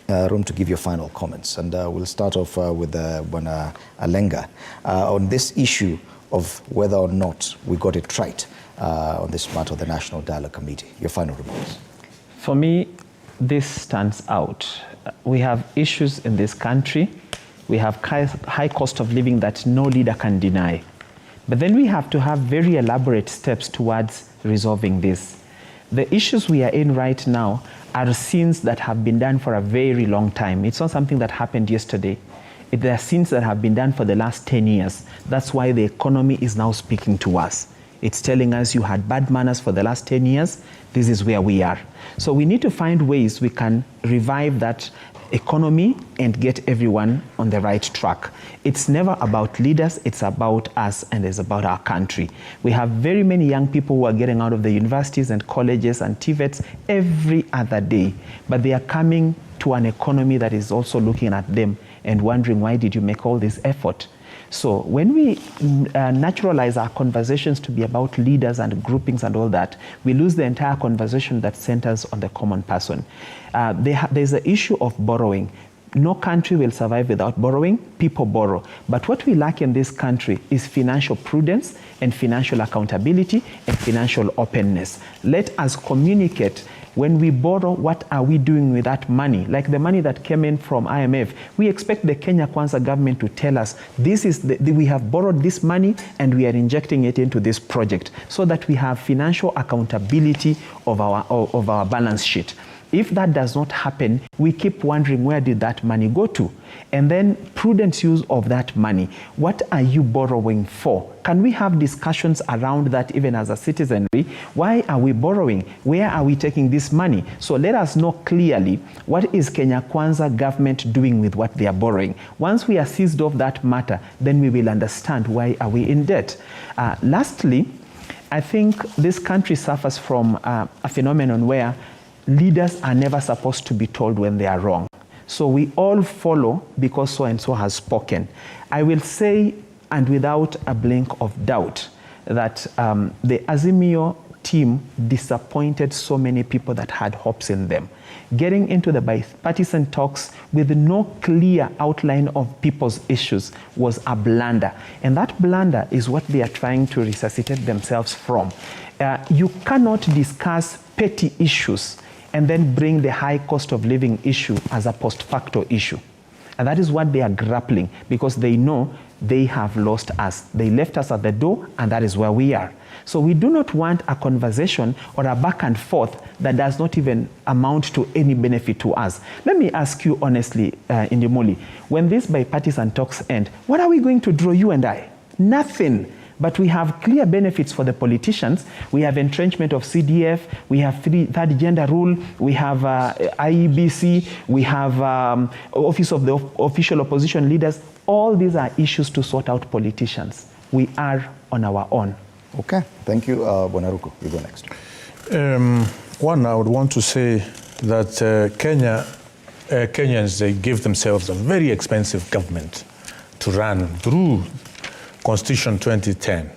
Speaker 1: room to give your final comments, and we'll start off with Bwana Alenga on this issue of whether or not we got it right on this matter of the National Dialogue Committee. Your final remarks.
Speaker 7: For me, this stands out. We have issues in this country. We have high cost of living that no leader can deny. But then we have to have very elaborate steps towards resolving this. The issues we are in right now are sins that have been done for a very long time. It's not something that happened yesterday. There are sins that have been done for the last 10 years. That's why the economy is now speaking to us. It's telling us you had bad manners for the last 10 years. This is where we are. So we need to find ways we can revive that economy and get everyone on the right track. It's never about leaders, it's about us, and it's about our country. We have very many young people who are getting out of the universities and colleges and TVETs every other day, but they are coming to an economy that is also looking at them and wondering, why did you make all this effort? So when we naturalize our conversations to be about leaders and groupings and all that, we lose the entire conversation that centers on the common person. There's the issue of borrowing. No country will survive without borrowing. People borrow. But what we lack in this country is financial prudence and financial accountability and financial openness. Let us communicate. When we borrow, what are we doing with that money? Like the money that came in from IMF, we expect the Kenya Kwanza government to tell us, this is we have borrowed this money and we are injecting it into this project, so that we have financial accountability of our balance sheet. If that does not happen, we keep wondering, where did that money go to? And then prudent use of that money. What are you borrowing for? Can we have discussions around that even as a citizenry? Why are we borrowing? Where are we taking this money? So let us know clearly, what is Kenya Kwanza government doing with what they are borrowing? Once we are seized of that matter, then we will understand why are we in debt. Lastly, I think this country suffers from a phenomenon where leaders are never supposed to be told when they are wrong. So we all follow because so-and-so has spoken. I will say, and without a blink of doubt, that the Azimio team disappointed so many people that had hopes in them. Getting into the bipartisan talks with no clear outline of people's issues was a blunder. And that blunder is what they are trying to resuscitate themselves from. You cannot discuss petty issues and then bring the high cost of living issue as a post facto issue. And that is what they are grappling, because they know they have lost us. They left us at the door, and that is where we are. So we do not want a conversation or a back and forth that does not even amount to any benefit to us. Let me ask you honestly, Indimuli, when these bipartisan talks end, what are we going to draw, you and I? Nothing. But we have clear benefits for the politicians. We have entrenchment of CDF, we have third gender rule, we have IEBC, we have Office of the Official Opposition Leaders. All these are issues to sort out politicians. We are on our own.
Speaker 1: Okay, thank you. Bonaruku, you go next.
Speaker 6: One, I would want to say that Kenyans, they give themselves a very expensive government to run through Constitution 2010,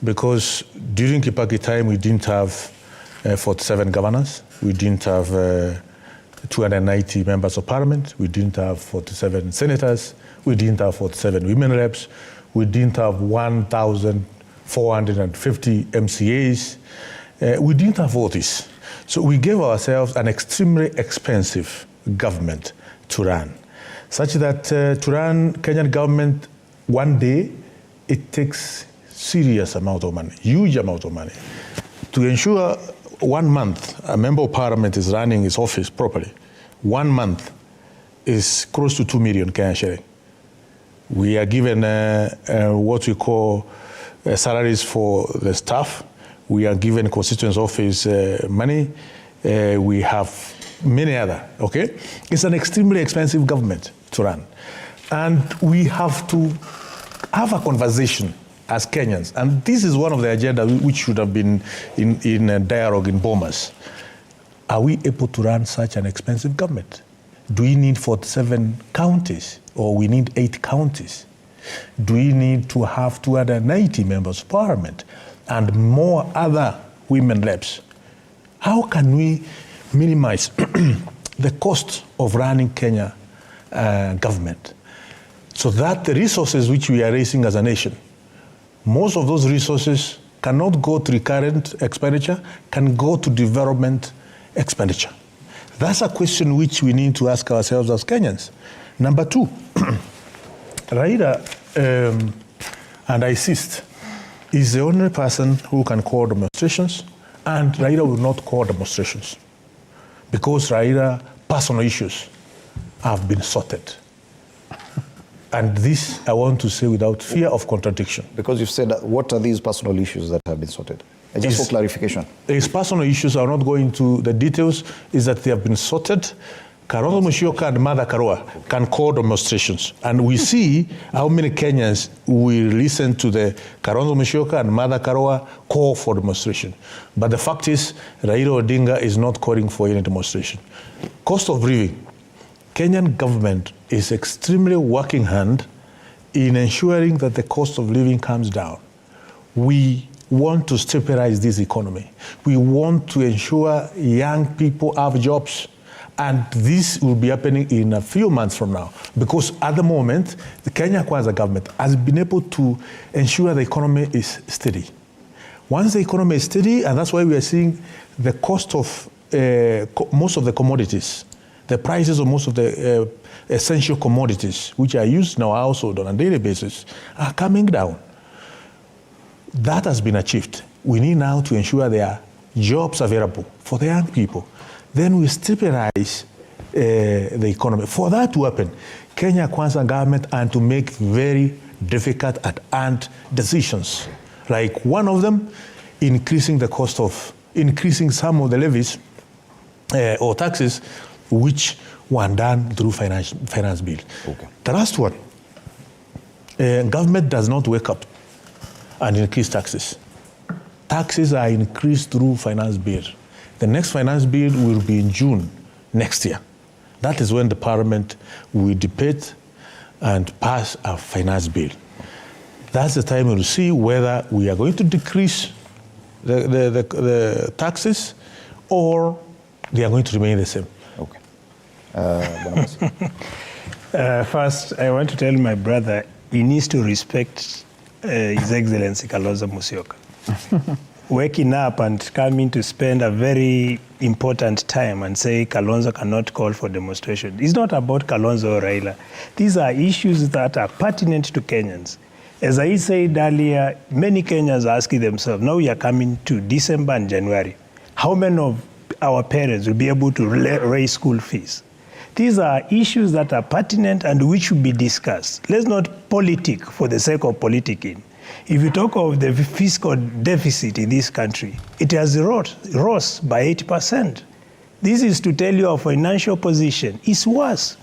Speaker 6: because during Kibaki time we didn't have 47 governors, we didn't have 290 members of parliament, we didn't have 47 senators, we didn't have 47 women reps, we didn't have 1,450 MCAs, we didn't have all this. So we gave ourselves an extremely expensive government to run, such that to run Kenyan government one day, it takes serious amount of money, huge amount of money. To ensure 1 month, a member of parliament is running his office properly, 1 month is close to 2 million Kenyan shilling. We are given what we call salaries for the staff. We are given constituent office money. We have many other, okay? It's an extremely expensive government to run. And we have to have a conversation as Kenyans. And this is one of the agenda which should have been in a dialogue in Bomas. Are we able to run such an expensive government? Do we need 47 counties or we need 8 counties? Do we need to have 290 members of parliament and more other women reps? How can we minimize the cost of running Kenya government so that the resources which we are raising as a nation, most of those resources cannot go to recurrent expenditure, can go to development expenditure? That's a question which we need to ask ourselves as Kenyans. Number 2, Raila, and I insist, is the only person who can call demonstrations, and Raila will not call demonstrations because Raila's personal issues have been sorted. And this I want to say without fear of contradiction.
Speaker 1: Because you've said, what are these personal issues that have been sorted? Just for clarification.
Speaker 6: His personal issues, are not going to the details, is that they have been sorted. Kalonzo Musyoka and Martha Karua can call demonstrations. And we see how many Kenyans will listen to the Kalonzo Musyoka and Martha Karua call for demonstration. But the fact is, Raila Odinga is not calling for any demonstration. Cost of living. Kenyan government is extremely working hand in ensuring that the cost of living comes down. We want to stabilize this economy. We want to ensure young people have jobs. And this will be happening in a few months from now. Because at the moment, the Kenya Kwanza government has been able to ensure the economy is steady. Once the economy is steady, and that's why we are seeing the cost of most of the commodities, the prices of most of the essential commodities, which are used in our household on a daily basis, are coming down. That has been achieved. We need now to ensure there are jobs available for the young people. Then we stabilize the economy. For that to happen, Kenya Kwanza government had to make very difficult and decisions. Like one of them, increasing the cost of, increasing some of the levies or taxes, which were done through finance bill. Okay. The last one, government does not wake up and increase taxes. Taxes are increased through finance bill. The next finance bill will be in June next year. That is when the parliament will debate and pass a finance bill. That's the time we'll see whether we are going to decrease the taxes or they are going to remain the same.
Speaker 1: Okay.
Speaker 5: First, I want to tell my brother he needs to respect His Excellency Kalonzo Musyoka. Waking up and coming to spend a very important time and say Kalonzo cannot call for demonstration. It's not about Kalonzo or Raila. These are issues that are pertinent to Kenyans. As I said earlier, many Kenyans are asking themselves, now we are coming to December and January, how many of our parents will be able to raise school fees? These are issues that are pertinent and which should be discussed. Let's not politic for the sake of politicking. If you talk of the fiscal deficit in this country, it has rose by 80%. This is to tell you our financial position is worse.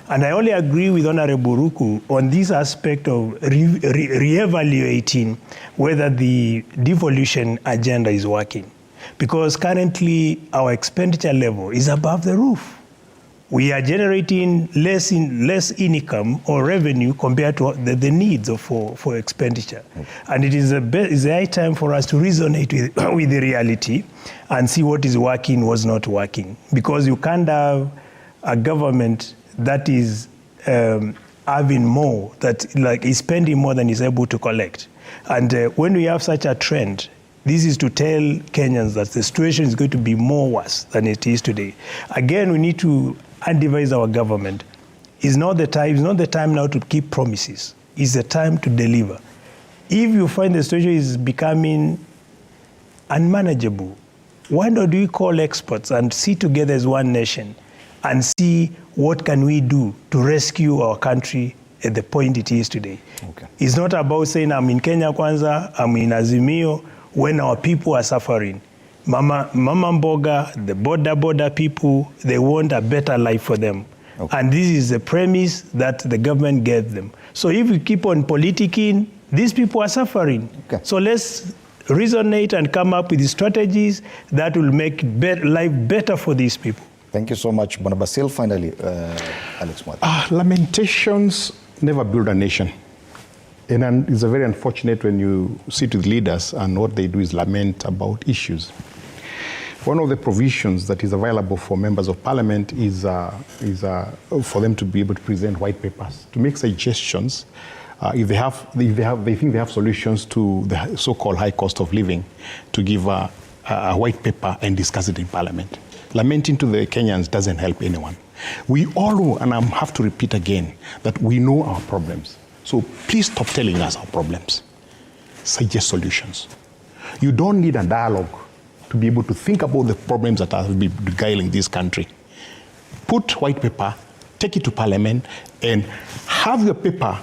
Speaker 5: And I only agree with Honorable Ruku on this aspect of re-evaluating whether the devolution agenda is working. Because currently our expenditure level is above the roof. We are generating less income or revenue compared to the needs for expenditure. Okay. And it is the high time for us to resonate with the reality and see what is working, what's not working. Because you can't have a government that is having more, that like is spending more than is able to collect. And when we have such a trend, this is to tell Kenyans that the situation is going to be more worse than it is today. Again, we need to advise our government. It's not the time now to keep promises. It's the time to deliver. If you find the situation is becoming unmanageable, Why not we call experts and sit together as one nation and see what can we do to rescue our country at the point it is today?
Speaker 1: Okay.
Speaker 5: It's not about saying I'm in Kenya Kwanza, I'm in Azimio, when our people are suffering. Mama Mboga, the border people, they want a better life for them.
Speaker 1: Okay.
Speaker 5: And this is the premise that the government gave them. So if we keep on politicking, these people are suffering.
Speaker 1: Okay.
Speaker 5: So let's resonate and come up with strategies that will make life better for these people.
Speaker 1: Thank you so much, Bwana Basil. Finally, Alex Mwathi.
Speaker 4: Lamentations never build a nation. And it's very unfortunate when you sit with leaders and what they do is lament about issues. One of the provisions that is available for members of parliament is for them to be able to present white papers, to make suggestions if they think they have solutions to the so-called high cost of living, to give a white paper and discuss it in parliament. Lamenting to the Kenyans doesn't help anyone. We all know, and I have to repeat again, that we know our problems. So please stop telling us our problems. Suggest solutions. You don't need a dialogue to be able to think about the problems that are beguiling this country. Put white paper, take it to parliament, and have your paper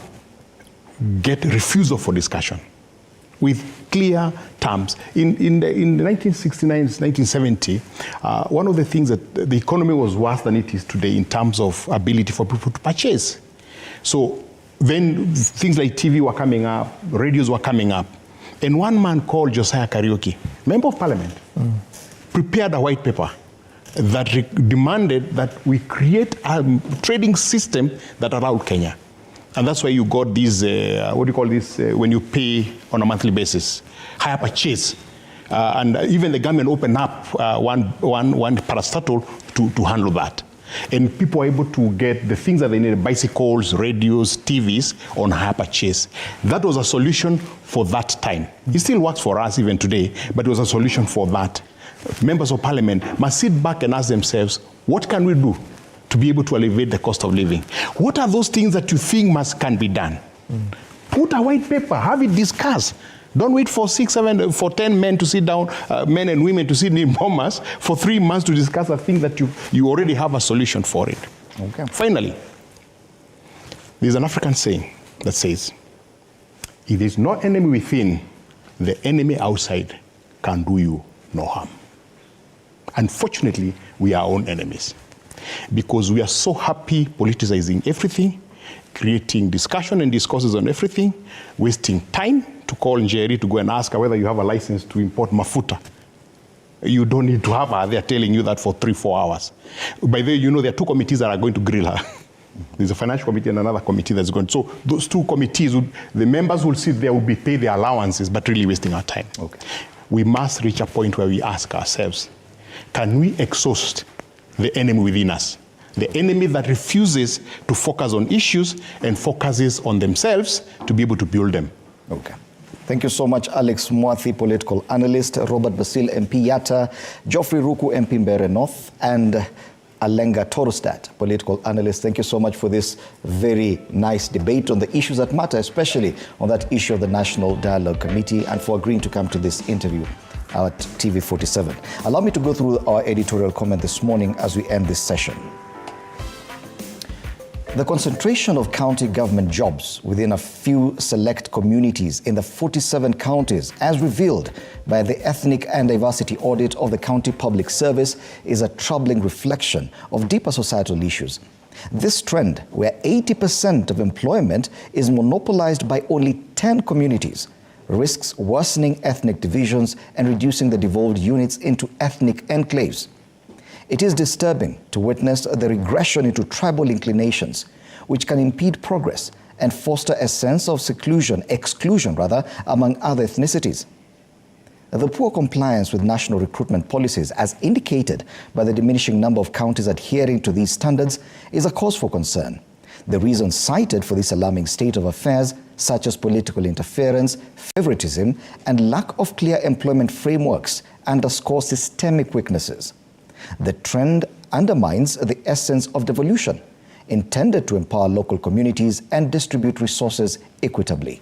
Speaker 4: get refusal for discussion with clear terms. In 1969, 1970, one of the things that the economy was worse than it is today in terms of ability for people to purchase. So then things like TV were coming up, radios were coming up, and one man called Josiah Kariuki, member of parliament, prepared a white paper that demanded that we create a trading system that allowed Kenya. And that's why you got these, what do you call this, when you pay on a monthly basis, higher purchase. And even the government opened up one parastatal to handle that. And people are able to get the things that they need, bicycles, radios, TVs, on higher purchase. That was a solution for that time. It still works for us even today, but it was a solution for that. Members of parliament must sit back and ask themselves, what can we do to be able to alleviate the cost of living? What are those things that you think can be done? Put a white paper, have it discussed. Don't wait for 6, 7, for 10 men to sit down, men and women to sit in Bomas for 3 months to discuss a thing that you already have a solution for it.
Speaker 1: Okay.
Speaker 4: Finally, there's an African saying that says, if there's no enemy within, the enemy outside can do you no harm. Unfortunately, we are our own enemies because we are so happy politicizing everything, creating discussion and discourses on everything, wasting time to call Njeri to go and ask her whether you have a license to import mafuta. You don't need to have her. They're telling you that for 3-4 hours. By the way, you know there are 2 committees that are going to grill her. There's a financial committee and another committee that's going. So those 2 committees, the members will sit there, will be paid their allowances, but really wasting our time.
Speaker 1: Okay.
Speaker 4: We must reach a point where we ask ourselves, can we exhaust the enemy within us? The enemy that refuses to focus on issues and focuses on themselves to be able to build them.
Speaker 1: Okay. Thank you so much, Alex Mwathi, political analyst, Robert Basil, MP Yatta, Geoffrey Ruku, MP Mbeere North, and Alenga Torostat, political analyst. Thank you so much for this very nice debate on the issues that matter, especially on that issue of the National Dialogue Committee, and for agreeing to come to this interview at TV47. Allow me to go through our editorial comment this morning as we end this session. The concentration of county government jobs within a few select communities in the 47 counties, as revealed by the Ethnic and Diversity Audit of the County Public Service, is a troubling reflection of deeper societal issues. This trend, where 80% of employment is monopolized by only 10 communities, risks worsening ethnic divisions and reducing the devolved units into ethnic enclaves. It is disturbing to witness the regression into tribal inclinations, which can impede progress and foster a sense of exclusion among other ethnicities. The poor compliance with national recruitment policies, as indicated by the diminishing number of counties adhering to these standards, is a cause for concern. The reasons cited for this alarming state of affairs, such as political interference, favoritism, and lack of clear employment frameworks, underscore systemic weaknesses. The trend undermines the essence of devolution, intended to empower local communities and distribute resources equitably.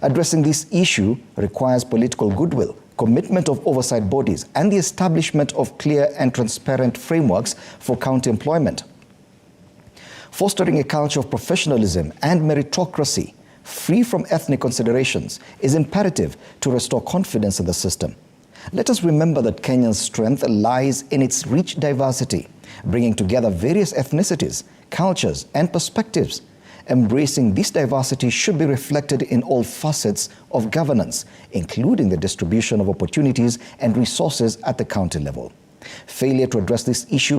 Speaker 1: Addressing this issue requires political goodwill, commitment of oversight bodies, and the establishment of clear and transparent frameworks for county employment. Fostering a culture of professionalism and meritocracy, free from ethnic considerations, is imperative to restore confidence in the system. Let us remember that Kenya's strength lies in its rich diversity, bringing together various ethnicities, cultures, and perspectives. Embracing this diversity should be reflected in all facets of governance, including the distribution of opportunities and resources at the county level. Failure to address this issue